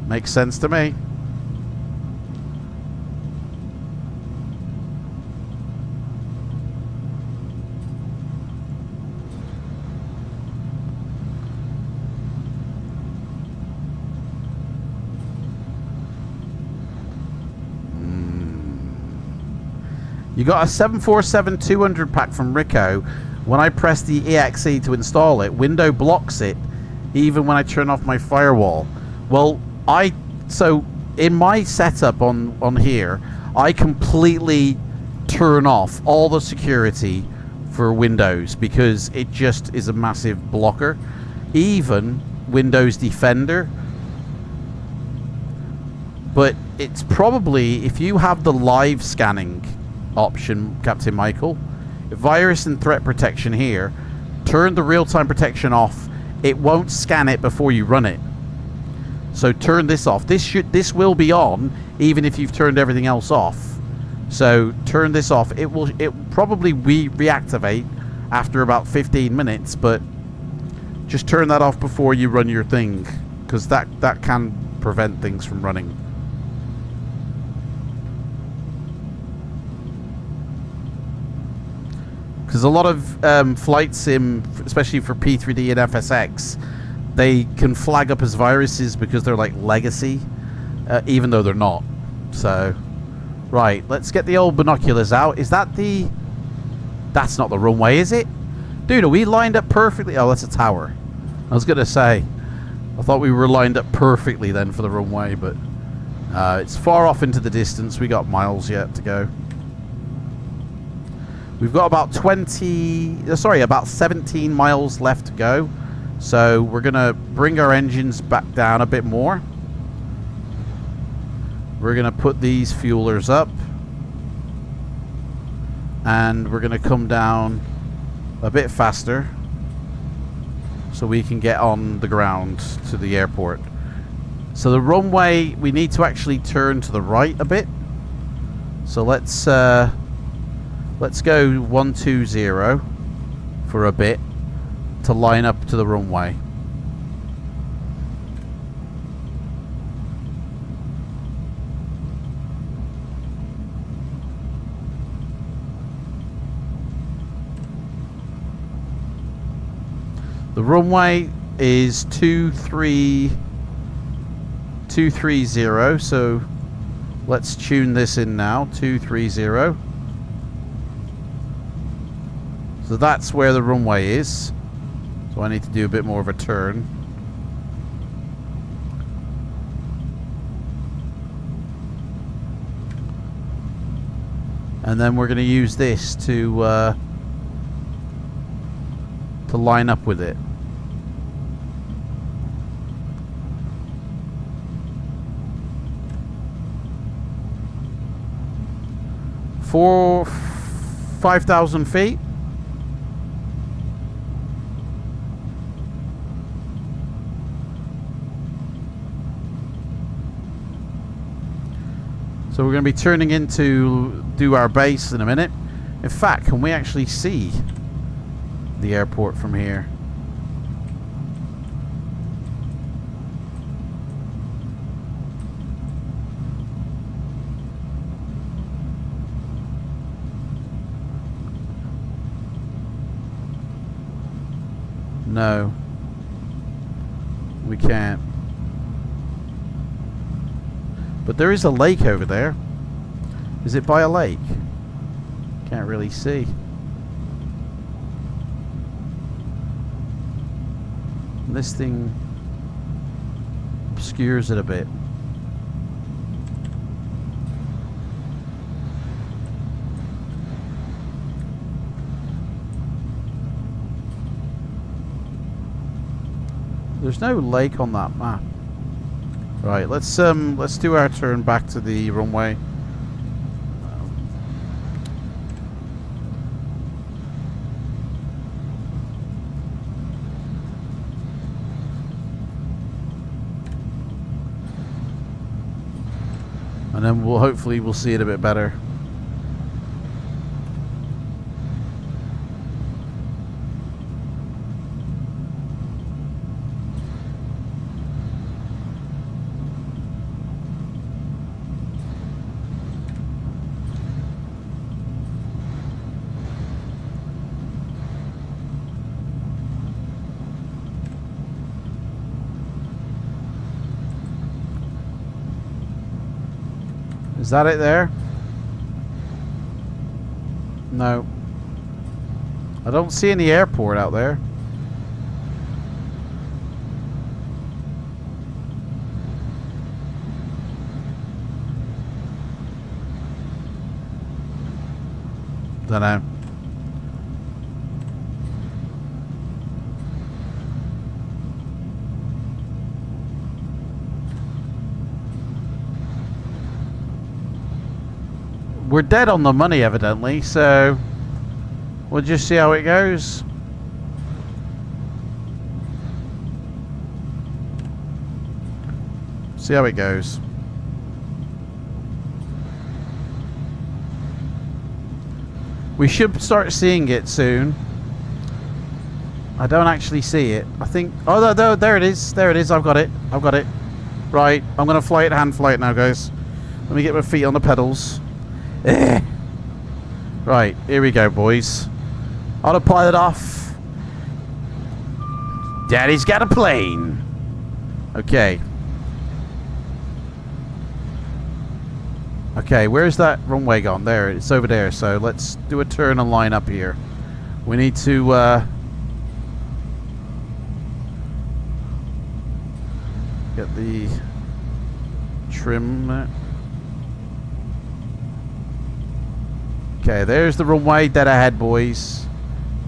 Makes sense to me. You got a 747-200 pack from Rico. When I press the EXE to install it, window blocks it even when I turn off my firewall. Well, so in my setup on here, I completely turn off all the security for Windows because it just is a massive blocker. Even Windows Defender. But it's probably, if you have the live scanning option, Captain Michael, virus and threat protection here, turn the real-time protection off. It won't scan it before you run it. So turn this off. This will be on even if you've turned everything else off. So turn this off. It probably reactivate after about 15 minutes, but just turn that off before you run your thing, because that can prevent things from running. Because a lot of flight sim, especially for P3D and FSX, they can flag up as viruses because they're like legacy, even though they're not. So, right, let's get the old binoculars out. Is that the... That's not the runway, is it? Dude, are we lined up perfectly? Oh, that's a tower. I was going to say, I thought we were lined up perfectly then for the runway, but it's far off into the distance. We got miles yet to go. We've got about 17 miles left to go. So we're going to bring our engines back down a bit more. We're going to put these fuelers up. And we're going to come down a bit faster so we can get on the ground to the airport. So the runway, we need to actually turn to the right a bit. So let's go 120 for a bit to line up to the runway. The runway is 230, so let's tune this in now. 230. So that's where the runway is. So I need to do a bit more of a turn. And then we're going to use this to line up with it. For 5,000 feet. So we're going to be turning in to do our base in a minute. In fact, can we actually see the airport from here? No, we can't. But there is a lake over there. Is it by a lake? Can't really see. This thing obscures it a bit. There's no lake on that map. Right, let's do our turn back to the runway. And then hopefully we'll see it a bit better. Is that it there? No. I don't see any airport out there. Don't know. We're dead on the money, evidently, so we'll just see how it goes. See how it goes. We should start seeing it soon. I don't actually see it. I think... Oh, no, there it is. There it is. I've got it. I've got it. Right. I'm going to fly it, hand fly it now, guys. Let me get my feet on the pedals. Right, here we go, boys. Autopilot off. Daddy's got a plane. Okay. Okay, where's that runway gone? There, it's over there. So let's do a turn and line up here. We need to get the trim. Okay, there's the runway. Dead ahead, boys.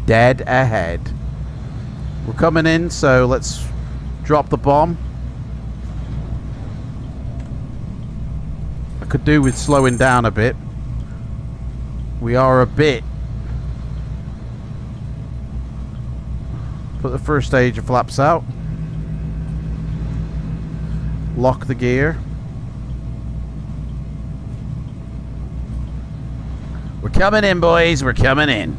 Dead ahead. We're coming in, so let's drop the bomb. I could do with slowing down a bit. We are a bit Put the first stage of flaps out. Lock the gear. We're coming in, boys. We're coming in.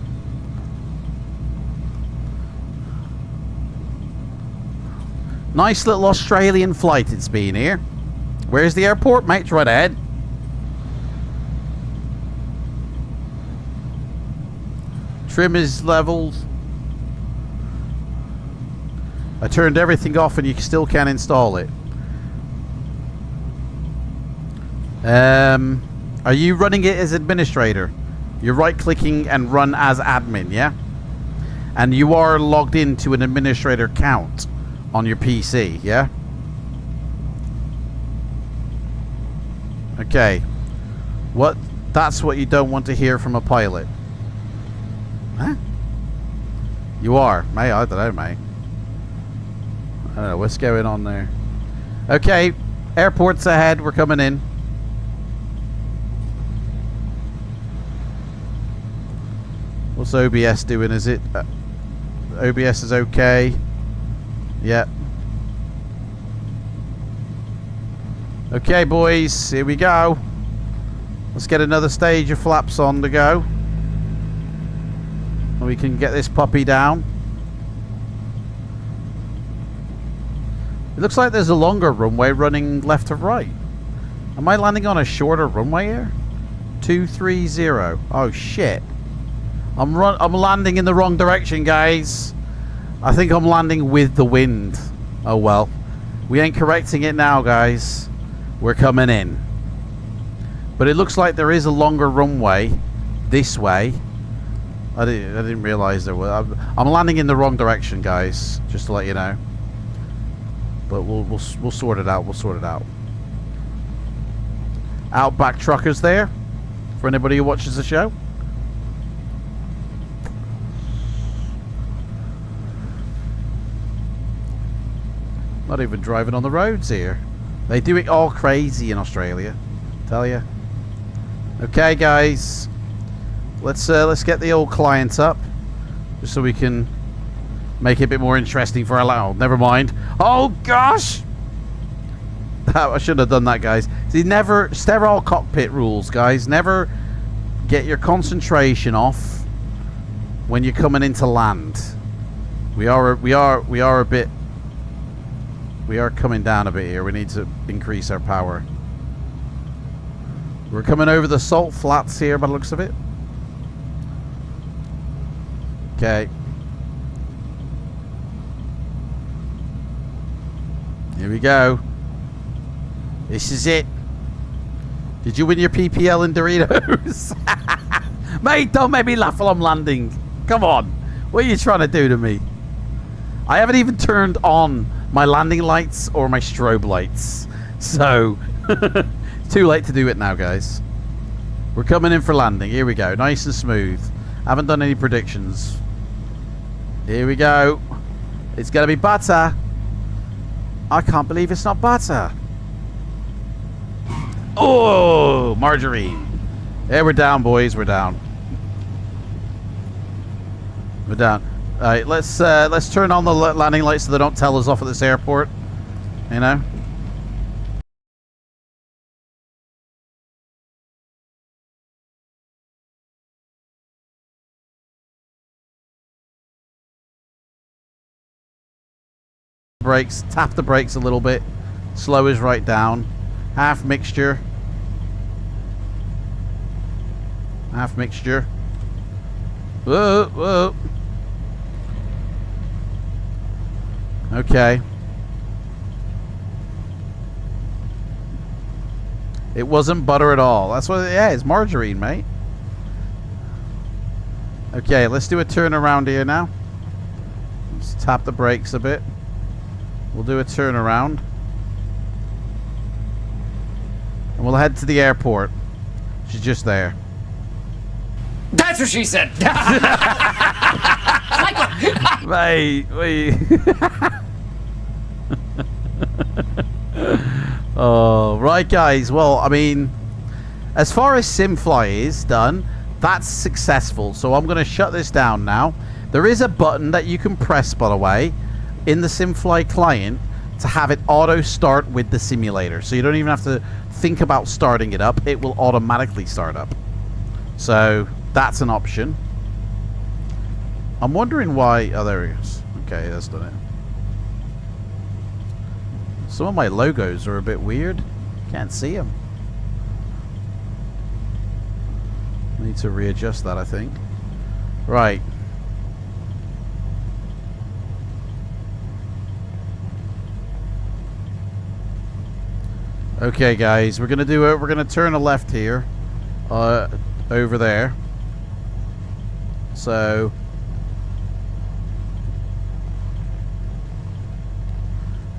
Nice little Australian flight it's been here. Where's the airport, mate? It's right ahead. Trim is leveled. I turned everything off and you still can't install it. Are you running it as administrator? You're right-clicking and run as admin, yeah? And you are logged into an administrator account on your PC, yeah? Okay. That's what you don't want to hear from a pilot. Huh? You are, mate. I don't know, mate. I don't know what's going on there. Okay, airport's ahead. We're coming in. What's OBS doing? Is it OBS is okay? Yep. Okay, boys, here we go. Let's get another stage of flaps on to go. And we can get this puppy down. It looks like there's a longer runway running left to right. Am I landing on a shorter runway here? 230. Oh shit. I'm landing in the wrong direction, guys. I think I'm landing with the wind. Oh well. We ain't correcting it now, guys. We're coming in. But it looks like there is a longer runway this way. I didn't realize there was. I'm landing in the wrong direction, guys. Just to let you know. But we'll sort it out. We'll sort it out. Outback truckers there for anybody who watches the show. Not even driving on the roads here. They do it all crazy in Australia. Tell you. Okay, guys. Let's get the old clients up, just so we can make it a bit more interesting for our. Oh, never mind. Oh gosh. I shouldn't have done that, guys. See, never sterile cockpit rules, guys. Never get your concentration off when you're coming into land. We are coming down a bit here. We need to increase our power. We're coming over the salt flats here by the looks of it. Okay. Here we go. This is it. Did you win your PPL in Doritos? Mate, don't make me laugh while I'm landing. Come on. What are you trying to do to me? I haven't even turned on my landing lights or my strobe lights. So, it's too late to do it now, guys. We're coming in for landing. Here we go. Nice and smooth. Haven't done any predictions. Here we go. It's going to be butter. I can't believe it's not butter. Oh, margarine. Yeah, we're down, boys. We're down. We're down. All right, let's turn on the landing lights so they don't tell us off at this airport. You know. Brakes. Tap the brakes a little bit. Slow is right down. Half mixture. Half mixture. Whoa, whoa. Okay. It wasn't butter at all. That's what, yeah, it's margarine, mate. Okay, let's do a turn around here now. Let's tap the brakes a bit. We'll do a turn around. And we'll head to the airport. She's just there. That's what she said. Mate, wait. Oh, right, guys. Well, I mean, as far as SimFly is done, that's successful. So I'm going to shut this down now There is a button that you can press, by the way, in the SimFly client to have it auto start with the simulator. So you don't even have to think about starting it up. It will automatically start up. So that's an option. I'm wondering why... Oh, there it is. Okay, that's done it. Some of my logos are a bit weird. Can't see them. Need to readjust that, I think. Right. Okay, guys, we're gonna do it. We're gonna turn a left here, over there. So,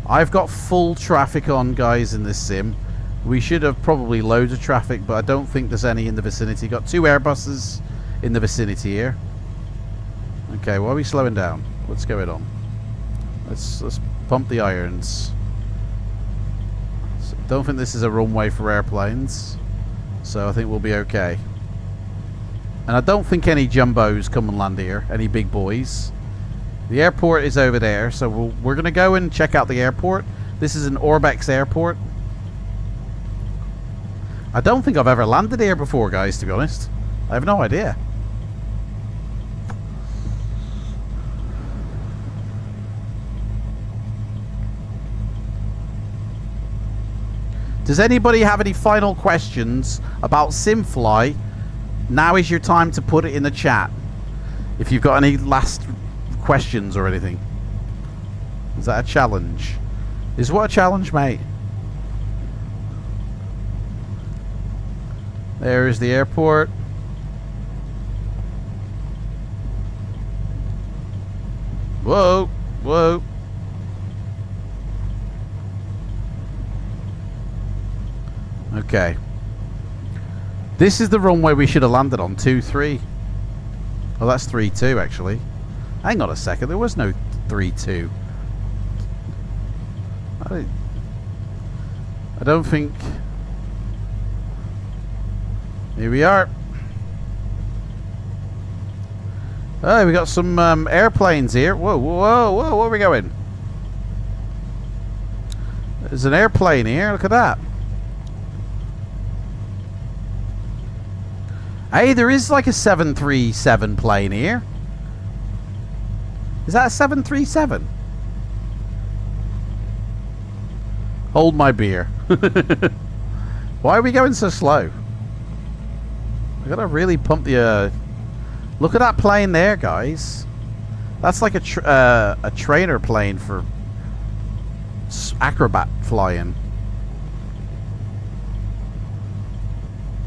I've got full traffic on, guys, in this sim. We should have probably loads of traffic, but I don't think there's any in the vicinity. Got 2 Airbuses in the vicinity here. Okay, why are we slowing down? What's going on? Let's pump the irons. Don't think this is a runway for airplanes, so I think we'll be okay. And I don't think any jumbos come and land here, any big boys. The airport is over there, so we're going to go and check out the airport. This is an Orbex airport. I don't think I've ever landed here before, guys, to be honest. I have no idea. Does anybody have any final questions about SimFly? Now is your time to put it in the chat. If you've got any last questions or anything. Is that a challenge? Is what a challenge, mate? There is the airport. Whoa, whoa. Okay. This is the runway we should have landed on. 2-3. Oh, that's 3-2 actually. Hang on a second. There was no 3-2. I don't think... Here we are. Oh, we got some airplanes here. Whoa, whoa, whoa. Where are we going? There's an airplane here. Look at that. Hey, there is like a 737 plane here. Is that a 737? Hold my beer. Why are we going so slow? We gotta really pump the... Look at that plane there, guys. That's like a trainer plane for acrobat flying.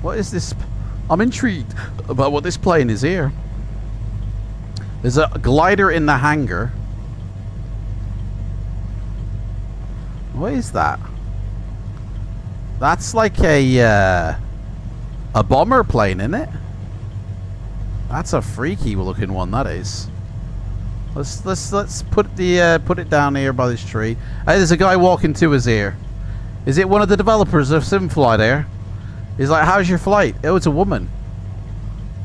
What is this? I'm intrigued about what this plane is here. There's a glider in the hangar. What is that? That's like a bomber plane, isn't it? That's a freaky looking one, that is. Let's put it down here by this tree. Hey, there's a guy walking to us here. Is it one of the developers of SimFly there? He's like, how's your flight? Oh, it's a woman.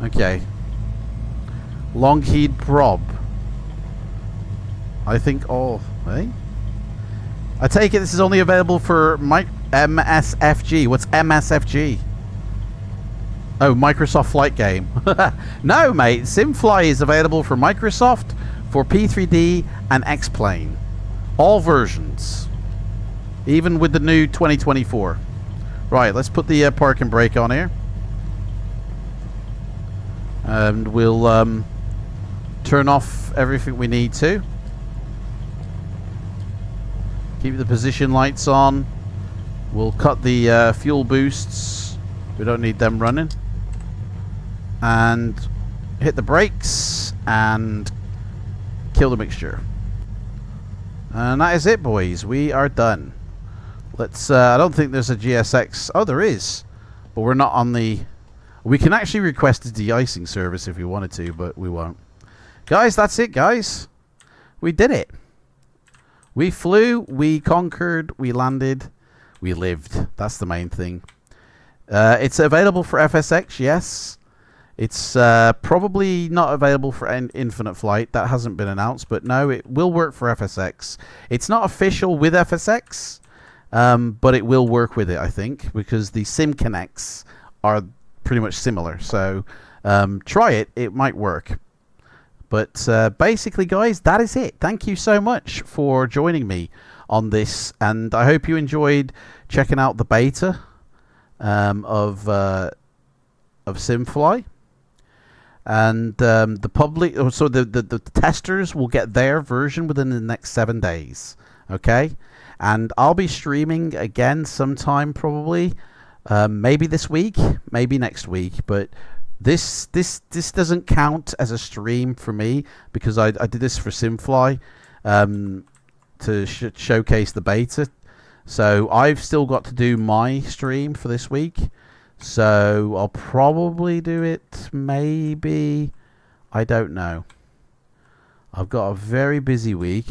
Okay. Lockheed Prob. I think all... Hey? I take it this is only available for MSFG. What's MSFG? Oh, Microsoft Flight Game. No, mate. SimFly is available for Microsoft, for P3D, and X-Plane. All versions. Even with the new 2024. Right, let's put the park and brake on here. And we'll turn off everything we need to. Keep the position lights on. We'll cut the fuel boosts. We don't need them running. And hit the brakes and kill the mixture. And that is it, boys. We are done. Let's, I don't think there's a GSX. Oh, there is. But we're not on the... We can actually request a de-icing service if we wanted to, but we won't. Guys, that's it, guys. We did it. We flew, we conquered, we landed, we lived. That's the main thing. It's available for FSX, yes. It's probably not available for Infinite Flight. That hasn't been announced, but no, it will work for FSX. It's not official with FSX, but it will work with it, I think, because the Sim Connects are pretty much similar. So try it. It might work. But basically, guys, that is it. Thank you so much for joining me on this, and I hope you enjoyed checking out the beta of SimFly. And the public, so the testers will get their version within the next 7 days. Okay, and I'll be streaming again sometime, probably, maybe this week, maybe next week. But this doesn't count as a stream for me because I did this for SimFly to showcase the beta. So I've still got to do my stream for this week. So I'll probably do it maybe, I don't know. I've got a very busy week.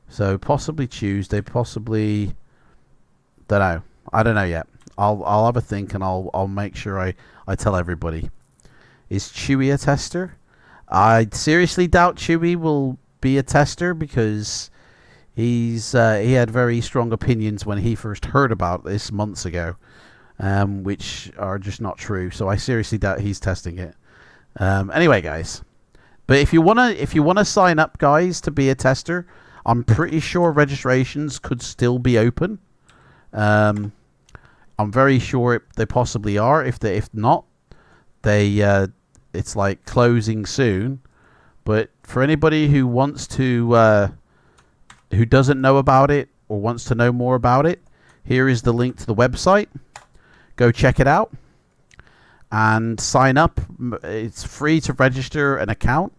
So possibly Tuesday, possibly, don't know. I don't know yet. I'll have a think and I'll make sure I tell everybody. Is Chewy a tester? I seriously doubt Chewy will be a tester because he had very strong opinions when he first heard about this months ago. Which are just not true. So I seriously doubt he's testing it. Anyway, guys, but if you wanna sign up, guys, to be a tester, I'm pretty sure registrations could still be open. I'm very sure they possibly are. If not, it's like closing soon. But for anybody who wants to, who doesn't know about it or wants to know more about it, here is the link to the website. Go check it out and sign up. It's free to register an account,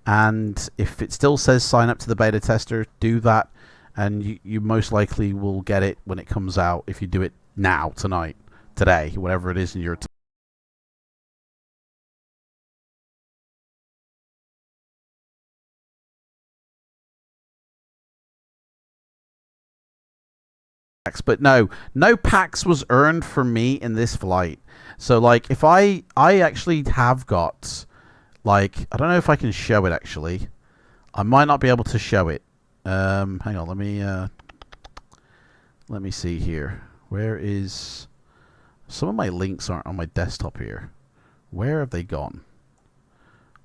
and if it still says sign up to the beta tester, do that, and you most likely will get it when it comes out if you do it now, tonight, today, whatever it is in your time. But no packs was earned for me in this flight. So like if I actually have got, like, I don't know if I can show it actually. I might not be able to show it. Hang on, let me see here. Where is, some of my links aren't on my desktop here. Where have they gone?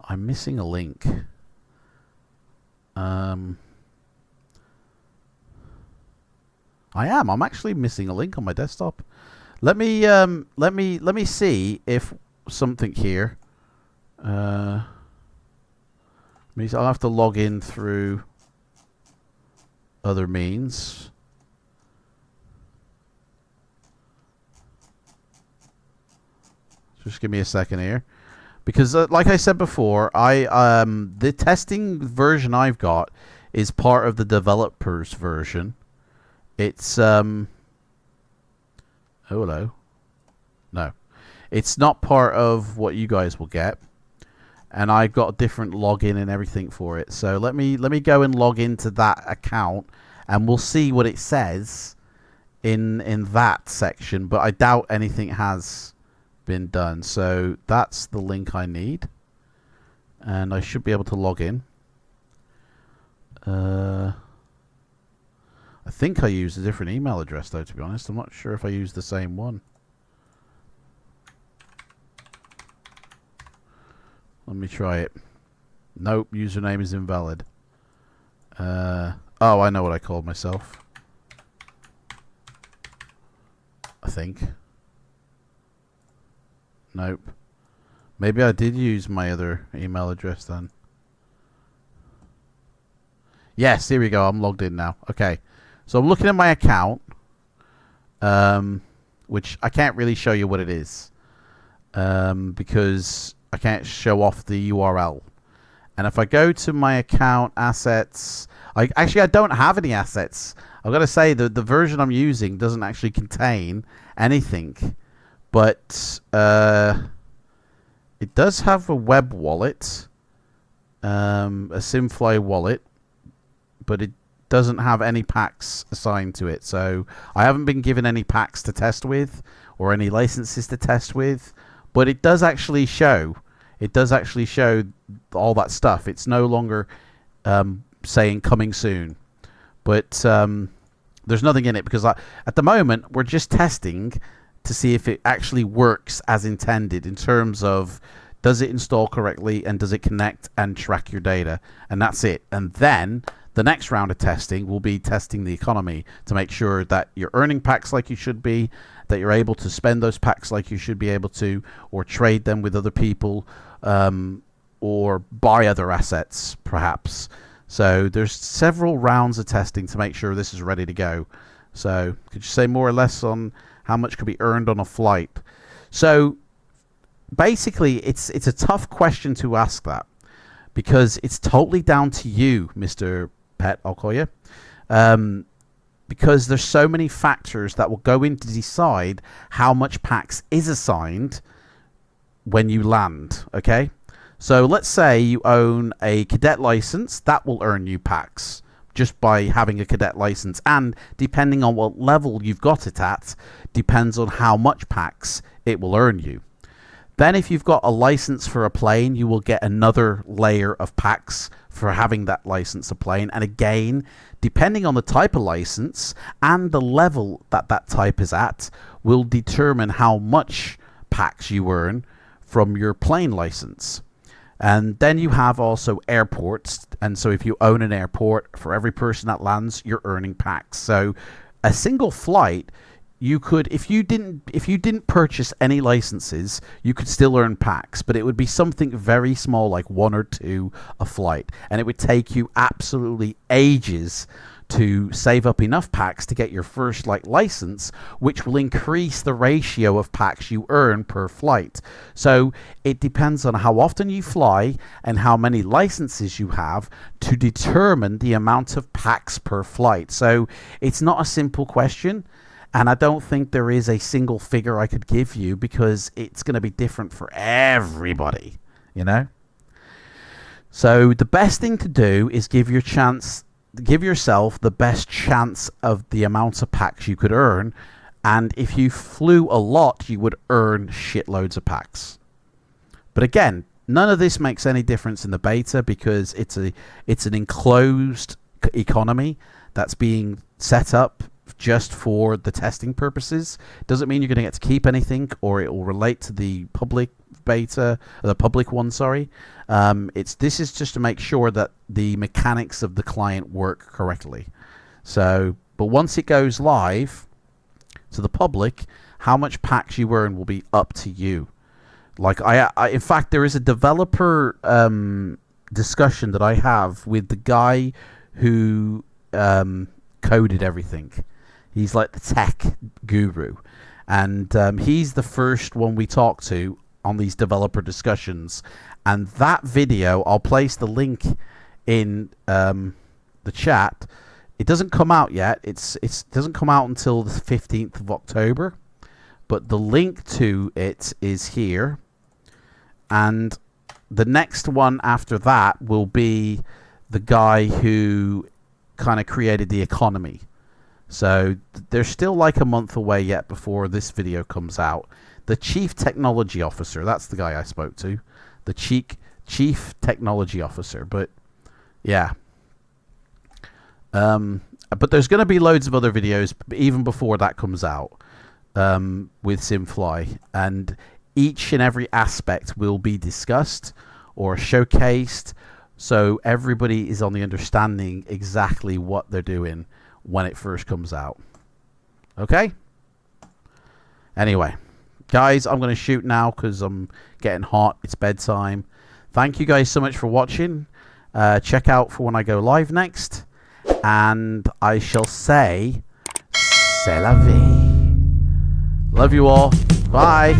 I'm missing a link. I'm actually missing a link on my desktop. Let me see if something here. Means I'll have to log in through other means. Just give me a second here, because like I said before, the testing version I've got is part of the developers version. It's oh hello. No, it's not part of what you guys will get, and I've got a different login and everything for it. So let me go and log into that account, and we'll see what it says in that section. But I doubt anything has been done. So that's the link I need, and I should be able to log in. I think I used a different email address, though, to be honest. I'm not sure if I used the same one. Let me try it. Nope, username is invalid. Oh, I know what I called myself. I think. Nope. Maybe I did use my other email address then. Yes, here we go. I'm logged in now. Okay. So I'm looking at my account, which I can't really show you what it is, because I can't show off the URL. And if I go to my account assets, I don't have any assets. I've got to say the version I'm using doesn't actually contain anything, but it does have a web wallet, a SimFly wallet, but it doesn't have any packs assigned to it. So I haven't been given any packs to test with or any licenses to test with, but it does actually show. It does actually show all that stuff. It's no longer saying coming soon, but there's nothing in it because at the moment we're just testing to see if it actually works as intended in terms of does it install correctly and does it connect and track your data, and that's it. And then the next round of testing will be testing the economy to make sure that you're earning packs like you should be, that you're able to spend those packs like you should be able to, or trade them with other people, or buy other assets perhaps. So there's several rounds of testing to make sure this is ready to go. So could you say more or less on how much could be earned on a flight? So basically it's a tough question to ask that, because it's totally down to you, Mr. Pet, I'll call you, because there's so many factors that will go in to decide how much packs is assigned when you land. Okay, so let's say you own a cadet license, that will earn you packs just by having a cadet license, and depending on what level you've got it at depends on how much packs it will earn you. Then if you've got a license for a plane, you will get another layer of packs for having that license of plane. And again, depending on the type of license and the level that that type is at, will determine how much packs you earn from your plane license. And then you have also airports. And so if you own an airport, for every person that lands, you're earning packs. So a single flight, you could, if you didn't purchase any licenses, you could still earn packs, but it would be something very small, like 1 or 2 a flight, and it would take you absolutely ages to save up enough packs to get your first license, which will increase the ratio of packs you earn per flight. So it depends on how often you fly and how many licenses you have to determine the amount of packs per flight. So it's not a simple question. And I don't think there is a single figure I could give you, because it's going to be different for everybody, you know? So the best thing to do is give yourself the best chance of the amount of packs you could earn. And if you flew a lot, you would earn shitloads of packs. But again, none of this makes any difference in the beta, because it's an enclosed economy that's being set up just for the testing purposes. Doesn't mean you're going to get to keep anything, or it will relate to the public beta, the public one, sorry. This is just to make sure that the mechanics of the client work correctly. So, but once it goes live to the public, how much packs you earn will be up to you. Like in fact, there is a developer discussion that I have with the guy who coded everything. He's like the tech guru, and he's the first one we talk to on these developer discussions. And that video, I'll place the link in the chat. It doesn't come out yet. It doesn't come out until the 15th of October, but the link to it is here. And the next one after that will be the guy who kind of created the economy. So there's still like a month away yet before this video comes out. The Chief Technology Officer, that's the guy I spoke to. The Chief Technology Officer. But yeah. But there's going to be loads of other videos even before that comes out with SimFly. And each and every aspect will be discussed or showcased, so everybody is on the understanding exactly what they're doing when it first comes out. Okay? Anyway, guys, I'm going to shoot now because I'm getting hot. It's bedtime. Thank you guys so much for watching. Check out for when I go live next. And I shall say, c'est la vie. Love you all. Bye.